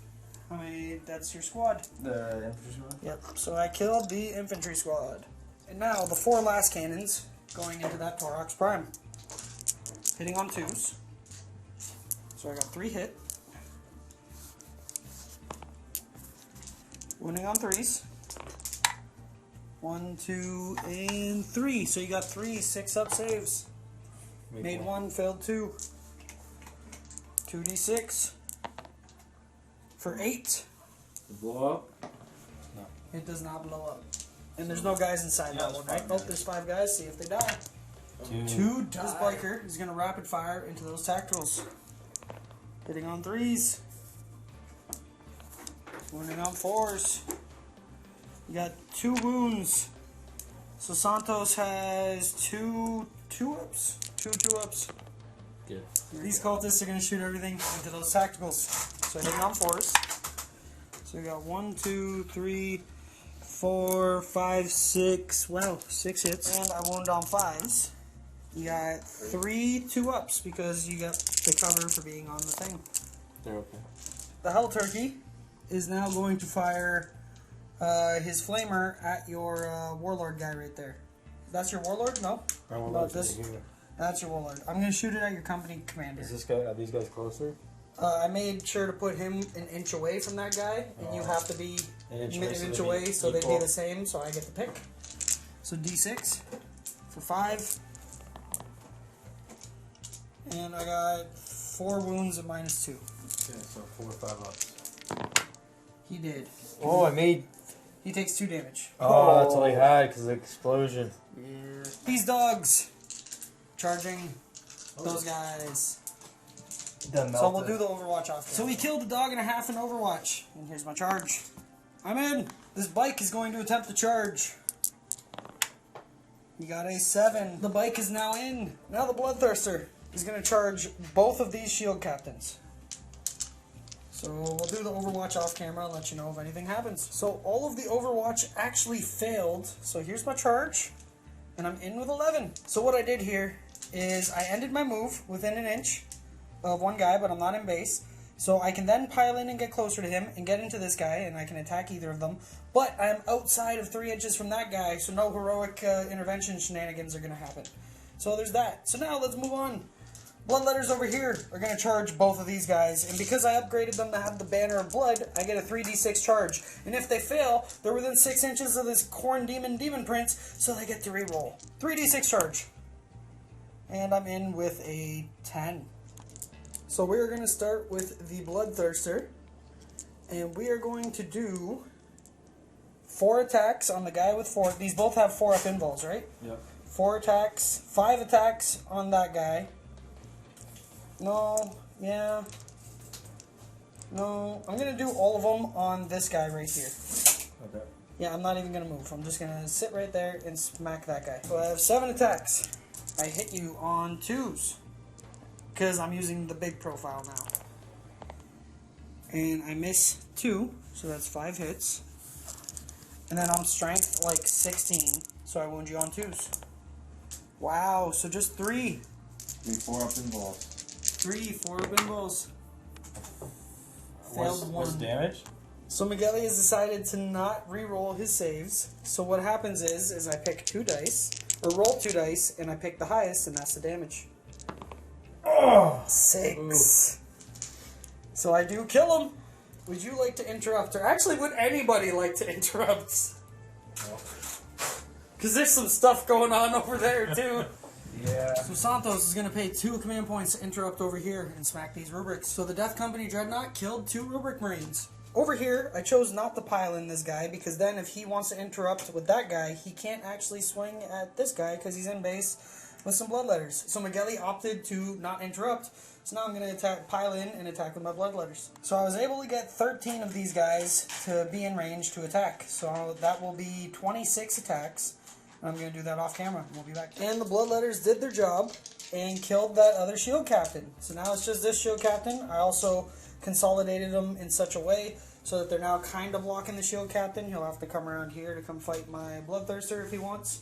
I mean, that's your squad. The infantry squad? Yep. So I killed the infantry squad. And now the 4 last cannons going into that Torox Prime. Hitting on 2s. So I got 3 hit. Wounding on 3s. 1, 2, and 3. So you got 3 6-up saves. Made 1, failed 2. 2d6 for 8. Blow up. It does not blow up. And there's no guys inside that one, right? Oh, there's 5 guys. See if they die. 2 die. This biker is going to rapid fire into those tacticals. Hitting on 3s. Wounding on 4s. You got 2 wounds. So Santos has 2 2-ups. 2 2-ups. Good. These cultists are going to shoot everything into those tacticals. So hitting on 4s. So we got 1, 2, 3, 4, 5, 6. Wow, 6 hits. And I wound on 5s. You got 3 2-ups because you got the cover for being on the thing. They're okay. The Hell Turkey is now going to fire his flamer at your warlord guy right there. That's your warlord? No. No, this. That's your warlord. I'm going to shoot it at your company commander. Is this guy? Are these guys closer? I made sure to put him an inch away from that guy, and you have to be An inch away so they equal. be the same, so I get to pick. So D6 for 5. And I got 4 wounds at -2. Okay, so 4 or 5 ups. He did. Oh, I made. He takes 2 damage. Oh, that's all he had because of the explosion. Yeah. These dogs charging those guys. So we'll do the Overwatch off. So we killed a dog and a half in Overwatch. And here's my charge. I'm in. This bike is going to attempt to charge. You got a 7. The bike is now in. Now the Bloodthirster is going to charge both of these shield captains. So we'll do the Overwatch off camera and let you know if anything happens. So all of the Overwatch actually failed. So here's my charge. And I'm in with 11. So what I did here is I ended my move within an inch of one guy, but I'm not in base. So I can then pile in and get closer to him and get into this guy, and I can attack either of them. But I'm outside of 3 inches from that guy, so no heroic intervention shenanigans are going to happen. So there's that. So now let's move on. Bloodletters over here are going to charge both of these guys, and because I upgraded them to have the Banner of Blood, I get a 3d6 charge. And if they fail, they're within 6 inches of this Corn Demon Prince, so they get to reroll. 3d6 charge. And I'm in with a 10. So we're going to start with the Bloodthirster, and we are going to do 4 attacks on the guy with 4. These both have 4-up involves, right? Yep. 4 attacks, 5 attacks on that guy. No, yeah. No, I'm going to do all of them on this guy right here. Okay. Yeah, I'm not even going to move. I'm just going to sit right there and smack that guy. So I have 7 attacks. I hit you on 2s. Because I'm using the big profile now. And I miss 2, so that's 5 hits. And then on strength, like 16, so I wound you on 2s. Wow, so just 3. 4-up involved. 3 4-up involves. Failed 1. What's damage? So Michele has decided to not re-roll his saves. So what happens is I pick 2 dice, or roll 2 dice, and I pick the highest, and that's the damage. Oh! 6. Ooh. So I do kill him. Would you like to interrupt? Or actually, would anybody like to interrupt? Because there's some stuff going on over there, too. Yeah. So Santos is going to pay 2 command points to interrupt over here and smack these rubrics. So the Death Company Dreadnought killed 2 rubric marines. Over here, I chose not to pile in this guy, because then if he wants to interrupt with that guy, he can't actually swing at this guy because he's in base with some bloodletters. So Michele opted to not interrupt, so now I'm going to pile in and attack with my bloodletters. So I was able to get 13 of these guys to be in range to attack. So that will be 26 attacks. And I'm going to do that off camera. We'll be back. And the bloodletters did their job and killed that other shield captain. So now it's just this shield captain. I also consolidated them in such a way so that they're now kind of blocking the shield captain. He'll have to come around here to come fight my bloodthirster if he wants.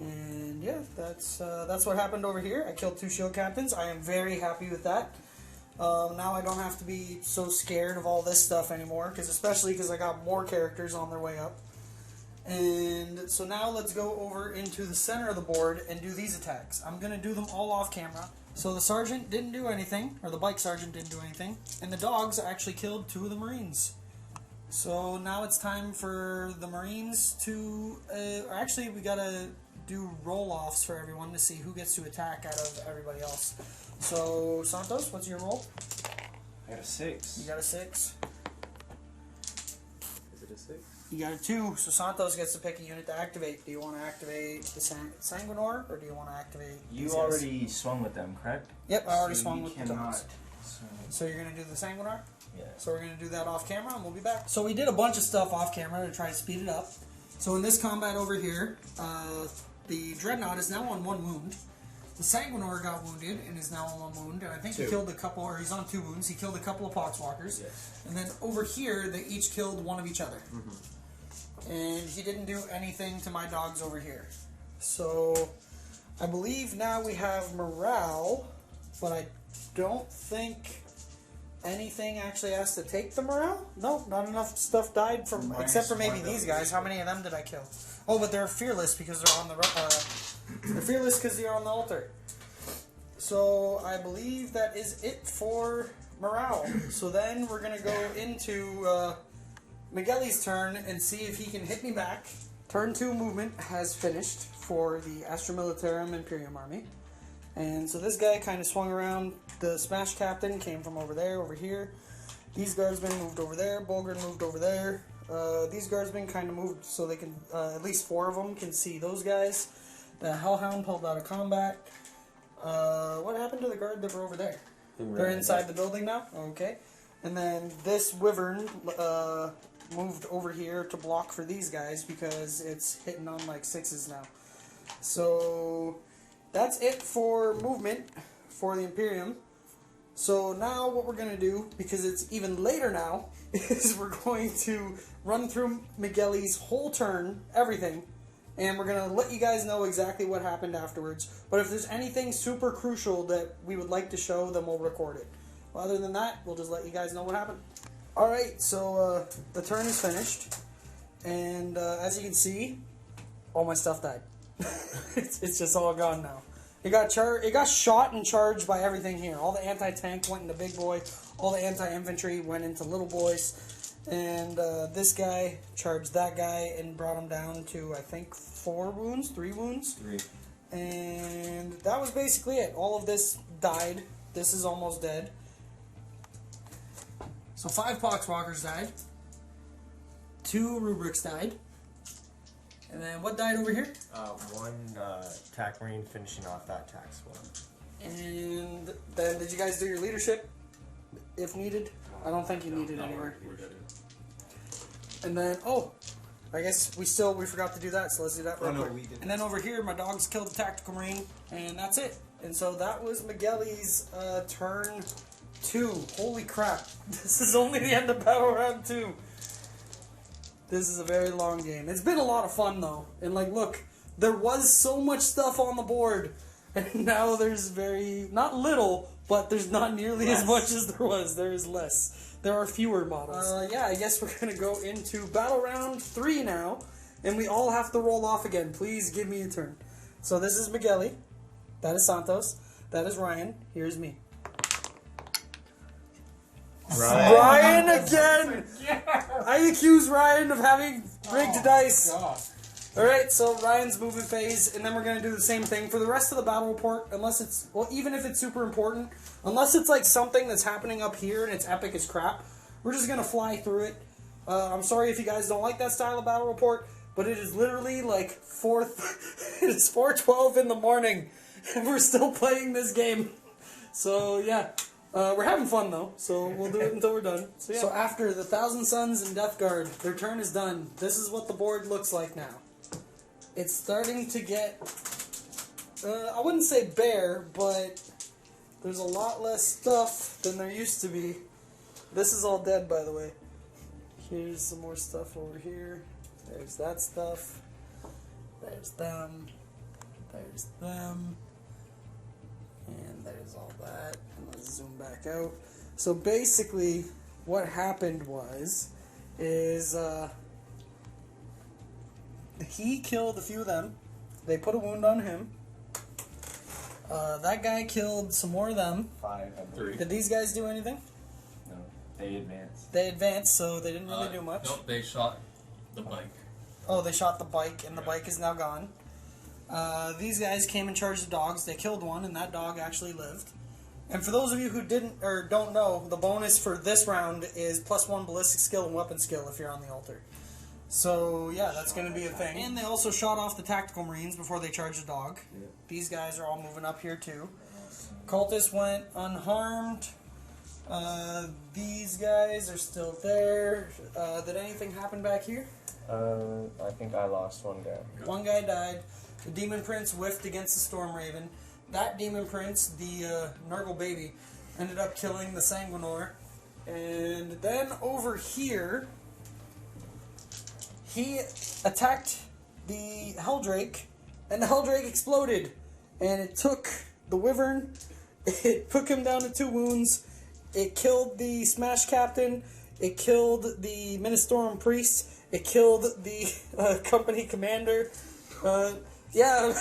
And yeah, that's what happened over here. I killed 2 shield captains. I am very happy with that. Now I don't have to be so scared of all this stuff anymore, especially because I got more characters on their way up. And so now let's go over into the center of the board and do these attacks. I'm going to do them all off camera. So the sergeant didn't do anything, or the bike sergeant didn't do anything, and the dogs actually killed 2 of the marines. So now it's time for the Marines to. Actually, we gotta do roll-offs for everyone to see who gets to attack out of everybody else. So Santos, what's your roll? I got a 6. You got a 6. Is it a 6? You got a 2. So Santos gets to pick a unit to activate. Do you want to activate the Sanguinor, or do you want to activate? You already swung with them, correct? Yep, I already So swung you with the cannot. dogs. So, So you're gonna do the Sanguinar? yeah. So we're going to do that off camera and we'll be back. So we did a bunch of stuff off camera to try to speed it up. So in this combat over here, the Dreadnought is now on 1 wound. The Sanguinor got wounded and is now on 1 wound. And I think he killed a couple, or he's on 2 wounds. He killed a couple of Poxwalkers. Yes. And then over here, they each killed one of each other. And he didn't do anything to my dogs over here. So I believe now we have morale, but I don't think anything actually has to take the morale? No, not enough stuff died from, except for maybe these guys. How many of them did I kill? Oh, but they're fearless because they're on the they're fearless because they're on the altar. So I believe that is it for morale. So then we're gonna go into Michele's turn and see if he can hit me back. Turn 2 movement has finished for the Astra Militarum Imperium army. And so this guy kind of swung around. The Smash Captain came from over there, over here. These guardsmen moved over there. Bulgren moved over there. These guardsmen kind of moved so they can, at least 4 of them can see those guys. The Hellhound pulled out of combat. What happened to the guard that were over there? They're inside the building now? Okay. And then this Wyvern moved over here to block for these guys because it's hitting on like 6s now. So that's it for movement for the Imperium. So now what we're going to do, because it's even later now, is we're going to run through Michele's whole turn, everything, and we're going to let you guys know exactly what happened afterwards. But if there's anything super crucial that we would like to show, then we'll record it. Well, other than that, we'll just let you guys know what happened. Alright, so the turn is finished, and as you can see, all my stuff died. it's just all gone now. It got shot and charged by everything here. All the anti-tank went into big boy. All the anti-infantry went into little boys. And this guy charged that guy and brought him down to, I think, 4 wounds? 3 wounds? 3. And that was basically it. All of this died. This is almost dead. So 5 Poxwalkers died. 2 Rubrics died. And then what died over here? 1 TAC Marine finishing off that TAC squad. And then did you guys do your leadership if needed? I don't think you need it anywhere. And then, I guess we forgot to do that, so let's do that real quick. we didn't. And then over here, my dogs killed the Tactical Marine, and that's it. And so that was Michele's turn 2. Holy crap. This is only the end of Battle Round 2. This is a very long game. It's been a lot of fun, though. And, like, look, there was so much stuff on the board, and now there's not little, but there's not nearly as much as there was. There is less. There are fewer models. Yeah, I guess we're going to go into Battle Round 3 now, and we all have to roll off again. Please give me a turn. So this is Michele. That is Santos. That is Ryan. Here's me. Ryan again! I accuse Ryan of having rigged dice. Alright, so Ryan's movement phase, and then we're going to do the same thing for the rest of the battle report, unless it's, well, even if it's super important, unless it's like something that's happening up here and it's epic as crap, we're just going to fly through it. I'm sorry if you guys don't like that style of battle report, but it is literally like it's 4:12 in the morning, and we're still playing this game. So, yeah. We're having fun, though, so we'll do it until we're done. So, yeah. So after the Thousand Suns and Death Guard, their turn is done. This is what the board looks like now. It's starting to get, I wouldn't say bare, but there's a lot less stuff than there used to be. This is all dead, by the way. Here's some more stuff over here. There's that stuff. There's them. There's them. And there's all that. And let's zoom back out. So basically, what happened is he killed a few of them. They put a wound on him. That guy killed some more of them. 5, I believe. Did these guys do anything? No. They advanced. They advanced, so they didn't really do much. Nope, they shot the bike. Oh, they shot the bike, and the bike is now gone. These guys came and charged the dogs. They killed one, and that dog actually lived. And for those of you who didn't or don't know, the bonus for this round is +1 ballistic skill and weapon skill if you're on the altar. So yeah, that's going to be a thing. And they also shot off the tactical marines before they charged the dog. Yep. These guys are all moving up here too. Cultists went unharmed. These guys are still there. Did anything happen back here? I think I lost one guy. One guy died. The Demon Prince whiffed against the Storm Raven. That Demon Prince, the Nurgle baby, ended up killing the Sanguinor. And then over here, he attacked the Helldrake, and the Helldrake exploded. And it took the Wyvern, it took him down to 2 wounds, it killed the Smash Captain, it killed the Ministorum Priest, it killed the company commander. Yeah,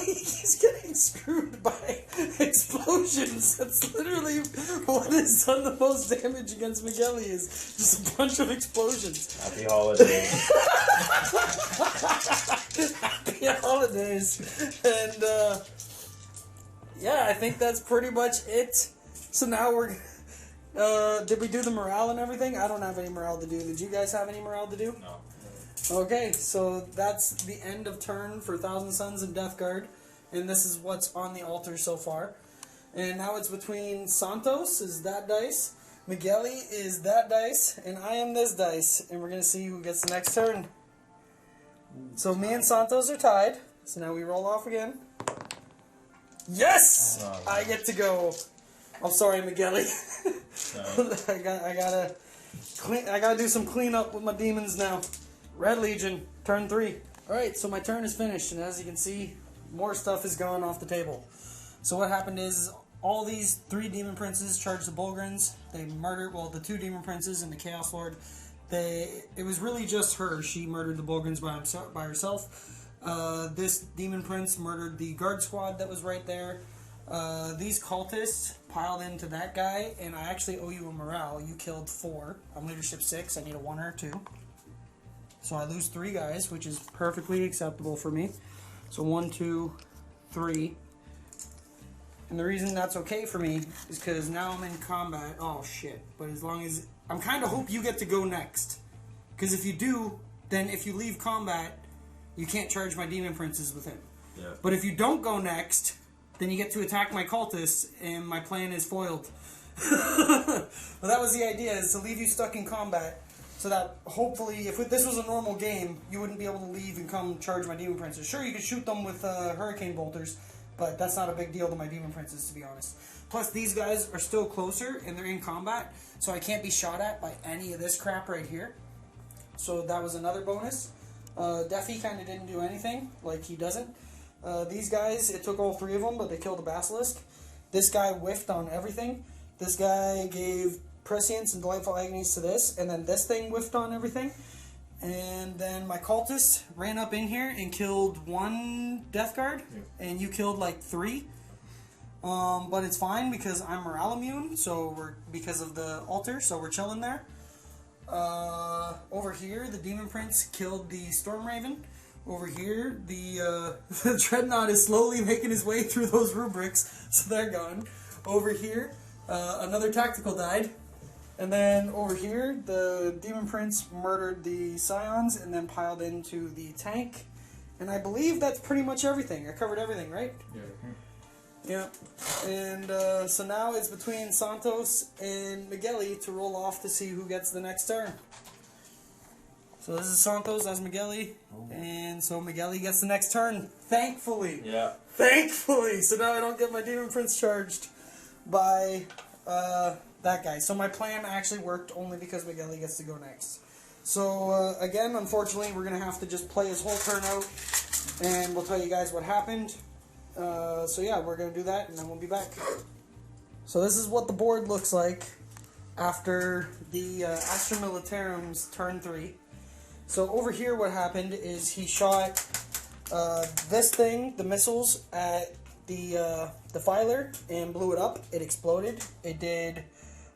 he's getting screwed by explosions. That's literally what has done the most damage against Michele, is just a bunch of explosions. Happy holidays. Happy holidays. And, yeah, I think that's pretty much it. So now we're... did we do the morale and everything? I don't have any morale to do. Did you guys have any morale to do? No. Okay, so that's the end of turn for Thousand Suns and Death Guard, and this is what's on the altar so far. And now it's between Santos is that dice, Michele is that dice, and I am this dice, and we're going to see who gets the next turn. So me and Santos are tied, so now we roll off again. Yes! I get to go. I'm sorry, Michele. I gotta do some cleanup with my demons now. Red Legion, turn 3. Alright, so my turn is finished, and as you can see, more stuff is gone off the table. So what happened is, all these 3 Demon Princes charged the Bulgrins. They murdered, well, the 2 Demon Princes and the Chaos Lord. It was really just her. She murdered the Bulgrins by herself. This Demon Prince murdered the guard squad that was right there. These cultists piled into that guy, and I actually owe you a morale. You killed 4. I'm leadership 6. I need a 1 or a 2. So I lose 3 guys, which is perfectly acceptable for me. So 1, 2, 3. And the reason that's okay for me is because now I'm in combat. Oh, shit. But as long as... I'm kind of hope you get to go next. Because if you do, then if you leave combat, you can't charge my Demon Princes with him. Yeah. But if you don't go next, then you get to attack my cultists, and my plan is foiled. But that was the idea, is to leave you stuck in combat. So that hopefully, if this was a normal game, you wouldn't be able to leave and come charge my Demon Princes. Sure, you could shoot them with Hurricane Bolters, but that's not a big deal to my Demon Princes, to be honest. Plus, these guys are still closer, and they're in combat, so I can't be shot at by any of this crap right here. So that was another bonus. Deafy kind of didn't do anything, like he doesn't. These guys, it took all 3 of them, but they killed the Basilisk. This guy whiffed on everything. This guy gave Prescience and Delightful Agonies to this, and then this thing whiffed on everything. And then my cultist ran up in here and killed 1 Death Guard, and you killed like 3. But it's fine because I'm morale immune, so because of the altar, so we're chilling there. Over here, the Demon Prince killed the Storm Raven. Over here, the Dreadnought is slowly making his way through those rubrics, so they're gone. Over here, another tactical died. And then over here, the Demon Prince murdered the Scions and then piled into the tank. And I believe that's pretty much everything. I covered everything, right? Yeah. And so now it's between Santos and Michele to roll off to see who gets the next turn. So this is Santos, that's Michele. And so Michele gets the next turn. Thankfully. Yeah. Thankfully. So now I don't get my Demon Prince charged by that guy. So my plan actually worked only because Michele gets to go next. So again, unfortunately, we're going to have to just play his whole turn out. And we'll tell you guys what happened. So yeah, we're going to do that and then we'll be back. So this is what the board looks like after the Astra Militarum's turn 3. So over here what happened is he shot this thing, the missiles, at the filer and blew it up. It exploded. It did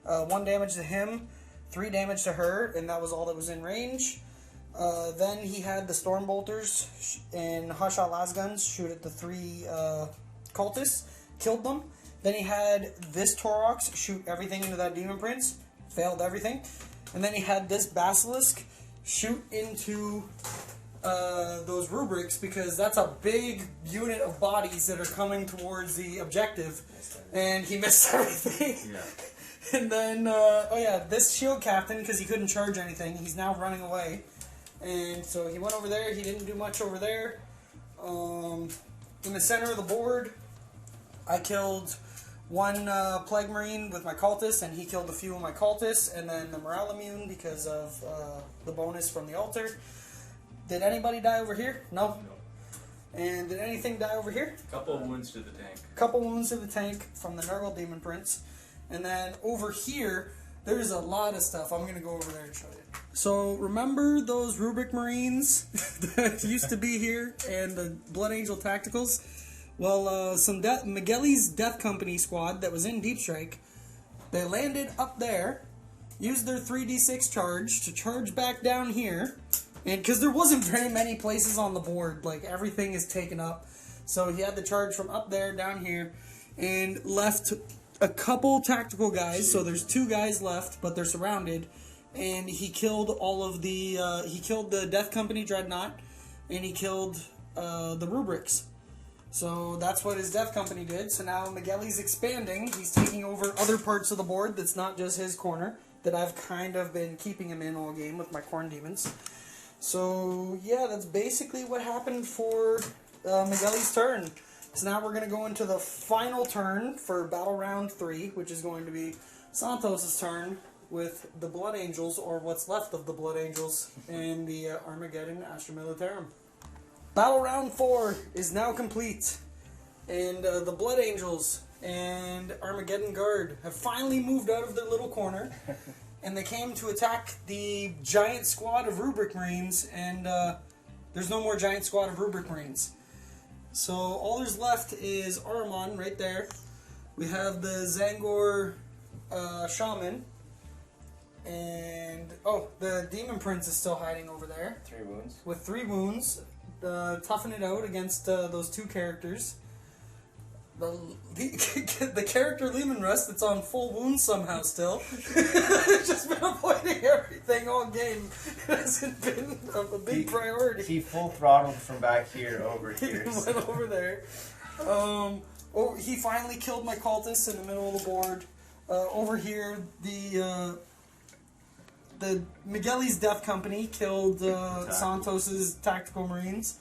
1 damage to him, 3 damage to her, and that was all that was in range. Then he had the Storm Bolters and Hotshot Lasguns shoot at the 3 cultists, killed them. Then he had this Taurox shoot everything into that Demon Prince, failed everything. And then he had this Basilisk shoot into those rubrics, because that's a big unit of bodies that are coming towards the objective, and he missed everything. Yeah. And then, this shield captain, because he couldn't charge anything, he's now running away. And so he went over there, he didn't do much over there. In the center of the board, I killed 1 Plague Marine with my cultists, and he killed a few of my cultists, and then the morale immune because of the bonus from the altar. Did anybody die over here? No. And did anything die over here? Couple of wounds to the tank. Couple wounds to the tank from the Nurgle Demon Prince. And then over here, there's a lot of stuff. I'm going to go over there and show you. So remember those Rubric Marines that used to be here and the Blood Angel Tacticals? Well, some Michele's Death Company squad that was in Deep Strike, they landed up there, used their 3d6 charge to charge back down here, and because there wasn't very many places on the board, like everything is taken up, so he had the charge from up there down here, and left a couple tactical guys. So there's 2 guys left, but they're surrounded, and he killed all of the he killed the Death Company Dreadnought, and he killed the Rubrics. So that's what his Death Company did. So now Michele's expanding. He's taking over other parts of the board that's not just his corner, that I've kind of been keeping him in all game with my Corn Demons. So yeah, that's basically what happened for Michele's turn. So now we're going to go into the final turn for Battle Round 3, which is going to be Santos' turn with the Blood Angels, or what's left of the Blood Angels, and the Armageddon Astra Militarum. Battle Round 4 is now complete, and the Blood Angels and Armageddon Guard have finally moved out of their little corner, and they came to attack the giant squad of Rubric Marines, and there's no more giant squad of Rubric Marines. So all there's left is Aramon right there. We have the Zangor Shaman, and the Demon Prince is still hiding over there. 3 wounds. With 3 wounds. Toughen it out against those 2 characters. The character Lehman Rust that's on full wounds somehow still. Just been avoiding everything all game. It hasn't been a big priority. He full throttled from back here over here. He went over there. He finally killed my cultists in the middle of the board. Over here, the Michele's Death Company killed Santos's Tactical Marines.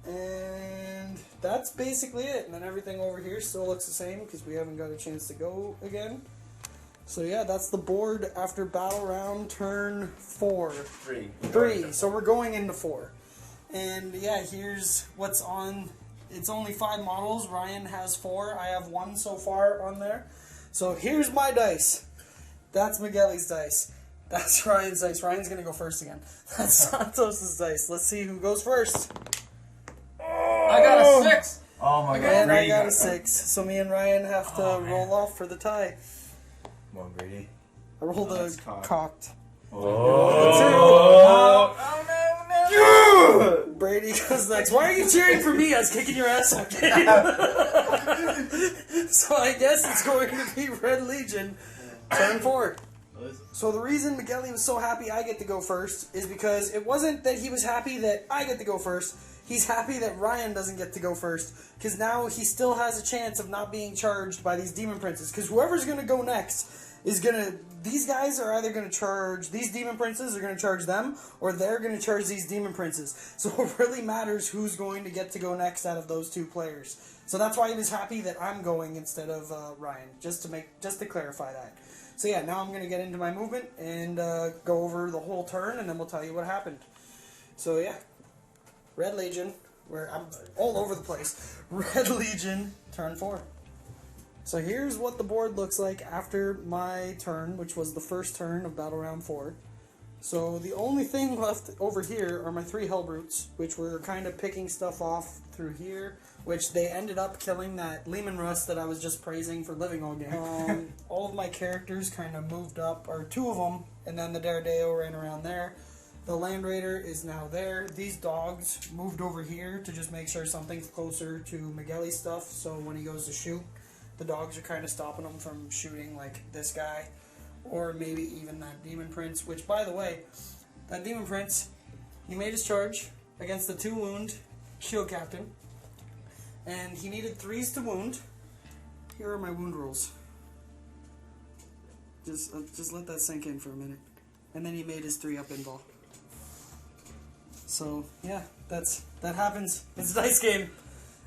And that's basically it. And then everything over here still looks the same because we haven't got a chance to go again. So yeah, that's the board after Battle Round turn 4. 3. So we're going into 4. And yeah, here's what's on. It's only 5 models. Ryan has 4. I have 1 so far on there. So here's my dice. That's Michele's dice. That's Ryan's dice. Ryan's going to go first again. That's Santos' dice. Let's see who goes first. I got a 6! Oh my god. And I got a 6. So me and Ryan have to roll off for the tie. Come on, Brady. I rolled a cocked. Oh no. Brady goes next. Why are you cheering for me? I was kicking your ass all game. So I guess it's going to be Red Legion, turn 4. So the reason Michele was so happy I get to go first is because it wasn't that he was happy that I get to go first. He's happy that Ryan doesn't get to go first, because now he still has a chance of not being charged by these Demon Princes. Because whoever's going to go next is going to... These guys are either going to charge... These Demon Princes are going to charge them, or they're going to charge these Demon Princes. So it really matters who's going to get to go next out of those 2 players. So that's why he was happy that I'm going instead of Ryan, just to clarify that. So yeah, now I'm going to get into my movement and go over the whole turn, and then we'll tell you what happened. So yeah. Red Legion, where I'm all over the place. Red Legion, turn 4. So here's what the board looks like after my turn, which was the first turn of Battle Round 4. So the only thing left over here are my 3 Hellbrutes, which were kind of picking stuff off through here, which they ended up killing that Lehman Russ that I was just praising for living all game. All of my characters kind of moved up, or 2 of them, and then the Daredeo ran around there. The Land Raider is now there. These dogs moved over here to just make sure something's closer to Michele's stuff, so when he goes to shoot, the dogs are kind of stopping him from shooting like this guy, or maybe even that Demon Prince, which, by the way, that Demon Prince, he made his charge against the 2-wound shield captain, and he needed 3s to wound. Here are my wound rolls. Just let that sink in for a minute. And then he made his 3 up in ball. So yeah, that happens. It's a dice game.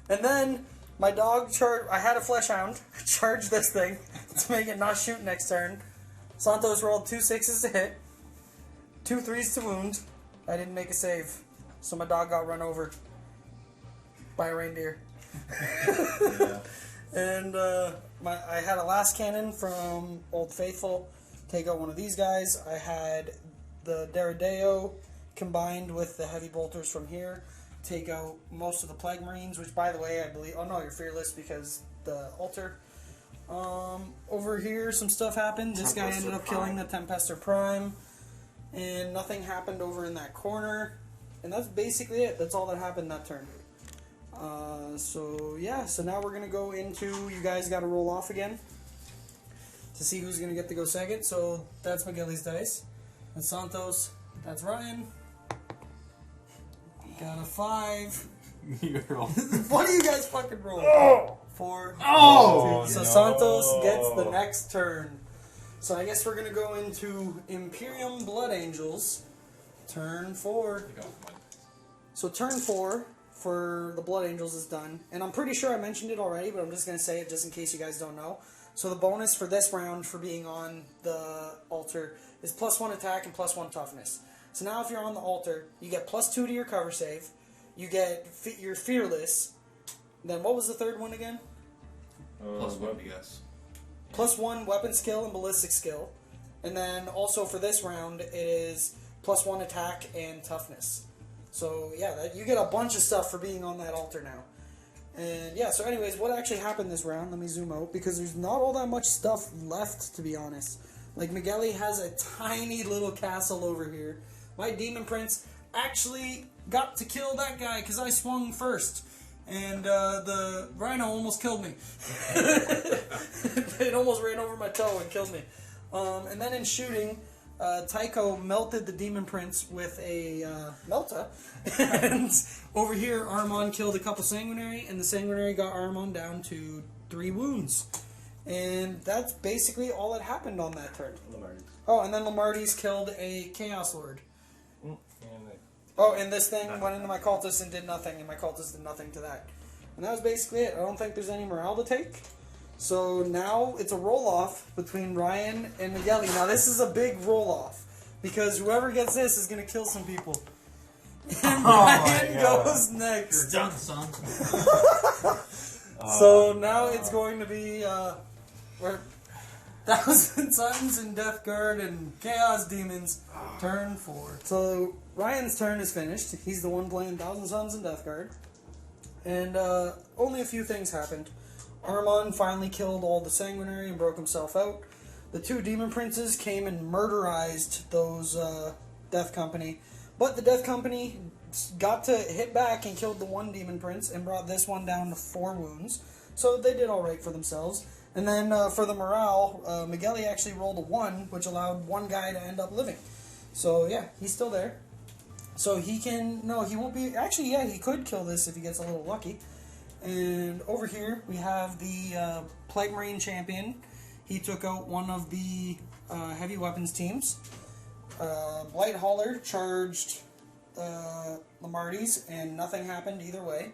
And then my dog I had a flesh hound charge this thing to make it not shoot next turn. Santos rolled 2 6s to hit, 2 3s to wound. I didn't make a save, so my dog got run over by a reindeer. Yeah. And I had a last cannon from Old Faithful take out one of these guys. I had the Daredeo combined with the heavy bolters from here take out most of the Plague Marines, which, by the way, I believe... Oh, no, you're fearless because the altar. Over here, some stuff happened. This guy ended up killing the Tempester Prime, and nothing happened over in that corner. And that's basically it. That's all that happened that turn. So now we're going to go into... You guys got to roll off again to see who's going to get to go second. So that's Michele's dice. And Santos, that's Ryan. Got a 5. You roll. What do you guys fucking roll? 4. Oh, So no. Santos gets the next turn. So I guess we're going to go into Imperium Blood Angels. Turn 4. So turn 4 for the Blood Angels is done. And I'm pretty sure I mentioned it already, but I'm just going to say it just in case you guys don't know. So the bonus for this round for being on the altar is +1 attack and +1 toughness. So now if you're on the altar, you get +2 to your cover save. You get you're fearless. Then what was the third one again? +1, I guess. +1 weapon skill and ballistic skill. And then also for this round, it is +1 attack and toughness. So yeah, you get a bunch of stuff for being on that altar now. And yeah, so anyways, what actually happened this round, let me zoom out, because there's not all that much stuff left, to be honest. Like, Michele has a tiny little castle over here. My Demon Prince actually got to kill that guy because I swung first. And the Rhino almost killed me. It almost ran over my toe and killed me. And then in shooting, Tycho melted the Demon Prince with a Melta. And over here, Armand killed a couple Sanguinary, and the Sanguinary got Armand down to 3 wounds. And that's basically all that happened on that turn. Oh, and then Lamarty's killed a Chaos Lord. Oh, and this thing went into my cultist and did nothing, and my cultist did nothing to that. And that was basically it. I don't think there's any morale to take. So now it's a roll-off between Ryan and Michele. Now this is a big roll-off, because whoever gets this is going to kill some people. And Ryan goes next. You're done, son. So now it's going to be we're Thousand Suns and Death Guard and Chaos Demons, turn 4. So Ryan's turn is finished. He's the one playing Thousand Suns and Death Guard. And only a few things happened. Armand finally killed all the Sanguinary and broke himself out. The 2 Demon Princes came and murderized those Death Company. But the Death Company got to hit back and killed the 1 Demon Prince and brought this one down to 4 wounds. So they did alright for themselves. And then for the morale, Michele actually rolled a 1, which allowed 1 guy to end up living. So yeah, he's still there. So he can... No, he won't be... Actually, yeah, he could kill this if he gets a little lucky. And over here, we have the Plague Marine Champion. He took out one of the heavy weapons teams. Blight Hauler charged Lamarty's, and nothing happened either way.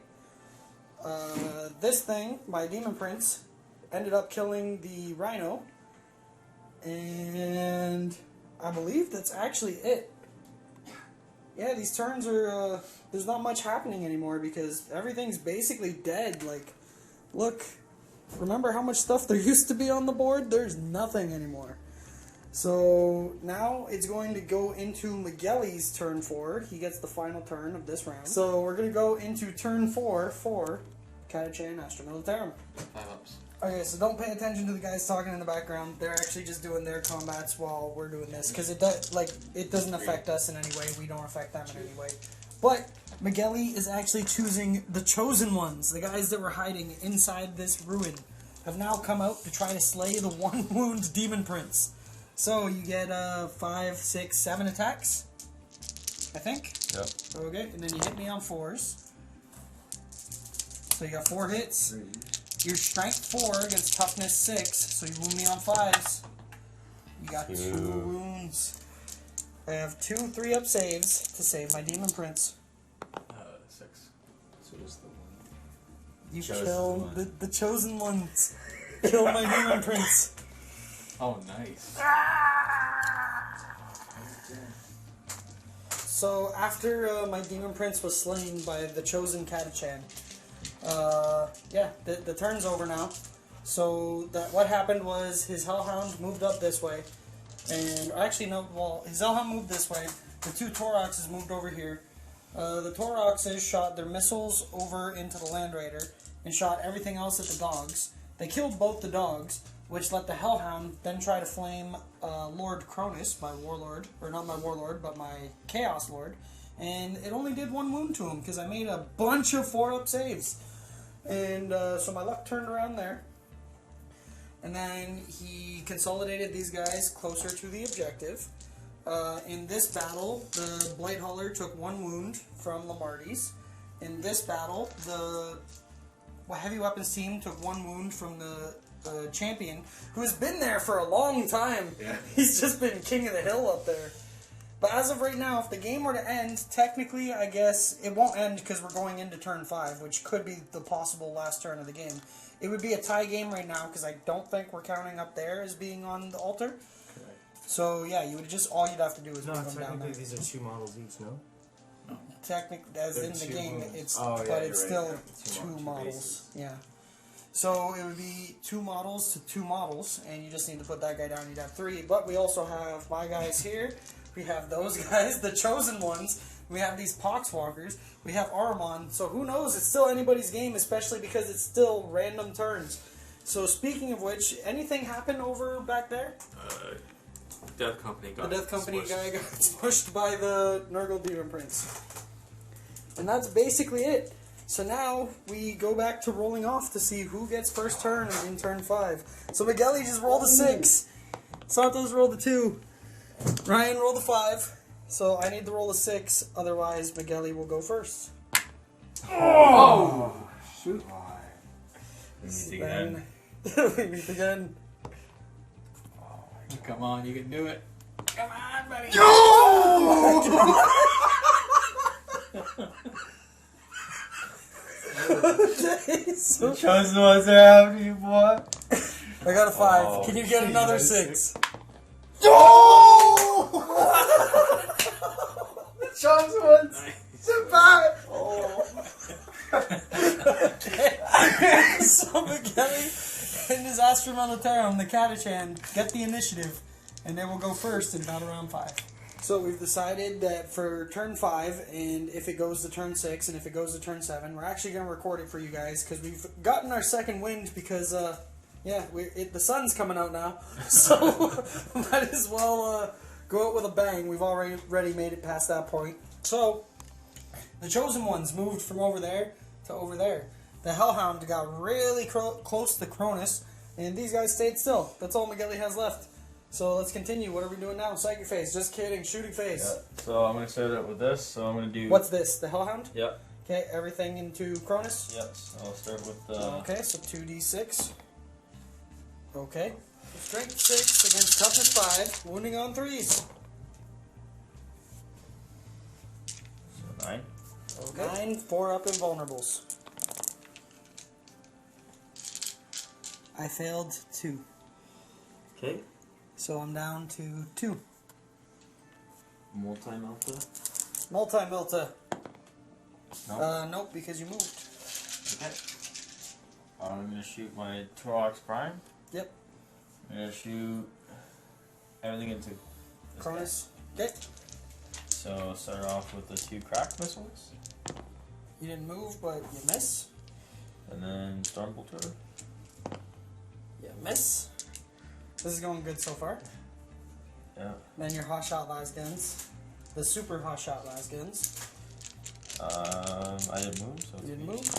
This thing, my Demon Prince, ended up killing the Rhino. And I believe that's actually it. Yeah, these turns are, there's not much happening anymore because everything's basically dead. Like, look, remember how much stuff there used to be on the board? There's nothing anymore. So now it's going to go into Michele's turn 4. He gets the final turn of this round. So we're going to go into turn 4 for Catachan Astra Militarum. 5 ups. Okay, so don't pay attention to the guys talking in the background. They're actually just doing their combats while we're doing this, because it doesn't affect us in any way. We don't affect them in any way. But Michele is actually choosing the chosen ones, the guys that were hiding inside this ruin, have now come out to try to slay the 1 wound Demon Prince. So you get 5, 6, 7 attacks, I think. Yep. Okay, and then you hit me on 4s. So you got 4 hits. Your strength 4 against toughness 6, so you wound me on 5s. You got 2 wounds. I have 2 3-up saves to save my Demon Prince. 6. So just the one. You Chosen kill one. the chosen ones. Kill my Demon Prince. Oh, nice. So after my Demon Prince was slain by the chosen Catachan, yeah, the turn's over now. So what happened was his Hellhound moved up this way, and actually no, well, his Hellhound moved this way. The 2 Toroxes moved over here. The Toroxes shot their missiles over into the Land Raider and shot everything else at the dogs. They killed both the dogs, which let the Hellhound then try to flame Lord Cronus, my warlord, or not my warlord, but my Chaos Lord, and it only did 1 wound to him because I made a bunch of 4-up saves. And so my luck turned around there. And then he consolidated these guys closer to the objective. In this battle, the Blight Hauler took 1 wound from Lamarty's. In this battle, the Heavy Weapons team took 1 wound from the champion, who has been there for a long time. Yeah. He's just been king of the hill up there. But as of right now, if the game were to end, technically, I guess, it won't end because we're going into turn 5, which could be the possible last turn of the game. It would be a tie game right now because I don't think we're counting up there as being on the altar. Correct. So, yeah, all you'd have to do is No, move them down technically there. these are 2 models each, no? Technically, as They're in the 2 game, wounds. it's Oh, yeah, but you're it's right, still yeah. 2 2 models. bases. Yeah. So it would be 2 models to 2 models, and you just need to put that guy down. You'd have 3. But we also have my guys here. We have those guys, the chosen ones. We have these Poxwalkers. We have Armon. So who knows? It's still anybody's game, especially because it's still random turns. So speaking of which, anything happen over back there? Death Company got The Death Company smushed. guy got pushed by the Nurgle Demon Prince. And that's basically it. So now we go back to rolling off to see who gets first turn in turn 5. So Michele just rolled a 6. Santos rolled a 2. Ryan rolled a 5. So I need to roll a 6, otherwise Michele will go first. Oh! Shoot. Then we meet again. Come on, you can do it. Come on, buddy. Okay, so Chosen ones are after you, boy. I got a 5. Oh, Can you get another 6? Chosen ones. Survive. So Michele and his Astra Militarum, the Catachan, get the initiative, and they will go first in battle round 5. So we've decided that for turn 5, and if it goes to turn 6, and if it goes to turn 7, we're actually going to record it for you guys, because we've gotten our second wind, because, yeah, the sun's coming out now, so might as well go out with a bang. We've already made it past that point. So, the Chosen Ones moved from over there to over there. The Hellhound got really close to Cronus, and these guys stayed still. That's all Michele has left. So let's continue. What are we doing now? Psychic phase. Just kidding. Shooting phase. Yeah. So I'm gonna set it up with this. So I'm gonna do. What's this? The Hellhound? Yep. Okay, everything into Cronus? Yep. So I'll start with. Okay, so 2d6. Okay. Strength 6 against toughness 5. Wounding on 3s. So 9. Okay. 9, 4 up invulnerables. I failed 2. Okay. So I'm down to 2. Multi-melta. Multi-milta. No. Nope, because you moved. Okay. I'm gonna shoot my Torox Prime. Yep. I'm gonna shoot everything into this Cronus. Okay. guy. So I'll start off with the 2 crack missiles, You didn't move, but you miss. and then Stormbolter. You miss. This is going good so far. Yeah. Then your hot shot lasguns. The super hot shot lasguns. I didn't move, so You didn't move.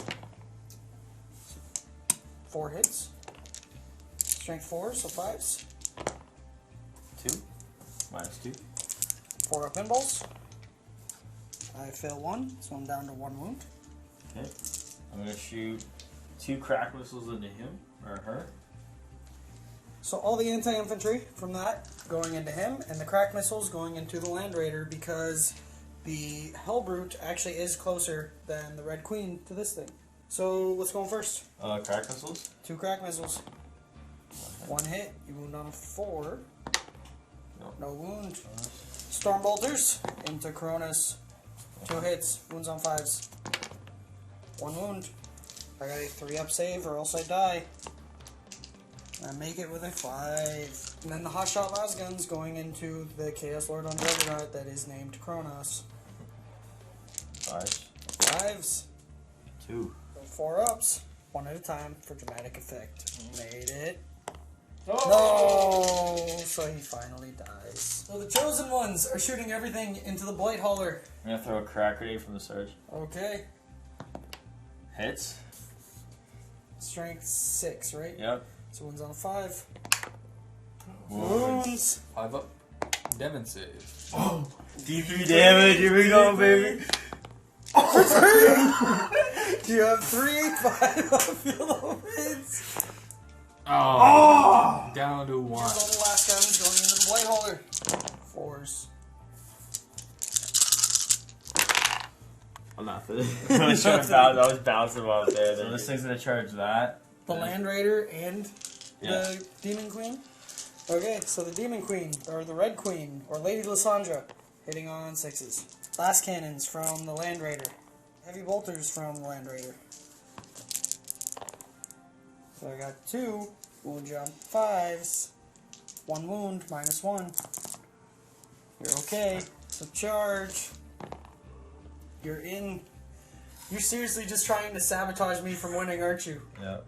4 hits. Strength 4, so 5s. 2 minus 2. 4 up pinballs. I fail 1, so I'm down to 1 wound. Okay. I'm gonna shoot 2 crack missiles into him or her. So all the anti-infantry from that going into him, and the crack missiles going into the Land Raider because the Hellbrute actually is closer than the Red Queen to this thing. So what's going first? Crack missiles. 2 crack missiles. 1 hit. You wound on a 4. No wound. Stormbolters into Cronus. 2 hits. Wounds on 5s. 1 wound. I got a 3-up save or else I die. I make it with a 5. And then the hot shot lasguns going into the Chaos Lord on Juggernaut that is named Kronos. 5. 5s. 2. 4 ups. 1 at a time for dramatic effect. Made it. Oh! No! So he finally dies. So the chosen ones are shooting everything into the Blight Hauler. I'm gonna throw a crack grenade from the surge. Okay. Hits. Strength 6, right? Yep. So one's on a 5. Wounds. Wounds. 5 up. Demon save. D3 damage. Here we go, baby. You have 3 5 on field of hits. Oh! Down to 1. Here's all the last guns going into the Blight Hauler. 4s. I'm not finished. I was bouncing them up there. So this thing's gonna charge that. The Land Raider and Yeah. the Demon Queen. Okay, so the Demon Queen, or the Red Queen, or Lady Lysandra, hitting on 6s. Blast cannons from the Land Raider. Heavy bolters from the Land Raider. So I got 2 wound jump 5s. 1 wound, minus 1. You're okay. So charge. You're in. You're seriously just trying to sabotage me from winning, aren't you? Yep.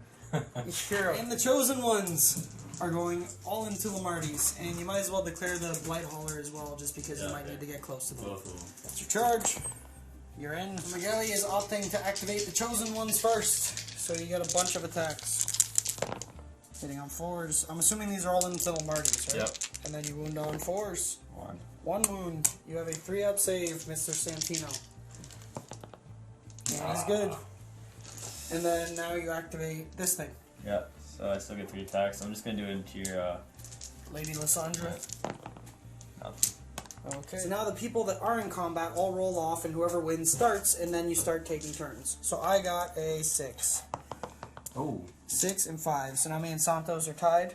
Hero. And the chosen ones are going all into Lamarty's, and you might as well declare the Blight Hauler as well, just because you might need to get close to them. Both of them. That's your charge. You're in. Michele is opting to activate the chosen ones first, so you get a bunch of attacks. Hitting on 4s. I'm assuming these are all into Lamarty's, right? Yep. And then you wound on 4s. 1. 1 wound. You have a 3-up save, Mr. Santino. And it's good. And then now you activate this thing. Yep. So I still get 3 attacks. I'm just gonna do it into your Lady Lysandra. nothing. Okay. So now the people that are in combat all roll off, and whoever wins starts, and then you start taking turns. So I got a 6. Oh. 6 and 5. So now me and Santos are tied.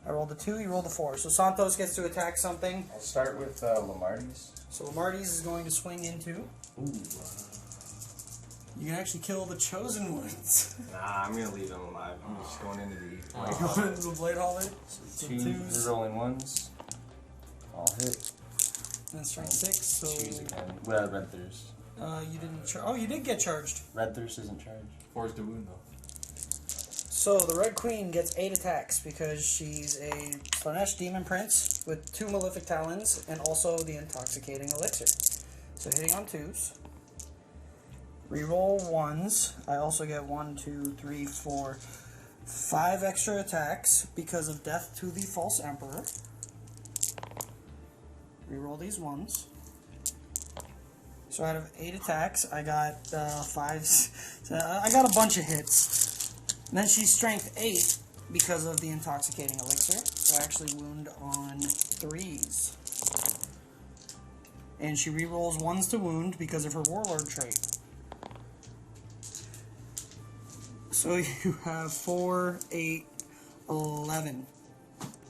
I rolled a 2, you rolled a 4. So Santos gets to attack something. I'll start with Lamarty's. So Lamarty's is going to swing into. Ooh. You can actually kill the chosen ones. Nah, I'm gonna leave them alive. I'm just going into the Going into the Blade Hauler. So twos. 2 rolling 1s. I'll hit. And strength 6. So 2s again. Well, Red Thirst. you didn't. Oh, you did get charged. Red Thirst isn't charged. 4's to wound though. So the Red Queen gets 8 attacks because she's a Slanesh Demon Prince with 2 Malefic Talons and also the Intoxicating Elixir. So hitting on 2s. Reroll 1s. I also get 1, 2, 3, 4, 5 extra attacks because of Death to the False Emperor. Reroll these 1s. So out of 8 attacks, I got 5s. So I got a bunch of hits. And then she's strength 8 because of the Intoxicating Elixir. So I actually wound on 3s. And she rerolls 1s to wound because of her Warlord trait. So you have 4, 8, 11.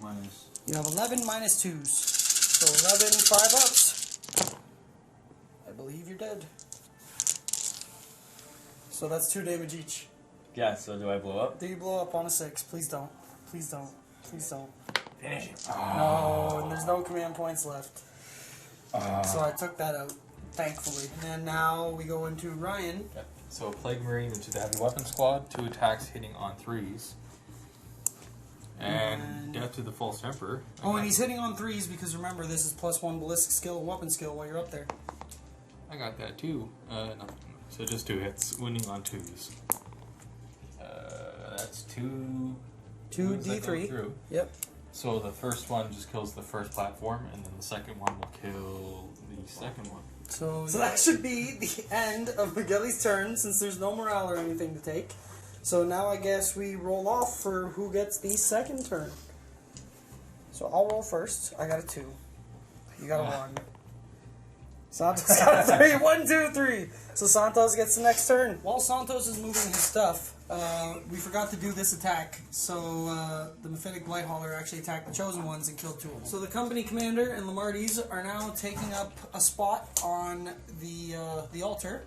Minus. You have 11 minus 2s. So 11 5-ups. I believe you're dead. So that's 2 damage each. Yeah. So do I blow up? Do you blow up on a 6? Please don't. Please don't. Please don't. Finish it. No, and there's no command points left. So I took that out, thankfully. And now we go into Ryan. Yep. So Plague Marine into the heavy weapon squad, 2 attacks hitting on 3s. And death to the false emperor. Oh, and he's hitting on 3s because remember, this is +1 ballistic skill and weapon skill while you're up there. I got that too. No. So just 2 hits, wounding on 2s. That's 2 wounds that go D3. through. Yep. So the first one just kills the first platform, and then the second one will kill the second one. So that should be the end of Michele's turn since there's no morale or anything to take. So now I guess we roll off for who gets the second turn. So I'll roll first. I got a 2. You got a 1. Santos got a 3. 1, 2, 3. So Santos gets the next turn. While Santos is moving his stuff, we forgot to do this attack. So the Mephitic Blighthauler actually attacked the Chosen Ones and killed 2 of them. So the company commander and Lamarties are now taking up a spot on the altar.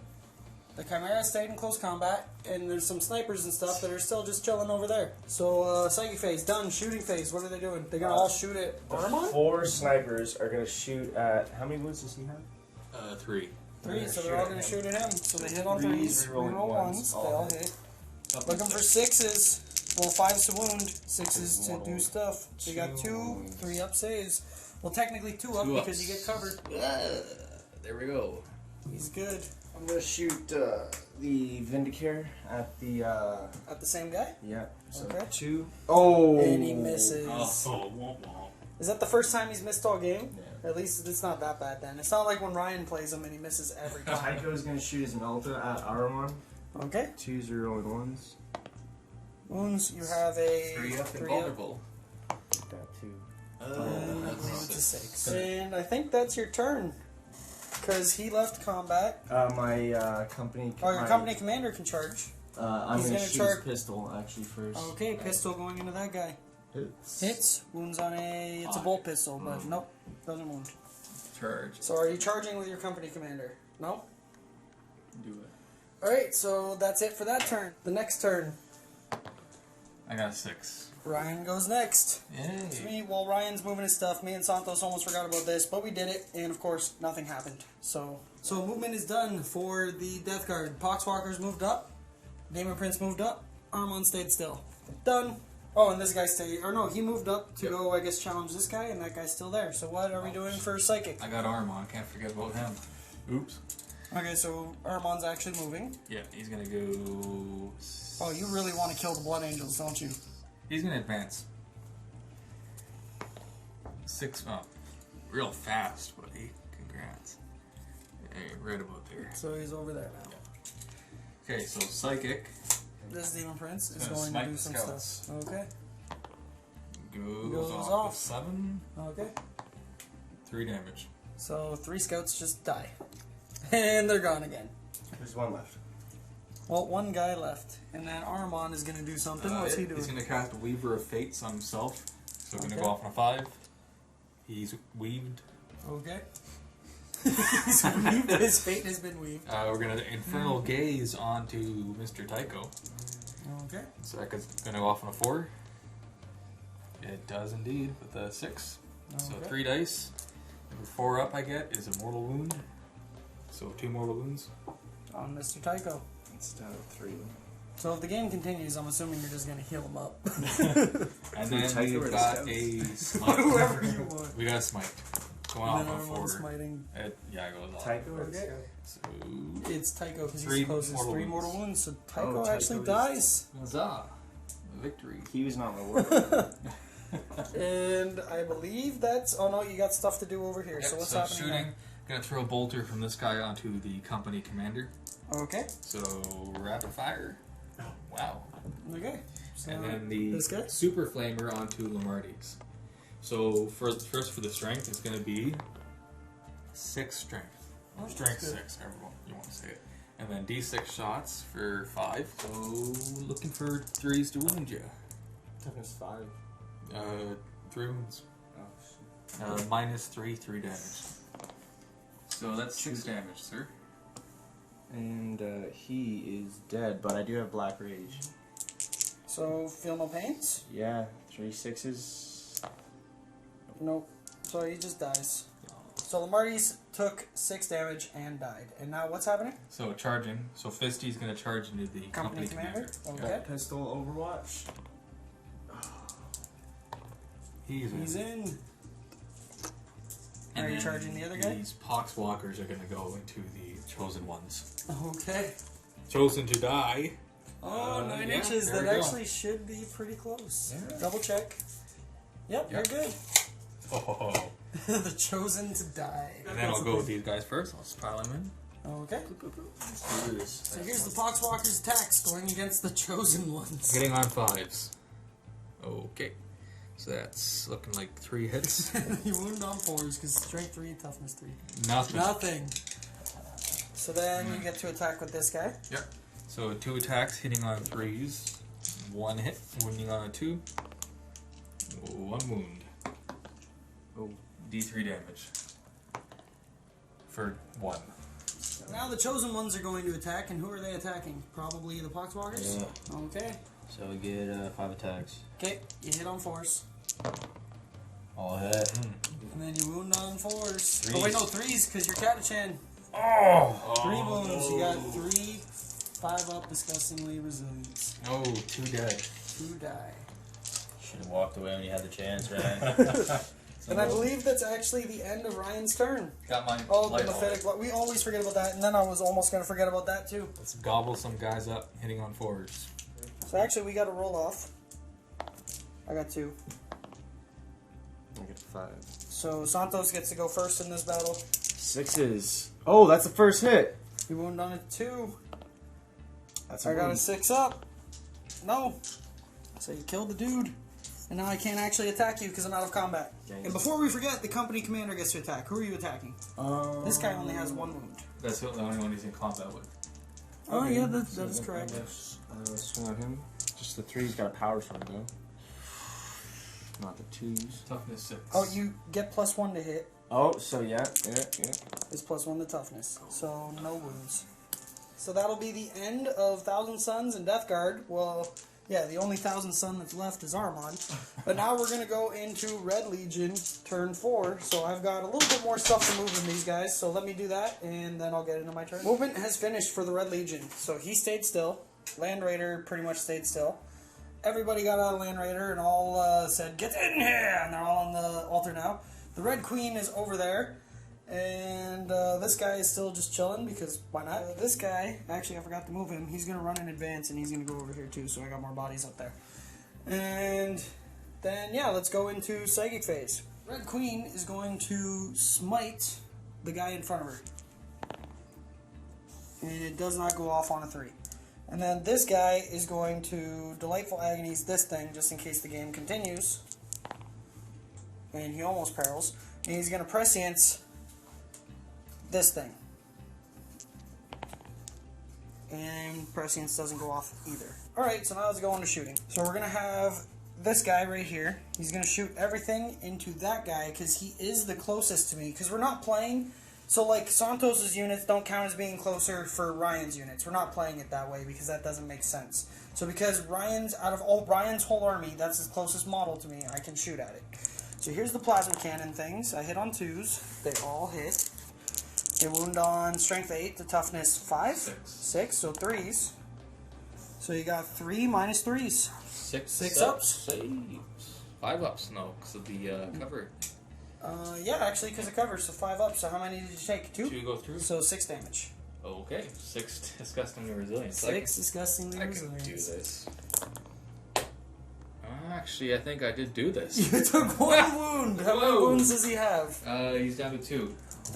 The Chimera stayed in close combat, and there's some snipers and stuff that are still just chilling over there. So, psychic phase, done. Shooting phase, what are they doing? They're gonna all shoot at Armon? 4 snipers are gonna shoot at. How many wounds does he have? 3. 3, so they're all gonna shoot at him. So they hit on 3s, reroll 1s, they all hit. Looking for 6s. Well, 5s to wound, 6s to do stuff. They got 2, 3 up saves. Well, technically 2 up because you get covered. There we go. He's good. I'm gonna shoot the Vindicare at the. At the same guy? Yeah. So Okay. 2. Oh! And he misses. Oh, womp womp. Is that the first time he's missed all game? Yeah. At least it's not that bad then. It's not like when Ryan plays him and he misses every time. Tycho's gonna shoot his Melta at Aramon. Okay. 2 0 and 1s. Wounds, you have a 3 up and 3 vulnerable. Got 2. And I believe it's a 6. And I think that's your turn. Because he left combat. My company. Oh, your company commander can charge. I'm He's gonna gonna shoot charge- his pistol actually first. Okay, pistol going into that guy. Hits. Hits. Wounds on a... It's a bolt pistol, but nope. Doesn't wound. Charge. So are you charging with your company commander? No? Do it. Alright, so that's it for that turn. The next turn. I got a 6. Ryan goes next. It's Yay. me, while Ryan's moving his stuff, me and Santos almost forgot about this, but we did it, and of course, nothing happened. So movement is done for the Death Guard. Poxwalker's moved up, Demon Prince moved up, Armon stayed still. Done. Oh, and this guy stayed, or no, he moved up to go, I guess, challenge this guy, and that guy's still there. So what are we doing for Psychic? I got Armon, can't forget about him. Oops. Okay, so Armon's actually moving. Yeah, he's gonna go. Oh, you really want to kill the Blood Angels, don't you? He's gonna advance. 6 up. Real fast, buddy. Congrats. Hey, right about there. So he's over there now. Okay, so Psychic This Demon Prince is gonna going to smite do the some scouts. stuff. Okay. goes Goes off off. with 7. Okay. 3 damage. So 3 scouts just die. And they're gone again. There's 1 left. Well, 1 guy left. And then Armon is going to do something. What's he doing? He's gonna cast Weaver of Fates on himself. So we're gonna Okay. go off on a 5. He's weaved. Okay. He's weaved. His fate has been weaved. We're gonna Infernal Gaze onto Mr. Tycho. Okay. So that's gonna go off on a 4. It does indeed with a 6. So Okay. 3 dice. Number 4 up I get is a mortal wound. So 2 mortal wounds. On Mr. Tycho. It's down to 3. So if the game continues, I'm assuming you're just going to heal him up. And Through then Tycho or we've the got scouts? a smite. Whoever you want. We got a smite. Going And off then on a Armon's 4. smiting. Yeah, it goes off. Tycho or the Okay. scout? So, It's Tycho because he's 3 closest. mortal 3 wounds. mortal wounds. So Tycho Tycho actually is- dies. huzzah! Victory. He was not my word. And I believe that's... Oh no, you got stuff to do over here. Yep, so what's so happening shooting. Gonna throw a bolter from this guy onto the company commander. now? Okay. So rapid fire. Wow. Okay. So And then the this guy? super flamer onto Lamarties. So first for the strength, it's gonna be 6 strength. Oh, Strength that's good. 6, however you want to say it. And then D6 shots for 5. So looking for 3s to wound you. Toughness 5. 3 wounds. Oh, shit. Minus 3 damage. So that's 6 damage, sir. And he is dead, but I do have Black Rage. So feel no pains. Yeah, 3 6s. Nope. So he just dies. So Lamarty's took 6 damage and died. And now what's happening? So charging. So Fisty's gonna charge into the company commander. Okay. Pistol Overwatch. He's in. And Are you then charging the other guy? These Poxwalkers are gonna go into the chosen ones. Okay. Chosen to die. Oh, 9 yeah, inches. there That we go. actually should be pretty close. Yeah. Double check. Yep, you're good. Oh. The chosen to die. And then I'll go with these guys first. I'll just pile them in. Okay. Let's do this. So here's the Poxwalker's attacks going against the chosen ones. Hitting on 5s. Okay. So that's looking like 3 hits. You wound on 4s because strength 3, toughness 3. Nothing. Nothing. So then you get to attack with this guy. Yep. So 2 attacks, hitting on 3s. 1 hit, wounding on a 2. 1 wound. Oh, D3 damage. For 1. Now the chosen ones are going to attack, and who are they attacking? Probably the Poxwalkers? Yeah. Okay. So we get 5 attacks. Okay, you hit on 4s. All hit. And then you wound on 4s. 3s. Oh wait, no, 3s, because you're Catachan. Oh! 3 wounds. You got 3, 5 up, disgustingly resilience. Oh, 2 dead. 2 die. Should have walked away when you had the chance, right? And I believe that's actually the end of Ryan's turn. Got my Oh, the light Mephitic. We always forget about that, and then I was almost going to forget about that too. Let's gobble some guys up, hitting on 4s. So actually, we got to roll off. I got 2. I get 5. So Santos gets to go first in this battle. 6s. Oh, that's the first hit. You wound on a 2. That's I got a 6 up. No. So you killed the dude. And now I can't actually attack you because I'm out of combat. Dang. And before we forget, the company commander gets to attack. Who are you attacking? This guy only has 1 wound. That's the only one he's in combat with. Oh yeah, that is correct. Swing on him. Just the 3's got a power sword though. Not the 2s. Toughness 6. Oh, you get +1 to hit. Oh, so yeah. It's +1 to toughness. So no wounds. So that'll be the end of Thousand Suns and Death Guard. Well, yeah, the only Thousand Sun that's left is Armand. But now we're going to go into Red Legion, turn 4. So I've got a little bit more stuff to move in these guys. So let me do that, and then I'll get into my turn. Movement has finished for the Red Legion. So he stayed still. Land Raider pretty much stayed still. Everybody got out of Land Raider and all said, "Get in here!" And they're all on the altar now. The Red Queen is over there. And this guy is still just chilling because why not? This guy, actually I forgot to move him. He's going to run in advance and he's going to go over here too, so I got more bodies up there. And then, yeah, let's go into Psychic Phase. Red Queen is going to smite the guy in front of her. And it does not go off on a 3. And then this guy is going to Delightful Agonies this thing just in case the game continues. And he almost perils. And he's going to Prescience this thing. And Prescience doesn't go off either. Alright, so now let's go on to shooting. So we're going to have this guy right here. He's going to shoot everything into that guy because he is the closest to me. Because we're not playing... So like Santos' units don't count as being closer for Ryan's units. We're not playing it that way because that doesn't make sense. So because Ryan's, out of all Ryan's whole army, that's his closest model to me, I can shoot at it. So here's the plasma cannon things. I hit on 2s. They all hit. They wound on strength 8 to toughness 5. 6, so 3s. So you got 3 minus 3s. 6 ups. 5 ups, no, because of the cover. Yeah, actually, because of cover, so 5 ups. So how many did you take? 2? 2 go through? So 6 damage. Okay, 6 disgustingly resilient. 6 disgustingly I can resilient. do this. Actually, I think I did do this. You took 1 wound. How many Whoa. wounds does he have? He's down to 2.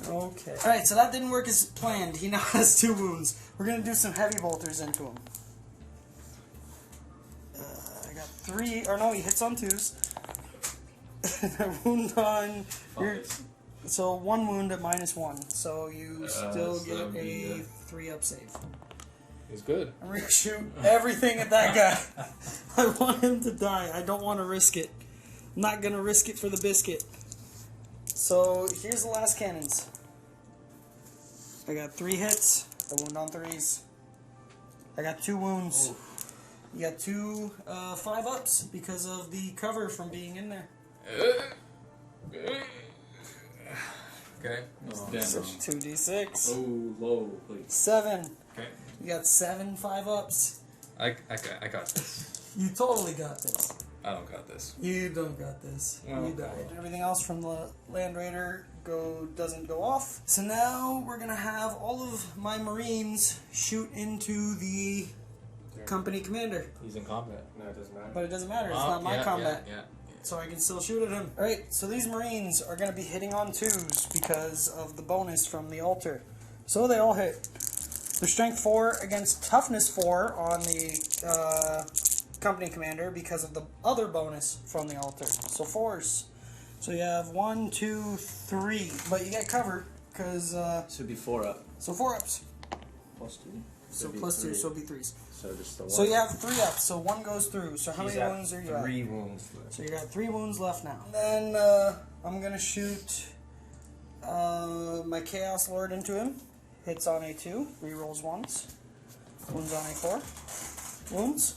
Okay. Alright, so that didn't work as planned. He now has 2 wounds. We're going to do some heavy bolters into him. I got 3, or no, he hits on 2s. Wound on... So 1 wound at -1. So you still so get that would be, a 3-up save. He's good. I'm going to shoot everything at that guy. I want him to die. I don't want to risk it. I'm not going to risk it for the biscuit. So here's the last cannons. I got 3 hits. I wound on 3s. I got 2 wounds. You got 2 5-ups because of the cover from being in there. Okay. It's Oh, damage. 2d6. Oh, low, please. 7. Okay. You got 7 5-ups. I got this. You totally got this. I don't got this. You don't got this. Oh, You died. Everything else from the Land Raider doesn't go off. So now we're gonna have all of my Marines shoot into the company commander. He's in combat. No, it doesn't matter. But it doesn't matter. It's Oh, not my yeah, combat. Yeah. So I can still shoot at him. Alright, so these Marines are going to be hitting on 2s because of the bonus from the altar. So they all hit. They're strength 4 against toughness 4 on the company commander because of the other bonus from the altar. So 4s. So you have 1, 2, 3. But you get covered because... Should be 4 up. so 4 ups. Plus 2? So plus 2, so it'll be 3s. So just the 1. So you have 3 ups, so 1 goes through. So how He's many at wounds are you at? 3 wounds left. So you got 3 wounds left now. And then I'm gonna shoot my Chaos Lord into him. Hits on A2, rerolls once. Wounds on A4. Wounds.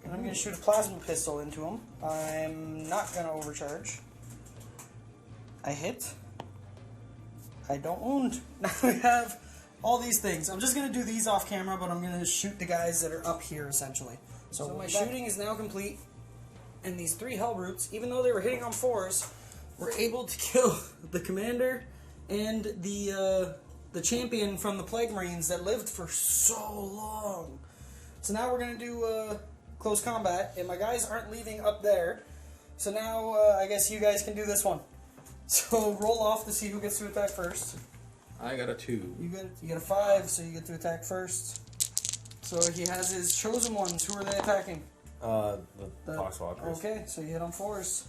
And I'm gonna shoot a plasma pistol into him. I'm not gonna overcharge. I hit. I don't wound. Now we have all these things. I'm just gonna do these off camera, but I'm gonna shoot the guys that are up here essentially. So my shooting is now complete, and these 3 Hellbrutes, even though they were hitting on 4s, were able to kill the commander and the champion from the Plague Marines that lived for so long. So now we're gonna do close combat, and my guys aren't leaving up there. So now I guess you guys can do this one. So roll off to see who gets to attack first. I got a 2. You get a 5, so you get to attack first. So he has his chosen ones. Who are they attacking? The Foxwalkers. Okay, so you hit on 4s.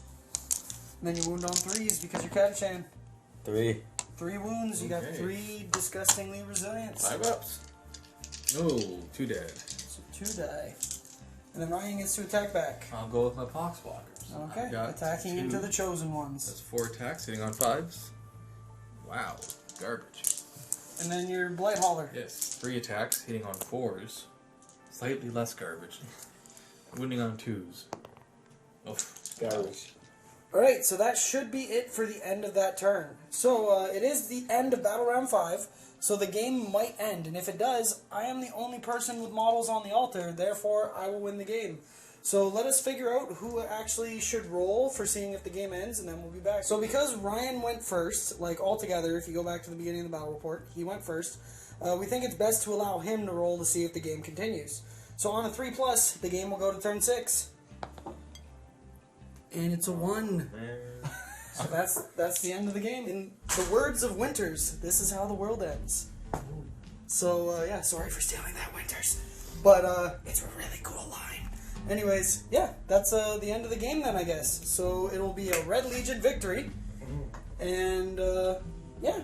And then you wound on 3s because you're Catachan. 3. 3 wounds. You got Okay. 3 disgustingly resilience. 5 ups. Oh, 2 dead. So 2 die. And then Ryan gets to attack back. I'll go with my Poxwalkers. Okay, I got attacking 2. into the chosen ones. That's 4 attacks, hitting on 5s. Wow, garbage. And then your Blight Hauler. Yes, 3 attacks, hitting on 4s. Slightly less garbage. Wounding on 2s. Oof. Garbage. Alright, so that should be it for the end of that turn. So it is the end of Battle Round 5, so the game might end. And if it does, I am the only person with models on the altar, therefore I will win the game. So let us figure out who actually should roll for seeing if the game ends, and then we'll be back. So because Ryan went first, like altogether, if you go back to the beginning of the battle report, he went first, we think it's best to allow him to roll to see if the game continues. So on a 3+, the game will go to turn 6. And it's a 1. So that's the end of the game. In the words of Winters, this is how the world ends. So yeah, sorry for stealing that, Winters. But it's a really cool line. Anyways, yeah, that's the end of the game then, I guess. So it'll be a Red Legion victory. And yeah,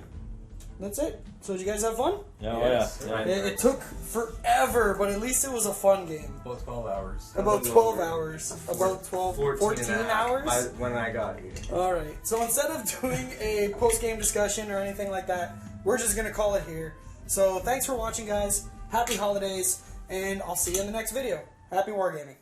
that's it. So did you guys have fun? Yeah, Yes. yeah. It took forever, but at least it was a fun game. About 12 hours. About 12 hours. About 14 hours? When I got here. Alright, so instead of doing a post-game discussion or anything like that, we're just going to call it here. So thanks for watching, guys. Happy holidays, and I'll see you in the next video. Happy wargaming.